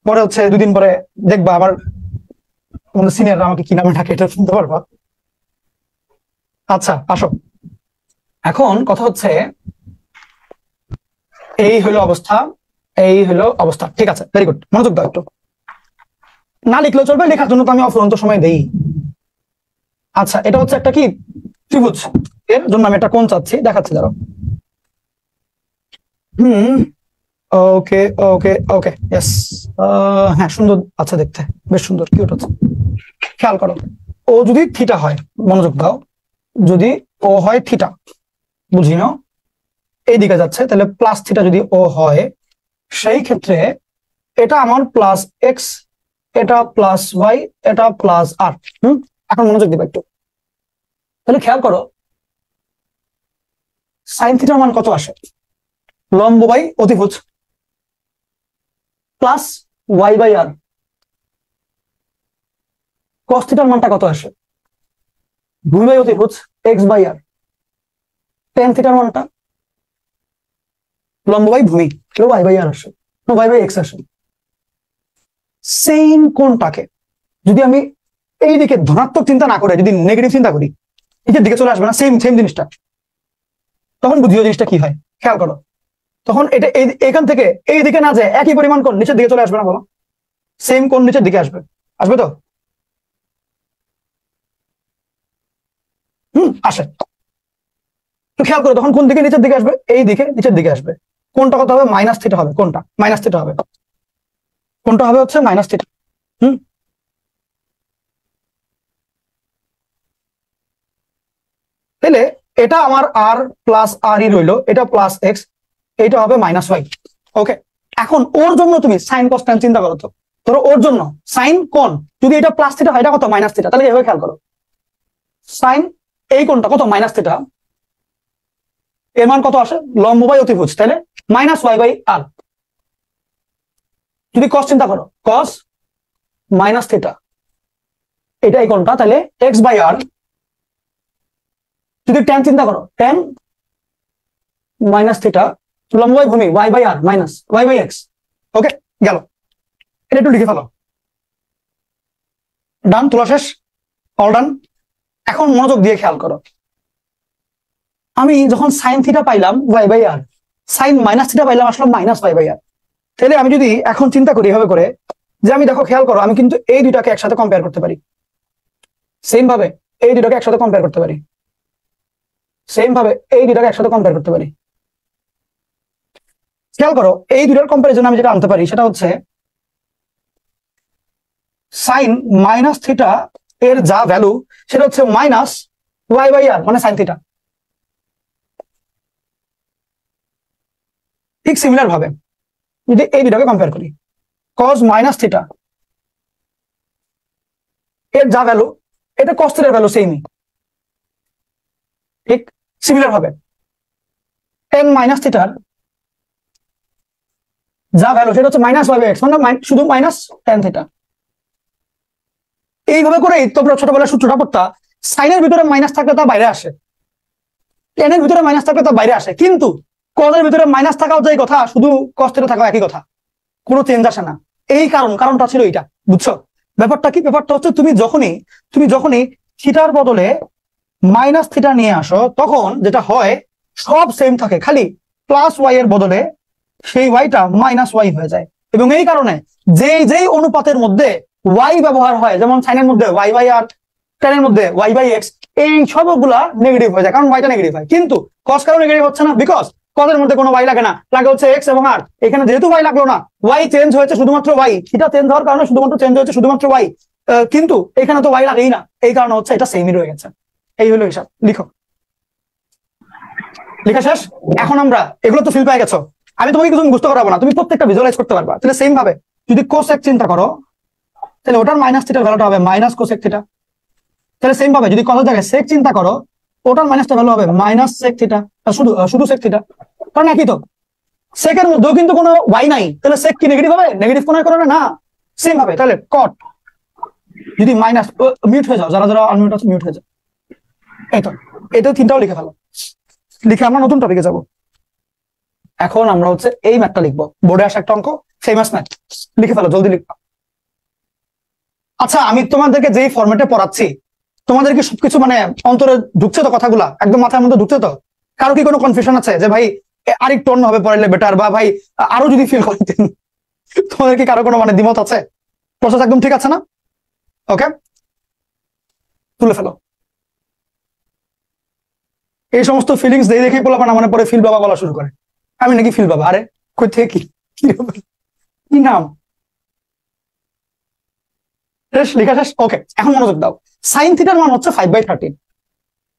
পরে হচ্ছে 2 দিন পরে দেখবা আবার আমাদের সিনিয়ররা আমাকে কি নামে ডাকে, এটা শুনতে পারবা। আচ্ছা আসো, এখন কথা হচ্ছে এই হলো অবস্থা, এই হলো অবস্থা। ঠিক আছে, ভেরি গুড, মনোযোগ দাও একটু। না লিখলেও চলবে, লেখার জন্য তো আমি অফুরন্ত সময় দেই। আচ্ছা, এটা হচ্ছে একটা কি ত্রিভুজ, এর জন্য আমি একটা কোণ চাচ্ছি, দেখাচ্ছি দাঁড়াও। ওকে ওকে ওকে, ইয়েস। হ্যাঁ, সুন্দর আচ্ছা, দেখতে বেশ সুন্দর, কিউট আছে। খেয়াল করো, ও যদি থিটা হয়, মনোযোগ দাও, যদি ও হয় থিটা, বুঝি না, এই দিকে যাচ্ছে, তাহলে প্লাস থিটা যদি ও হয় সেই ক্ষেত্রে এটা আমার প্লাস এক্স, এটা প্লাস ওয়াই, এটা প্লাস আর। এখন মনোযোগ দিবা একটু, তাহলে খেয়াল করো সাইন থিটার মান কত আসে, লম্ব বাই অতিভুজ প্লাস ওয়াই বাই আর। কস থিটার মানটা কত আসে, ভূমি বাই অতিভুজ এক্স বাই আর। টেন থিটার মানটা লম্ব বাই ভূমি, ওয়াই বাই আর আসে, ওয়াই বাই এক্স আসে। সেম কোণটাকে যদি আমি এই দিকে ধনাত্মক চিন্তা না করে যদি নেগেটিভ চিন্তা করি, নিচের দিকে চলে আসবে না সেম সেম জিনিসটা, তখন বুঝিও জিনিসটা কি হয়। খেয়াল করো, তখন এটা এখান থেকে এই দিকে না যায় একই পরিমাণ কোণ নিচের দিকে চলে আসবে না, বলো সেম কোণ নিচের দিকে আসবে, আসবে তো? আসে। তো খেয়াল করো তখন কোন দিকে নিচের দিকে আসবে, এই দিকে নিচের দিকে আসবে। কোনটা কত হবে, মাইনাস থিটা হবে। কোনটা মাইনাস থিটা হবে, কোনটা হবে হচ্ছে মাইনাস থিটা। তাহলে এটা আমার আর প্লাস আর ই রইলো, এটা প্লাস এক্স, এটা হবে মাইনাস ওয়াই। ওকে, এখন ওর জন্য তুমি সাইন কস ট্যান চিন্তা করো তো। ধরো ওর জন্য সাইন কোণ যদি এটা প্লাস থিটা হয়, এটা কত মাইনাস থিটা, তাহলে এভাবে খেয়াল করো সাইন এই কোণটা কত মাইনাস থিটা, এর মান কত আসে লম্ব বাই অতিভুজ, তাহলে মাইনাস ওয়াই বাই আর। যদি কস চিন্তা করো কস মাইনাস থিটা, এটা এই কোণটা, তাহলে এক্স বাই আর। যদি ট্যান চিন্তা করো ট্যান মাইনাস থিটা লম্ব বাই ভূমি y by r minus Y by x. Okay, গেল, এটা একটু লিখে ফেলো। ডান, তোলা শেষ, অল ডান। এখন মনোযোগ দিয়ে খেয়াল করো, আমি যখন সাইন থিটা পাইলাম Y by R, sine minus theta পাইলাম আসলে মাইনাস ওয়াই বাই আর। তাহলে আমি যদি এখন চিন্তা করি এভাবে করে যে আমি দেখো খেয়াল করো আমি কিন্তু এই দুইটাকে একসাথে কম্পেয়ার করতে পারি, সেম ভাবে এই দুইটাকে একসাথে কম্পেয়ার করতে পারি, সেম ভাবে এই দুইটাকে একসাথে কম্পেয়ার করতে পারি। খেয়াল করো এই দুইটার কম্পারিজন আমি যেটা আনতে পারি সেটা হচ্ছে সাইন মাইনাস থিটা এর যা ভ্যালু সেটা হচ্ছে মাইনাস ওয়াই বাই আর মানে সাইন থিটা। ঠিক সিমিলার ভাবে যদি এই দুটাকে কম্পেয়ার করি, কজ মাইনাস থিটা এর যা ভ্যালু এটা কস থিটার ভ্যালু সেমই। ঠিক সিমিলার ভাবে টেন মাইনাস থিটার যা ভ্যালু সেটা হচ্ছে মাইনাস ওয়াই বাই এক্স, মানে শুধু মাইনাস টেন থিটা। এইভাবে করে তোমরা ছোটবেলায় সূত্রটা পড়তা, সাইনের ভিতরে মাইনাস থাকলে তা বাইরে আসে, টেনের ভিতরে মাইনাস থাকলে তা বাইরে আসে, কিন্তু কজের ভিতরে মাইনাস থাকাও যে কথা, শুধু কস থিটা থাকাও একই কথা, কোনো চেঞ্জ আসে না। এই কারণটা ছিল এইটা, বুঝছো ব্যাপারটা কি? ব্যাপারটা হচ্ছে তুমি যখনই থিটার বদলে মাইনাস থিটা নিয়ে আসো তখন যেটা হয় সব সেম থাকে, খালি প্লাস ওয়াই এর বদলে সেই ওয়াইটা মাইনাস ওয়াই হয়ে যায়। এবং এই কারণে যেই অনুপাতের মধ্যে ওয়াই ব্যবহার হয়, যেমন সাইনের মধ্যে ওয়াই বাই আর, টেনের মধ্যে ওয়াই বাই এক্স, এই সবগুলা নেগেটিভ হয়ে যায় কারণ ওয়াইটা নেগেটিভ হয়। কিন্তু কস কারণ নেগেটিভ হচ্ছে না, বিকজ কজের মধ্যে কোনো ওয়াই লাগে না, লাগে হচ্ছে এক্স এবং আর। এখানে যেহেতু ওয়াই লাগলো না, ওয়াই চেঞ্জ হয়েছে শুধুমাত্র ওয়াই, থিটা চেঞ্জ হওয়ার কারণে শুধুমাত্র চেঞ্জ হয়েছে শুধুমাত্র ওয়াই, কিন্তু এখানে তো ওয়াই লাগেই না, এই কারণে হচ্ছে এটা সেমই রয়ে গেছে। এই হলো হিসাব। লিখো, লেখা শেষ। এখন আমরা এগুলো তো ফিল পেয়ে গেছো, আমি তোমাকে কিছু বুঝতে পারবো না, তুমি প্রত্যেকটা ভিজুয়ালাইজ করতে পারবা। তাহলে সেম ভাবে যদি কোসেক চিন্তা করো তাহলে ওটার মাইনাস থিটার ভ্যালুটা হবে মাইনাস কোসেক থিটা। তাহলে সেম ভাবে যদি কত জায়গায় সেক চিন্তা করো ওটার মাইনাসটা ভ্যালু হবে মাইনাস সেক থিটা, শুধু সেক থিটা, কারণ একই তো। সেকের মধ্যেও কিন্তু কোনো ওয়াই নাই, তাহলে সেক কি নেগেটিভ হবে? নেগেটিভ কোনো কারণে না। সেম ভাবে তাহলে কট যদি মাইনাস, মিউট হয়ে যাও, যারা যারা আনমিউট আছে মিউট হয়ে যাও। এই তো, এটাও তিনটাও লিখে ফেলো, লিখে আমরা নতুন টপিকে যাব। এখন আমরা হচ্ছে এই ম্যাথটা লিখবো, বোর্ডে আসা একটা অঙ্ক, ফেমাস ম্যাথ, লিখে ফেলো জলদি লিখবো। আচ্ছা, আমি তোমাদেরকে যেই ফরম্যাটে পড়াচ্ছি তোমাদের কি সবকিছু মানে অন্তরে ঢুকছে তো, কথাগুলা একদম মাথার মধ্যে ঢুকছে তো? কারো কি কোনো কনফিউশন আছে যে ভাই আরেকটু অন্য ভাবে পড়াইলে বেটার, বা ভাই আরো যদি ফিল করতেন? তোমাদের কি কারো কোনো মানে দ্বিমত আছে? প্রসেস একদম ঠিক আছে না? ওকে, তুলে ফেলো। এই সমস্ত ফিলিংস দিয়ে দেখে পোলাপা না মানে পরে ফিল বাবা বলা শুরু করে, আমি নাকি ফিল বাবা। আরে কই থেকে কি নাম? শেষ, লেখা শেষ। ওকে, এখন মনোযোগ দাও। সাইন থিটার মান হচ্ছে 5/13।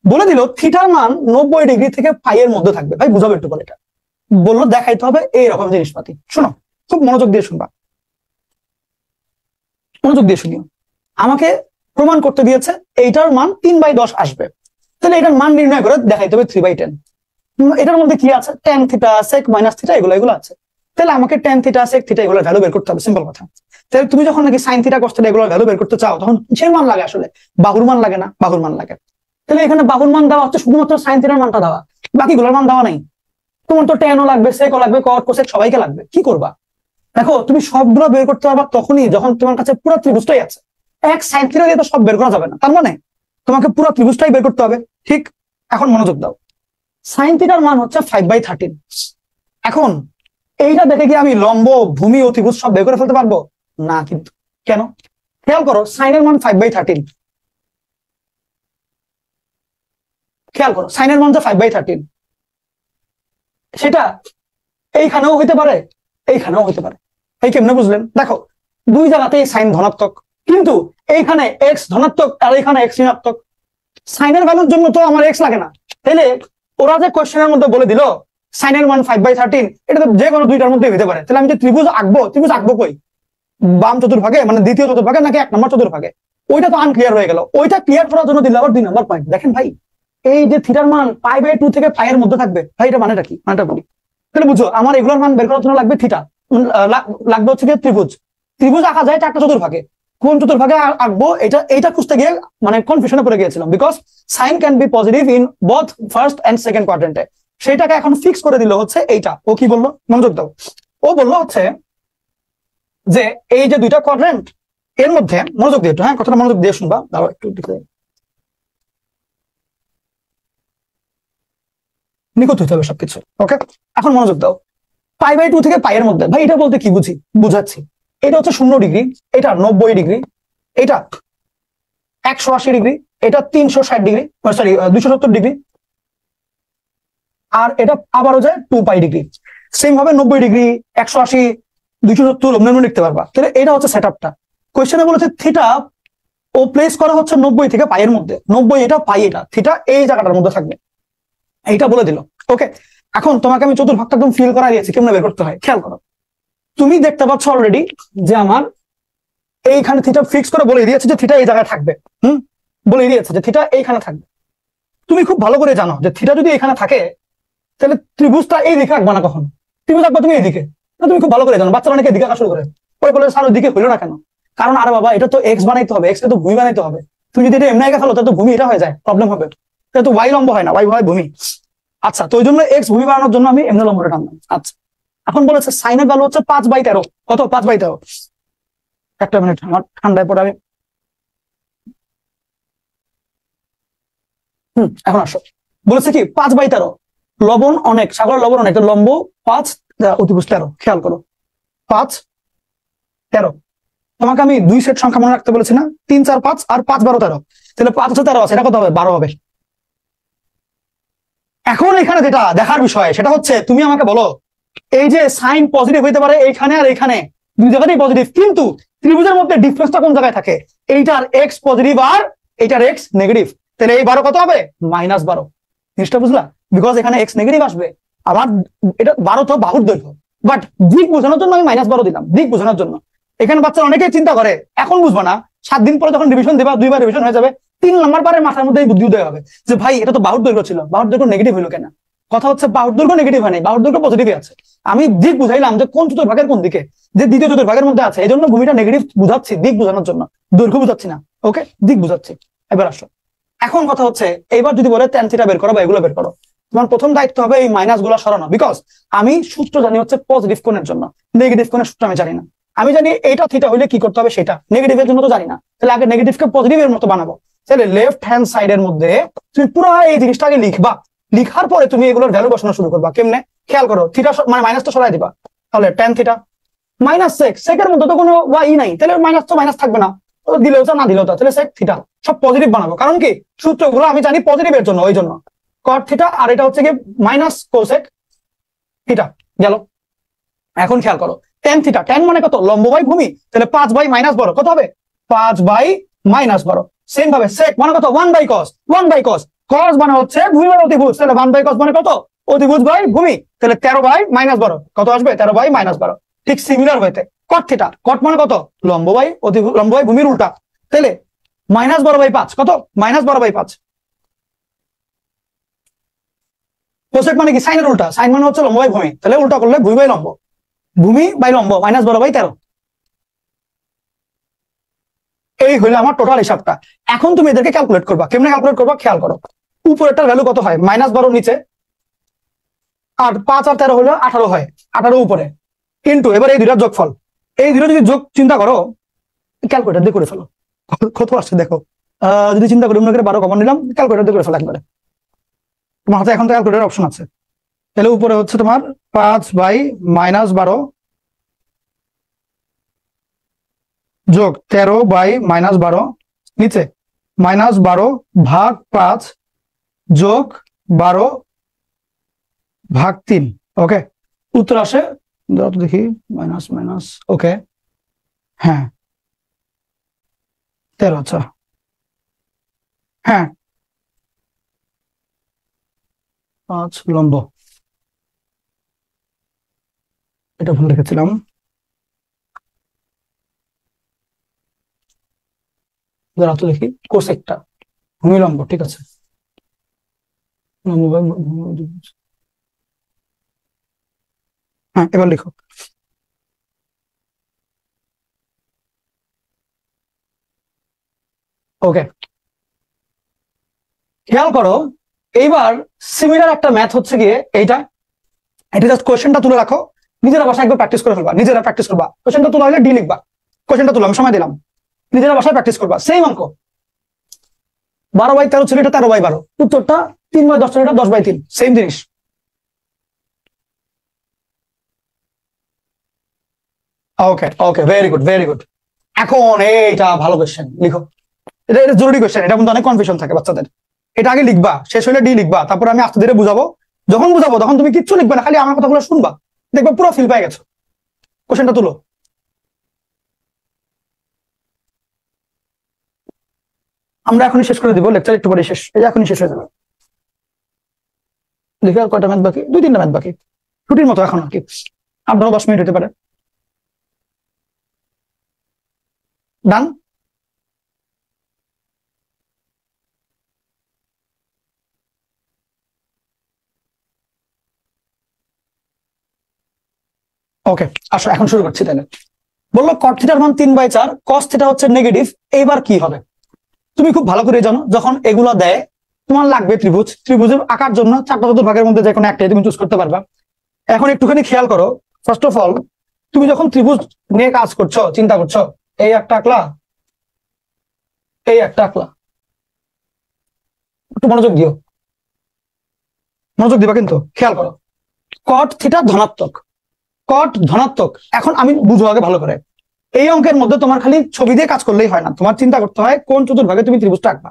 বলে দিল থিটার মান 90 ডিগ্রি থেকে পাই এর মধ্যে থাকবে। ভাই বুঝাবে একটু বলে এটা, বললো দেখাইতে হবে এইরকম জিনিসপাতি। শোনো খুব মনোযোগ দিয়ে শুনবা, মনোযোগ দিয়ে শুনিও। আমাকে প্রমাণ করতে দিয়েছে এইটার মান 3/10 আসবে, তাহলে এটার মান নির্ণয় করে দেখাইতে হবে 3/10। এটার মধ্যে কি আছে, tan theta sec minus theta এগুলো আছে, তাহলে আমাকে tan থিটা sec থিটা এগুলোর ভ্যালু বের করতে হবে, সিম্পল কথা। তাহলে তুমি যখন নাকি sin থিটা cos থিটা এগুলোর ভ্যালু বের করতে চাও তখন কিসের মান লাগে আসলে, বাহুর মান লাগে না, বাহুর মান লাগে। তাহলে এখানে বাহুর মান দেওয়া হচ্ছে শুধুমাত্র sin থিটার মানটা দেওয়া, বাকিগুলোর মান দেওয়া নাই। তোমার তো tan ও লাগবে, sec ও লাগবে, cot cosec সবাইকে লাগবে, কি করবা? দেখো তুমি সবগুলো বের করতে পারবা তখনই যখন তোমার কাছে পুরো ত্রিভুজটাই আছে। এক sin থিটা দিয়ে তো সব বের করা যাবে না, তার মানে তোমাকে পুরো ত্রিভুজটাই বের করতে হবে, ঠিক? এখন মনোযোগ দাও, sin থিটার মান হচ্ছে 5/13। এখন এইটা দেখে কি আমি লম্ব, ভূমি ও ত্রিভুজ সব বের করে ফেলতে পারবো না? কিন্তু কেন? খেয়াল করো, sin এর মান 5/13, খেয়াল করো sin এর মান যে 5/13, সেটা এইখানেও হইতে পারে, এইখানেও হইতে পারে। এই কেমনে বুঝলেন? দেখো দুই জায়গাতেই sin ধনাত্মক, কিন্তু এইখানে x ধনাত্মক আর এইখানে x ঋণাত্মক। sin এর ভ্যালুর জন্য তো আমার x লাগে না, তাহলে ওরা যে কোশ্চেনের মধ্যে বলে দিল sin এর মান 5/13, এটা তো যে কোনো দুইটার মধ্যে হতে পারে। তাহলে আমি যে ত্রিভুজ আঁকবো কই, বাম চতুর্ভাগে মানে দ্বিতীয় চতুর্ভাগে নাকি 1 নম্বর চতুর্ভাগে, ওইটা তো আনক্লিয়ার হয়ে গেল। ওইটা ক্লিয়ার করার জন্য দিলে আবার 2 নম্বর পয়েন্ট। দেখেন ভাই, এই যে থিটার মান π/2 থেকে পাই এর মধ্যে থাকবে, ভাই এটা মানেটা কি, মানেটা বলি। তাহলে বুঝো আমার এগুলোর মান বের করার জন্য লাগবে থিটা, লাগবে হচ্ছে কি ত্রিভুজ আঁকা যায় 4টা চতুর্ভাগে, কোন চতুর্ভাগে আঁকবো এইটা খুঁজতে গিয়ে মানে কনফিউশনে পড়ে গিয়েছিলাম, because sine can be positive in both first and second কোয়াড্রেন্টে। সেইটাকে এখন ফিক্স করে দিল হচ্ছে এইটা। ও কি বললো, মনোযোগ দাও। ও বললো হচ্ছে যে এই যে দুইটা কোয়াড্রেন্ট এর মধ্যে, মনোযোগ দিয়ে একটু, হ্যাঁ কথাটা মনোযোগ দিয়ে শুনবা, দাও একটু নিখুঁত হইতে হবে সবকিছু, ওকে? এখন মনোযোগ দাও, π/2 থেকে পাই এর মধ্যে, ভাই এটা বলতে কি বুঝাচ্ছি, এটা হচ্ছে 0 ডিগ্রি, এটা 90 ডিগ্রি, এটা 180 ডিগ্রি, এটা 360 ডিগ্রি, সরি 270 ডিগ্রি, আর এটা আবারও যায় 2π ডিগ্রি। সেম ভাবে 90 ডিগ্রি, 180, 270 অমনি লিখতে পারবা। তাহলে এটা হচ্ছে সেটআপটা। কোশ্চেনে বলেছে থিটা ও প্লেস করা হচ্ছে 90 থেকে পাই এর মধ্যে, 90 এটা, পাই এটা, থিটা এই জায়গাটার মধ্যে থাকবে, এইটা বলে দিল, ওকে? এখন তোমাকে আমি চতুর্ভাগটা একদম ফিল করা দিয়েছি কেমনে বের করতে হয়, খেয়াল করো। তুমি দেখতে পাচ্ছ অলরেডি যে আমার এইখানে থিটা ফিক্স করে বলে দিয়েছে যে থিটা এই জায়গায় থাকবে, বলে দিয়েছে যে থিটা এইখানে থাকবে। তুমি খুব ভালো করে জানো যে থিটা যদি এখানে থাকে তাহলে ত্রিভুজটা এই দিকে আঁকবা না, কখন ত্রিভুজ আঁকবা তুমি এইদিকে, তুমি খুব ভালো করে জানো। বাচ্চারা অনেকে এদিকে আঁকা শুরু করে, পরে বলে স্যার ওইদিকে হইলো না কেন? কারণ আরে বাবা এটা তো এক্স বানাইতে হবে, এক্স কে তো ভূমি বানাইতে হবে। তুমি যদি এটা এমনি একা ফেলো তাহলে তো ভূমি এটা হয়ে যায়, প্রবলেম হবে। তাহলে তো ওয়াই লম্ব হয় না, ওয়াই হয় ভূমি। আচ্ছা, তো ওই জন্য এক্স ভূমি বানানোর জন্য আমি এমনি লম্বটা টানলাম। আচ্ছা, এখন বলেছে সাইনের ভ্যালু হচ্ছে 5/13। কত? 5/13। একটা মিনিট, আমার ঠান্ডায় পড়ে আমি এখন আসো। বলেছে কি 5/13, লবণ অনেক, সাগরের লবণ অনেক, লম্ব 5, অতিভুজ 13। খেয়াল করো 5, 13। তোমাকে আমি 2 সেট সংখ্যা মনে রাখতে বলেছি না, 3, 4, 5 আর 5, 12, 13। তাহলে 5 আছে, 13 আছে, এটা কত হবে? 12 হবে। এখন এখানে যেটা দেখার বিষয় সেটা হচ্ছে তুমি আমাকে বলো এই যে সাইন পজিটিভ হইতে পারে এইখানে আর এইখানে, দুই জায়গাতেই পজিটিভ, কিন্তু ত্রিভুজের মধ্যে ডিফারেন্সটা কোন জায়গায় থাকে? এইটার এক্স পজিটিভ আর এইটার এক্স নেগেটিভ। তাহলে এই 12 কত হবে? -12। জিনিসটা বুঝলা? বিকজ এখানে এক্স নেগেটিভ আসবে, আবার এটা 12 তো বাহুর দৈর্ঘ্য, বাট দিক বোঝানোর জন্য আমি -12 দিলাম, দিক বোঝানোর জন্য। এখানে বাচ্চা অনেকেই চিন্তা করে এখন বুঝবো না, 7 দিন পরে যখন রিভিশন দেবা 2বার রিভিশন হয়ে যাবে, 3 নম্বর বারে মাথার মধ্যে বুদ্ধি উদয় হবে যে ভাই এটা তো বাহুর দৈর্ঘ্য ছিল, বাহুর দৈর্ঘ্য নেগেটিভ হলো কেন? কথা হচ্ছে বাহুর দৈর্ঘ্য নেগেটিভ হয় নাই, বাহুর দৈর্ঘ্য পজিটিভই আছে। আমি দিক বুঝাইলাম যে কোন চতুর্ভাগের কোন দিকে, যে দ্বিতীয় চতুর্ভাগের মধ্যে আছে, এই জন্য ভূমিটা নেগেটিভ বুঝাচ্ছি, দিক বোঝানোর জন্য, দৈর্ঘ্য বুঝাচ্ছি না, ওকে? দিক বুঝাচ্ছি। এবার আসো, এখন কথা হচ্ছে এইবার যদি বলে tan থিটা বের করো বা এগুলো বের করো, তোমার প্রথম দায়িত্ব হবে এই মাইনাস গুলো সরানো, বিকজ আমি সূত্র জানি হচ্ছে পজিটিভ কোণের জন্য, নেগেটিভ কোণের সূত্র আমি জানি না। আমি জানি এটা থিটা হইলে কি করতে হবে সেটা, নেগেটিভের জন্য তো জানি না, তাহলে আগে নেগেটিভকে পজিটিভের মতো বানাবো। তাহলে লেফট হ্যান্ড সাইডের মধ্যে তুমি পুরো এই জিনিসটা আগে লিখবা, লিখার পরে তুমি এগুলোর ভ্যালু বসানো শুরু করবা। কেমনে? খেয়াল করো, থিটা মানে মাইনাস তো সরাই দিবা, তাহলে tan থিটা মাইনাস সেক, সেকের মধ্যে তো কোনো ওয়াই নাই, তাহলে মাইনাস তো মাইনাস থাকবে না, দিলেও তা না দিলেও তা, তাহলে সেক থিটা সব পজিটিভ বানাবো। কারণ কি সূত্রগুলো আমি জানি পজিটিভের জন্য, ওই জন্য কট থিটা, আর এটা হচ্ছে কি মাইনাস কোসেক থিটা গেল। এখন খেয়াল করো tan থিটা, tan মানে কত? লম্ব বাই ভূমি, তাহলে 5/-12 কত হবে? 5/-12। সেম ভাবে sec মানে কত? 1/cos, 1/cos, কস মানে হচ্ছে ভূমি বাই অতিভুজ, তাহলে 1 বাই কস মানে কত? অতিভুজ বাই ভূমি, তাহলে 13 বাই -12 কত আসবে? 13 বাই -12। ঠিক সিমিলার হইতে কট থিটা, কট মানে কত? লম্ব বাই অতিভুজ, লম্ব বাই ভূমির উল্টা, তাহলে -12/5 কত? -12/5। কোসেক মানে কি? সাইনের উল্টা, সাইন মানে হচ্ছে লম্ব বাই ভূমি, তাহলে উল্টা করলে ভূমি বাই লম্ব, ভূমি বাই লম্ব -12/13। এই হইলো আমার টোটাল হিসাবটা। এখন তুমি এদেরকে ক্যালকুলেট করবা, কেমনে ক্যালকুলেট করবা খেয়াল করো। উপরেরটার ভ্যালু কত হয়? -12 নিচে, আর 5 আর 13 হলো 18 হয়, 18 উপরে, কিন্তু এবার এই দুইটার যোগফল, এই দুটো যদি যোগ চিন্তা করো, ক্যালকুলেটর দিয়ে করে ফেলো, কত আসছে দেখো। যদি চিন্তা করি মনে করে 12 কমন নিলাম, ক্যালকুলেটর দিয়ে করে ফেলো একবারে। তোমার হাতে এখন তো ক্যালকুলেটর অপশন আছে, তাহলে উপরে হচ্ছে তোমার 5 বাই -12 যোগ 13 বাই -12, নিচে -12 ভাগ 5 যোগ 12 ভাগ 3। ওকে, উত্তর আসে, দাও তো দেখি, মাইনাস মাইনাস, ওকে হ্যাঁ 13। আচ্ছা হ্যাঁ 5 লম্ব, এটা ভুল রেখেছিলাম। দাঁড়াও তো দেখি, কোসেকটা ভূমি লম্ব, ঠিক আছে, লম্ব বাই ভূমি। হ্যাঁ এবার লিখো। ওকে, খেয়াল করো, এইবার সিমিলার একটা ম্যাথ হচ্ছে গিয়ে এইটা, এটা জাস্ট কোশ্চেনটা তুলে রাখো, নিজেরা বাসায় একবার প্র্যাকটিস করে ফেলবা, নিজেরা প্র্যাকটিস করবা। কোশ্চেনটা তোলা হলে ডি লিখবা, কোশ্চেনটা তুলো, আমি সময় দিলাম, নিজেরা বাসায় প্র্যাকটিস করবা। সেম অঙ্ক, 12/13 ছিল, এটা 13/12, উত্তরটা 3/10 ছিল, এটা 10/3, সেম জিনিস। ওকে ওকে, ভেরি গুড ভেরি গুড। এখন এইটা ভালো কোশ্চেন, লিখো, এটা জরুরি কোশ্চেন, এটা কিন্তু অনেক কনফিউশন থাকে বাচ্চাদের। এটা আগে লিখবা, শেষ হলে ডি লিখবা, তারপর আমি আস্তে ধীরে বুঝাবো, যখন বুঝাবো তখন তুমি কিচ্ছু লিখবে না, খালি আমার কথাগুলো শুনবা, দেখবা পুরো ফিল পেয়ে গেছো। কোশ্চেনটা তুলো। আমরা এখনই শেষ করে দিব, লেকচার একটু পরে শেষ, এই এখনই শেষ হয়ে যাবে। দেখে আর কয়টা ম্যাথ বাকি? 2-3টা ম্যাথ বাকি, ছুটির মতো এখন আর কি, 8-10 মিনিট হতে পারে। ডান। ওকে আসো, এখন শুরু করছি তাহলে। বললো কট থিটার মান 3/4, কস থিটা হচ্ছে নেগেটিভ। এইবার কি হবে তুমি খুব ভালো করে জানো, যখন এগুলো দেয় তোমার লাগবে ত্রিভুজ, ত্রিভুজের আঁকার জন্য 4টা চতুর্ভাগের মধ্যে যে কোনো একটাই তুমি চুজ করতে পারবা। এখন একটুখানি খেয়াল করো, ফার্স্ট অফ অল তুমি যখন ত্রিভুজ নিয়ে কাজ করছো, চিন্তা করছো, এই একটা আঁকলা, এই একটা আঁকলা, একটু মনোযোগ দিও, মনোযোগ দিবা কিন্তু। খেয়াল করো, কট থিটা ধনাত্মক, কট ধনাত্মক। এখন আমি বুঝবো আগে ভালো করে, এই অঙ্কের মধ্যে তোমার খালি ছবি দিয়ে কাজ করলেই হয় না, তোমার চিন্তা করতে হয় কোন চতুর্ভাগে তুমি ত্রিভুজটা আঁকবা।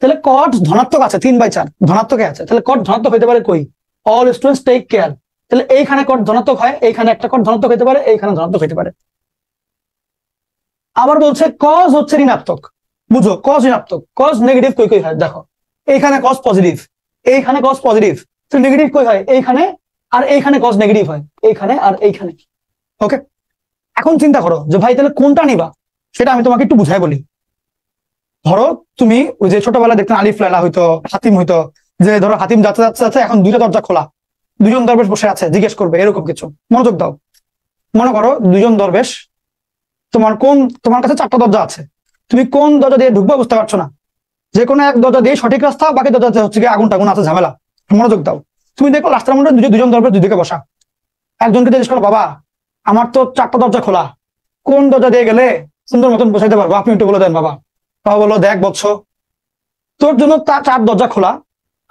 তাহলে কট ধনাত্মক আছে, 3/4 ধনাত্মকে আছে, তাহলে কট ধনাত্মক হতে পারে কই? অল স্টুডেন্টস টেক কেয়ার, তাহলে এইখানে কট ধনাত্মক হয়, এইখানে একটা কট ধনাত্মক হতে পারে, এইখানে ধনাত্মক হতে পারে। আবার বলছে কজ হচ্ছে ঋণাত্মক, বুঝো কজ ঋণাত্মক, কজ নেগেটিভ কই কই হয় দেখো, এইখানে কজ পজিটিভ, এইখানে কজ পজিটিভ, তো নেগেটিভ কই হয়? এইখানে, আর এইখানে কজ নেগেটিভ হয়, এইখানে আর এইখানে। ওকে, এখন চিন্তা করো যে ভাই তাহলে কোনটা নিবা, সেটা আমি তোমাকে একটু বুঝাই বলি। ধরো তুমি ওই যে ছোটবেলায় দেখতেন আলিফ লায়লা হইতো, হাতিম হইতো, যে ধরো হাতিম যাচ্ছে যাচ্ছে যাচ্ছে, এখন 2টা দরজা খোলা, 2জন দরবেশ বসে আছে, জিজ্ঞেস করবে এরকম কিছু। মনোযোগ দাও, মনে করো 2জন দরবেশ, তোমার কাছে 4টা দরজা আছে, তুমি কোন দরজা দিয়ে ঢুকবো বুঝতে পারছো না, যে কোনো এক দরজা দিয়ে সঠিক রাস্তা, বাকি দরজা হচ্ছে আগুন টাগুন আছে, ঝামেলা। মনোযোগ দাও, তুমি দেখো রাস্তার মধ্যে 2জন দরবেশ দুদিকে বসা, একজনকে জিজ্ঞেস করো বাবা আমার তো 4টা দরজা খোলা, কোন দরজা দিয়ে গেলে সুন্দর মতন বসাইতে পারবো, আপনি একটু বলে দেন বাবা। বাবা বললো দেখ বৎস, তোর জন্য 4 দরজা খোলা,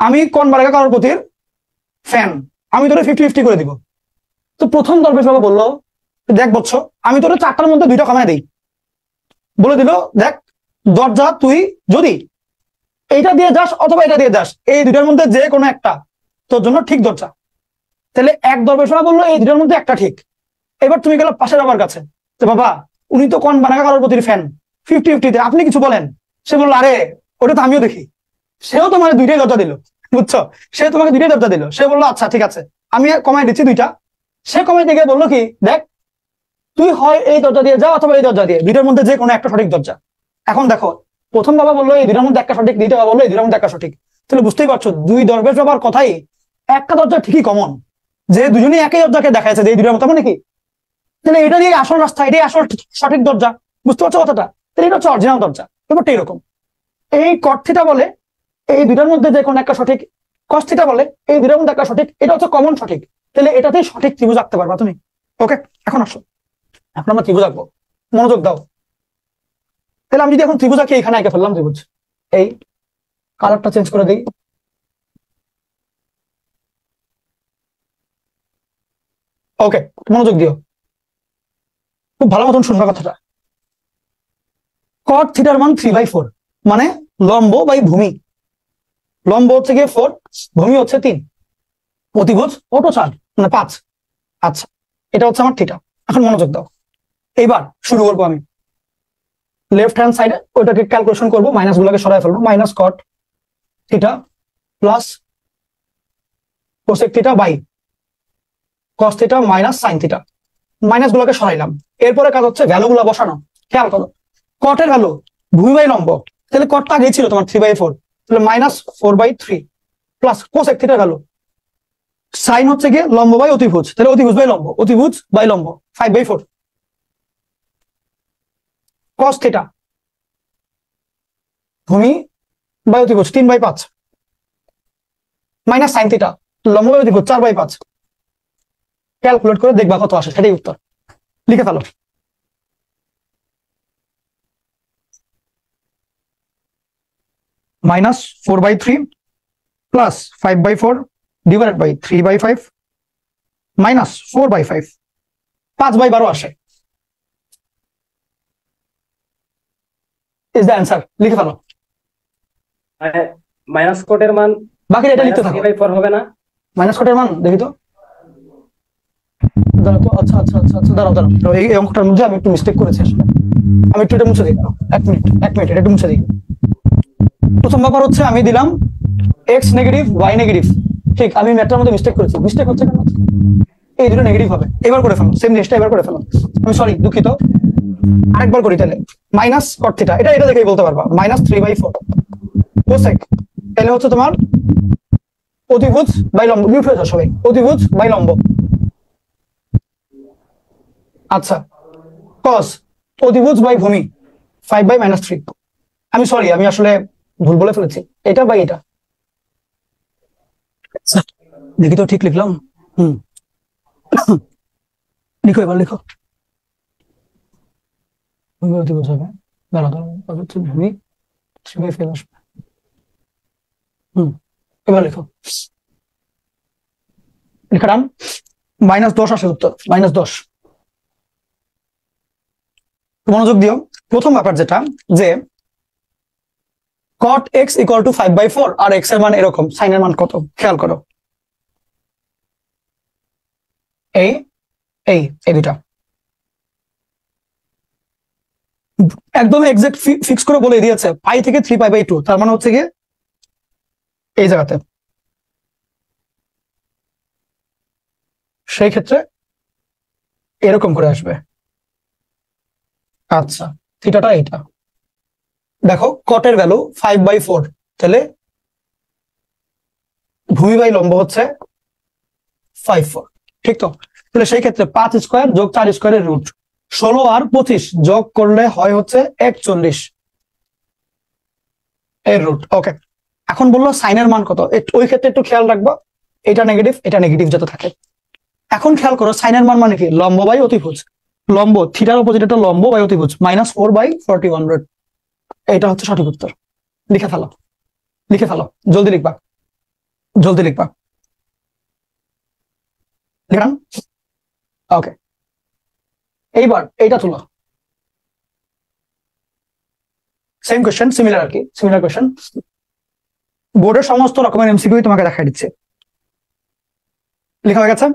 আমি কোন বারেগা কারোর প্রতি ফ্যান, আমি তোরে 50-50 করে দিব। তো প্রথম দরবেশ বাবা বললো দেখ বৎস, আমি তোরে 4টার মধ্যে 2টা কমায় দিই, বলে দিল দেখ দরজা তুই যদি এইটা দিয়ে যাস অথবা এটা দিয়ে যাস, এই 2টার মধ্যে যে কোনো একটা তোর জন্য ঠিক দরজা। তাহলে এক দরবেশ বাবা বললো এই 2টার মধ্যে একটা ঠিক। এবার তুমি গেলো পাশের বাবার কাছে, তো বাবা উনি তো কোন বানাগা কারোর প্রতি ফ্যান, 50-50 তে আপনি কিছু বলেন। সে বললো আরে ওটা তো আমিও দেখি, সেও তোমার দুইটাই দরজা দিল, বুঝছো? সে তোমাকে দুইটাই দরজা দিল, সে বললো আচ্ছা ঠিক আছে আমি কমাই দিচ্ছি দুইটা। সে কমাই দিয়ে বললো কি, দেখ তুই হয় এই দরজা দিয়ে যা অথবা এই দরজা দিয়ে, দুইটার মধ্যে যে কোনো একটা সঠিক দরজা। এখন দেখো প্রথম বাবা বললো এই দুইটার মধ্যে একটা সঠিক, দ্বিতীয় বাবা বললো এই দুইটার মধ্যে একটা সঠিক। তাহলে বুঝতেই পারছো দুই দরবেশ বাবার কথাই একটা দরজা ঠিকই কমন, যে দুজনেই একই দরজাকে দেখাচ্ছে যে এই দুইটার মতো, মানে কি তাহলে এটা দিয়ে আসল রাস্তা, এটাই আসল সঠিক দরজা, বুঝতে পারছো কথাটা? তাহলে এটা হচ্ছে অরিজিনাল দরজা। ব্যাপারটা এরকম। এই কট থিটা বলে এই দুইটার মধ্যে যে কোনো একটা সঠিক, কস থিটা বলে এই দুইটার মধ্যে একটা সঠিক, এটা হচ্ছে কমন সঠিক। তাহলে এটাতেই সঠিক ত্রিভুজ আঁকতে পারবা তুমি। ওকে, এখন আসো, এখন আমরা ত্রিভুজ আঁকবো, মনোযোগ দাও। তাহলে আমি যদি এখন ত্রিভুজ আঁকি, এখানে এঁকে ফেললাম ত্রিভুজ, এই কালারটা চেঞ্জ করে দিই। ওকে, মনোযোগ দিও, খুব ভালো মতন শুনবা কথাটা। কট থিটার মান 3/4, মানে লম্ব বাই ভূমি। লম্ব হচ্ছে গিয়ে 4, ভূমি হচ্ছে 3, অতিভুজ ওটো 4 মানে 5। আচ্ছা, এটা হচ্ছে আমার থিটা। এখন মনোযোগ দাও, এইবার শুরু করবো আমি লেফট হ্যান্ড সাইডে, ওইটাকে ক্যালকুলেশন করবো, মাইনাস গুলোকে সরাই ফেলবো। Minus cot theta plus cosec theta by cos theta minus sine theta, minus গুলোকে সরাইলাম। এরপরে কাজ হচ্ছে ভ্যালু গুলো বসানো। খেয়াল করো, কটের ভ্যালু ভূমি বাই লম্ব, তাহলে কটটা আগেই ছিল তোমার 3/4, তাহলে -4/3 প্লাস কোসেক থিটার ভ্যালু, সাইন হচ্ছে গিয়ে লম্ব বাই অতিভুজ, তাহলে অতিভুজ বাই লম্ব, অতিভুজ বাই লম্ব 5/4 কস থিটা ভূমি বাই অতিভুজ 3/5 মাইনাস সাইন থিটা লম্ব বাই অতিভুজ 4/5। ক্যালকুলেট করে দেখবা কত আসে, সেটাই উত্তর। লিখে ফেলো। -4/3 প্লাস 5/4 ডিভাইডেড বাই 3/5 মাইনাস 4/5, 5/12 আসে। Is the answer. লিখে ফেলো। মাইনাস কোটের মান বাকিটা এটা লিখতে থাকো। 3/4 হবে না? মাইনাস কোটের মান দেখি তো, দাঁড়াও তো। আচ্ছা আচ্ছা আচ্ছা আচ্ছা, দাঁড়াও দাঁড়াও, এই অঙ্কটার মধ্যে আমি একটু মিস্টেক করেছি আসলে। আমি একটু এটা মুছে দিই, এক মিনিট এটা একটু মুছে দিই। প্রথম ব্যাপার হচ্ছে আমি দিলাম এক্স নেগেটিভ ওয়াই নেগেটিভ, ঠিক। আমি ম্যাথটার মধ্যে মিস্টেক করেছি। মিস্টেক হচ্ছে কেন? এই দুটো নেগেটিভ হবে। এবার করে ফেলো সেম জিনিসটা, এবার করে ফেলো। আমি সরি, দুঃখিত, আরেকবার করি তাহলে। মাইনাস কট থিটা, এটা দেখেই বলতে পারবা, -3/4 কোসেক, তাহলে হচ্ছে তোমার অতিভুজ বাই লম্ব, মিউট হয়ে যাও সবাই, অতিভুজ বাই লম্ব। আচ্ছা, কস অতিভুজ বাই ভূমি 5/-3। আমি সরি, আমি আসলে ভুল বলে ফেলেছি, এটা বাই এটা। দেখি তো ঠিক লিখলাম। লিখো, এবার লিখো। ভূমি অতিভুজ হবে, ভূমি 3/5 আসবে। এবার লিখো, লেখা ডান। -10 আসে উত্তর, -10। মনোযোগ দিও। প্রথম ব্যাপার যেটা, যে cot x = 5/4 আর x এর মান এরকম, সাইনের মান কত খেয়াল করো। এই এই এই দুটা একদম এক্সাক্ট ফিক্স করে বলে দিয়েছে, পাই থেকে 3π/2, তার মানে হচ্ছে গিয়ে এই জায়গাতে। সেই ক্ষেত্রে এরকম করে আসবে। আচ্ছা, থিটাটা এইটা দেখো, কটের ভ্যালু 5/4, তাহলে ভূমি বাই লম্ব হচ্ছে 5/4, ঠিক তো? তাহলে সেই ক্ষেত্রে 5 স্কোয়ার যোগ 4 স্কোয়ারের রুট 16 আর 25 যোগ করলে হয় হচ্ছে 41 এর রুট। ওকে, এখন বললো সাইনের মান কত, ওই ক্ষেত্রে একটু খেয়াল রাখবো, এটা নেগেটিভ যাতে থাকে। এখন খেয়াল করো সাইনের মান মানে কি, লম্ব বাই অতিভুজ। লম্ব থিটার অপোজিট একটা লম্ব বাই অতিভুজ, -4/41। এটা হচ্ছে সঠিক উত্তর। লিখে ফেলো, জলদি লিখবা, লিখান। ওকে, এইবার এইটা তুলো। সেম কোয়েশ্চেন, সিমিলার আর কি, সিমিলার কোয়েশ্চেন। বোর্ডের সমস্ত রকমের এমসিকিউ তোমাকে দেখাই দিচ্ছে। লেখা হয়ে গেছে?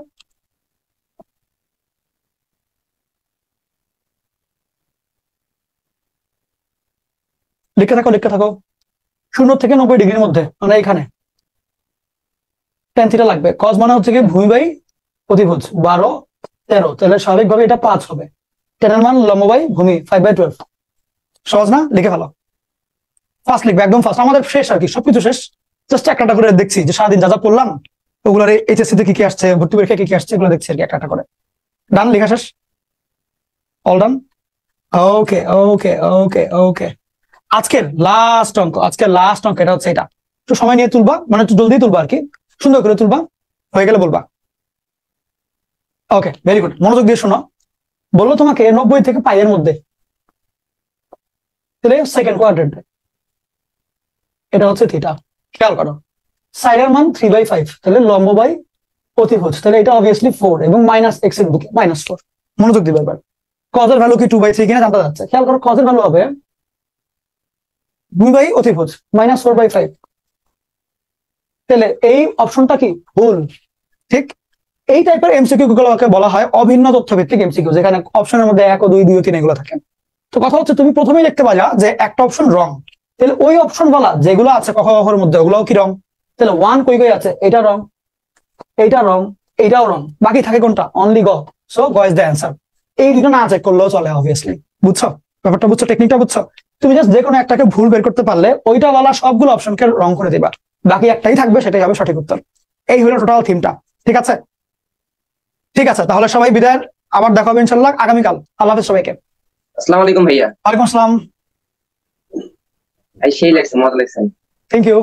লিখে থাকো। 0 থেকে 90 ডিগ্রির মধ্যে, মানে এখানে tan থিটা লাগবে। cos মানে হচ্ছে কি ভূমি বাই অতিভুজ, 12 13, তাহলে স্বাভাবিকভাবে এটা 5 হবে। tan এর মান লম্ব বাই ভূমি 5/12। সহজ না? লিখে ফেলো, ফার্স্ট লিখবে একদম ফার্স্ট। আমাদের শেষ আর কি, সবকিছু শেষ, জাস্ট একটা করে দেখছি যে সারাদিন যা যা পড়লাম ওগুলোর এইচএসসি তে কি কি আসছে, ভর্তি পরীক্ষায় কি কি আসছে, এগুলো দেখছি আর কি একটা করে। ডান, লেখা শেষ, অল ডান। ওকে ওকে ওকে ওকে, আজকের লাস্ট অঙ্ক, এটা হচ্ছে এটা। একটু সময় নিয়ে তুলবা, মানে একটু জলদি তুলবা আর কি, সুন্দর করে তুলবা, হয়ে গেলে বলবা। ওকে, ভেরি গুড, মনোযোগ দিয়ে শোনো। বললো তোমাকে 90 থেকে পাই এর মধ্যে, তাহলে সেকেন্ড কোয়াড্রেন্টে এটা হচ্ছে থিটা। খেয়াল করো, সাইডের মান 3/5, তাহলে লম্ব বাই অতিভুজ, তাহলে এটা অবভিয়াসলি 4 এবং মাইনাস এক্স এর দিকে -4। মনোযোগ দিবে এবার। cos এর ভ্যালু কি 2/3 কিনা জানতে যাচ্ছে। খেয়াল করো, cos এর ভ্যালু হবে 2 বাই অতিভুজ -4/5, তাহলে এই অপশনটা কি ভুল। ঠিক এই টাইপের এমসিকিউ গুলোকে বলা হয় অভিন্ন তথ্য ভিত্তিক এমসিকিউ, যেখানে অপশনের মধ্যে 1 ও 2 2 ও 3 এগুলো থাকে। তো কথা হচ্ছে তুমি প্রথমেই লিখতে পারলা যে একটা অপশন রং, তাহলে ওই অপশন বলা যেগুলো আছে কখর মধ্যে ওগুলোও কি রং, তাহলে 1 কই কই আছে, এটা রং, এইটা রং, এইটাও রং, বাকি থাকে কোনটা, অনলি গ। সো গ ইজ দ্য অ্যান্সার। এই দুটো না চেক করলেও চলে অবভিয়াসলি। বুঝছো ব্যাপারটা, বুঝছো টেকনিকটা বুঝছো? তুমি জাস্ট যে কোনো একটাকে ভুল বের করতে পারলে ওইটা বলা সবগুলো অপশনকে রং করে দিবা, বাকি একটাই থাকবে, সেটাই হবে সঠিক উত্তর। এই হলো টোটাল থিমটা। ঠিক আছে, ঠিক আছে, তাহলে সবাই বিদায়, আবার দেখা হবে ইনশাল্লাহ আগামীকাল। আল্লাহ হাফেজ সবাইকে। আসসালামু আলাইকুম ভাইয়া। ওয়ালাইকুম আসসালাম। সেই লাগছে, মজা লাগছে। Thank you.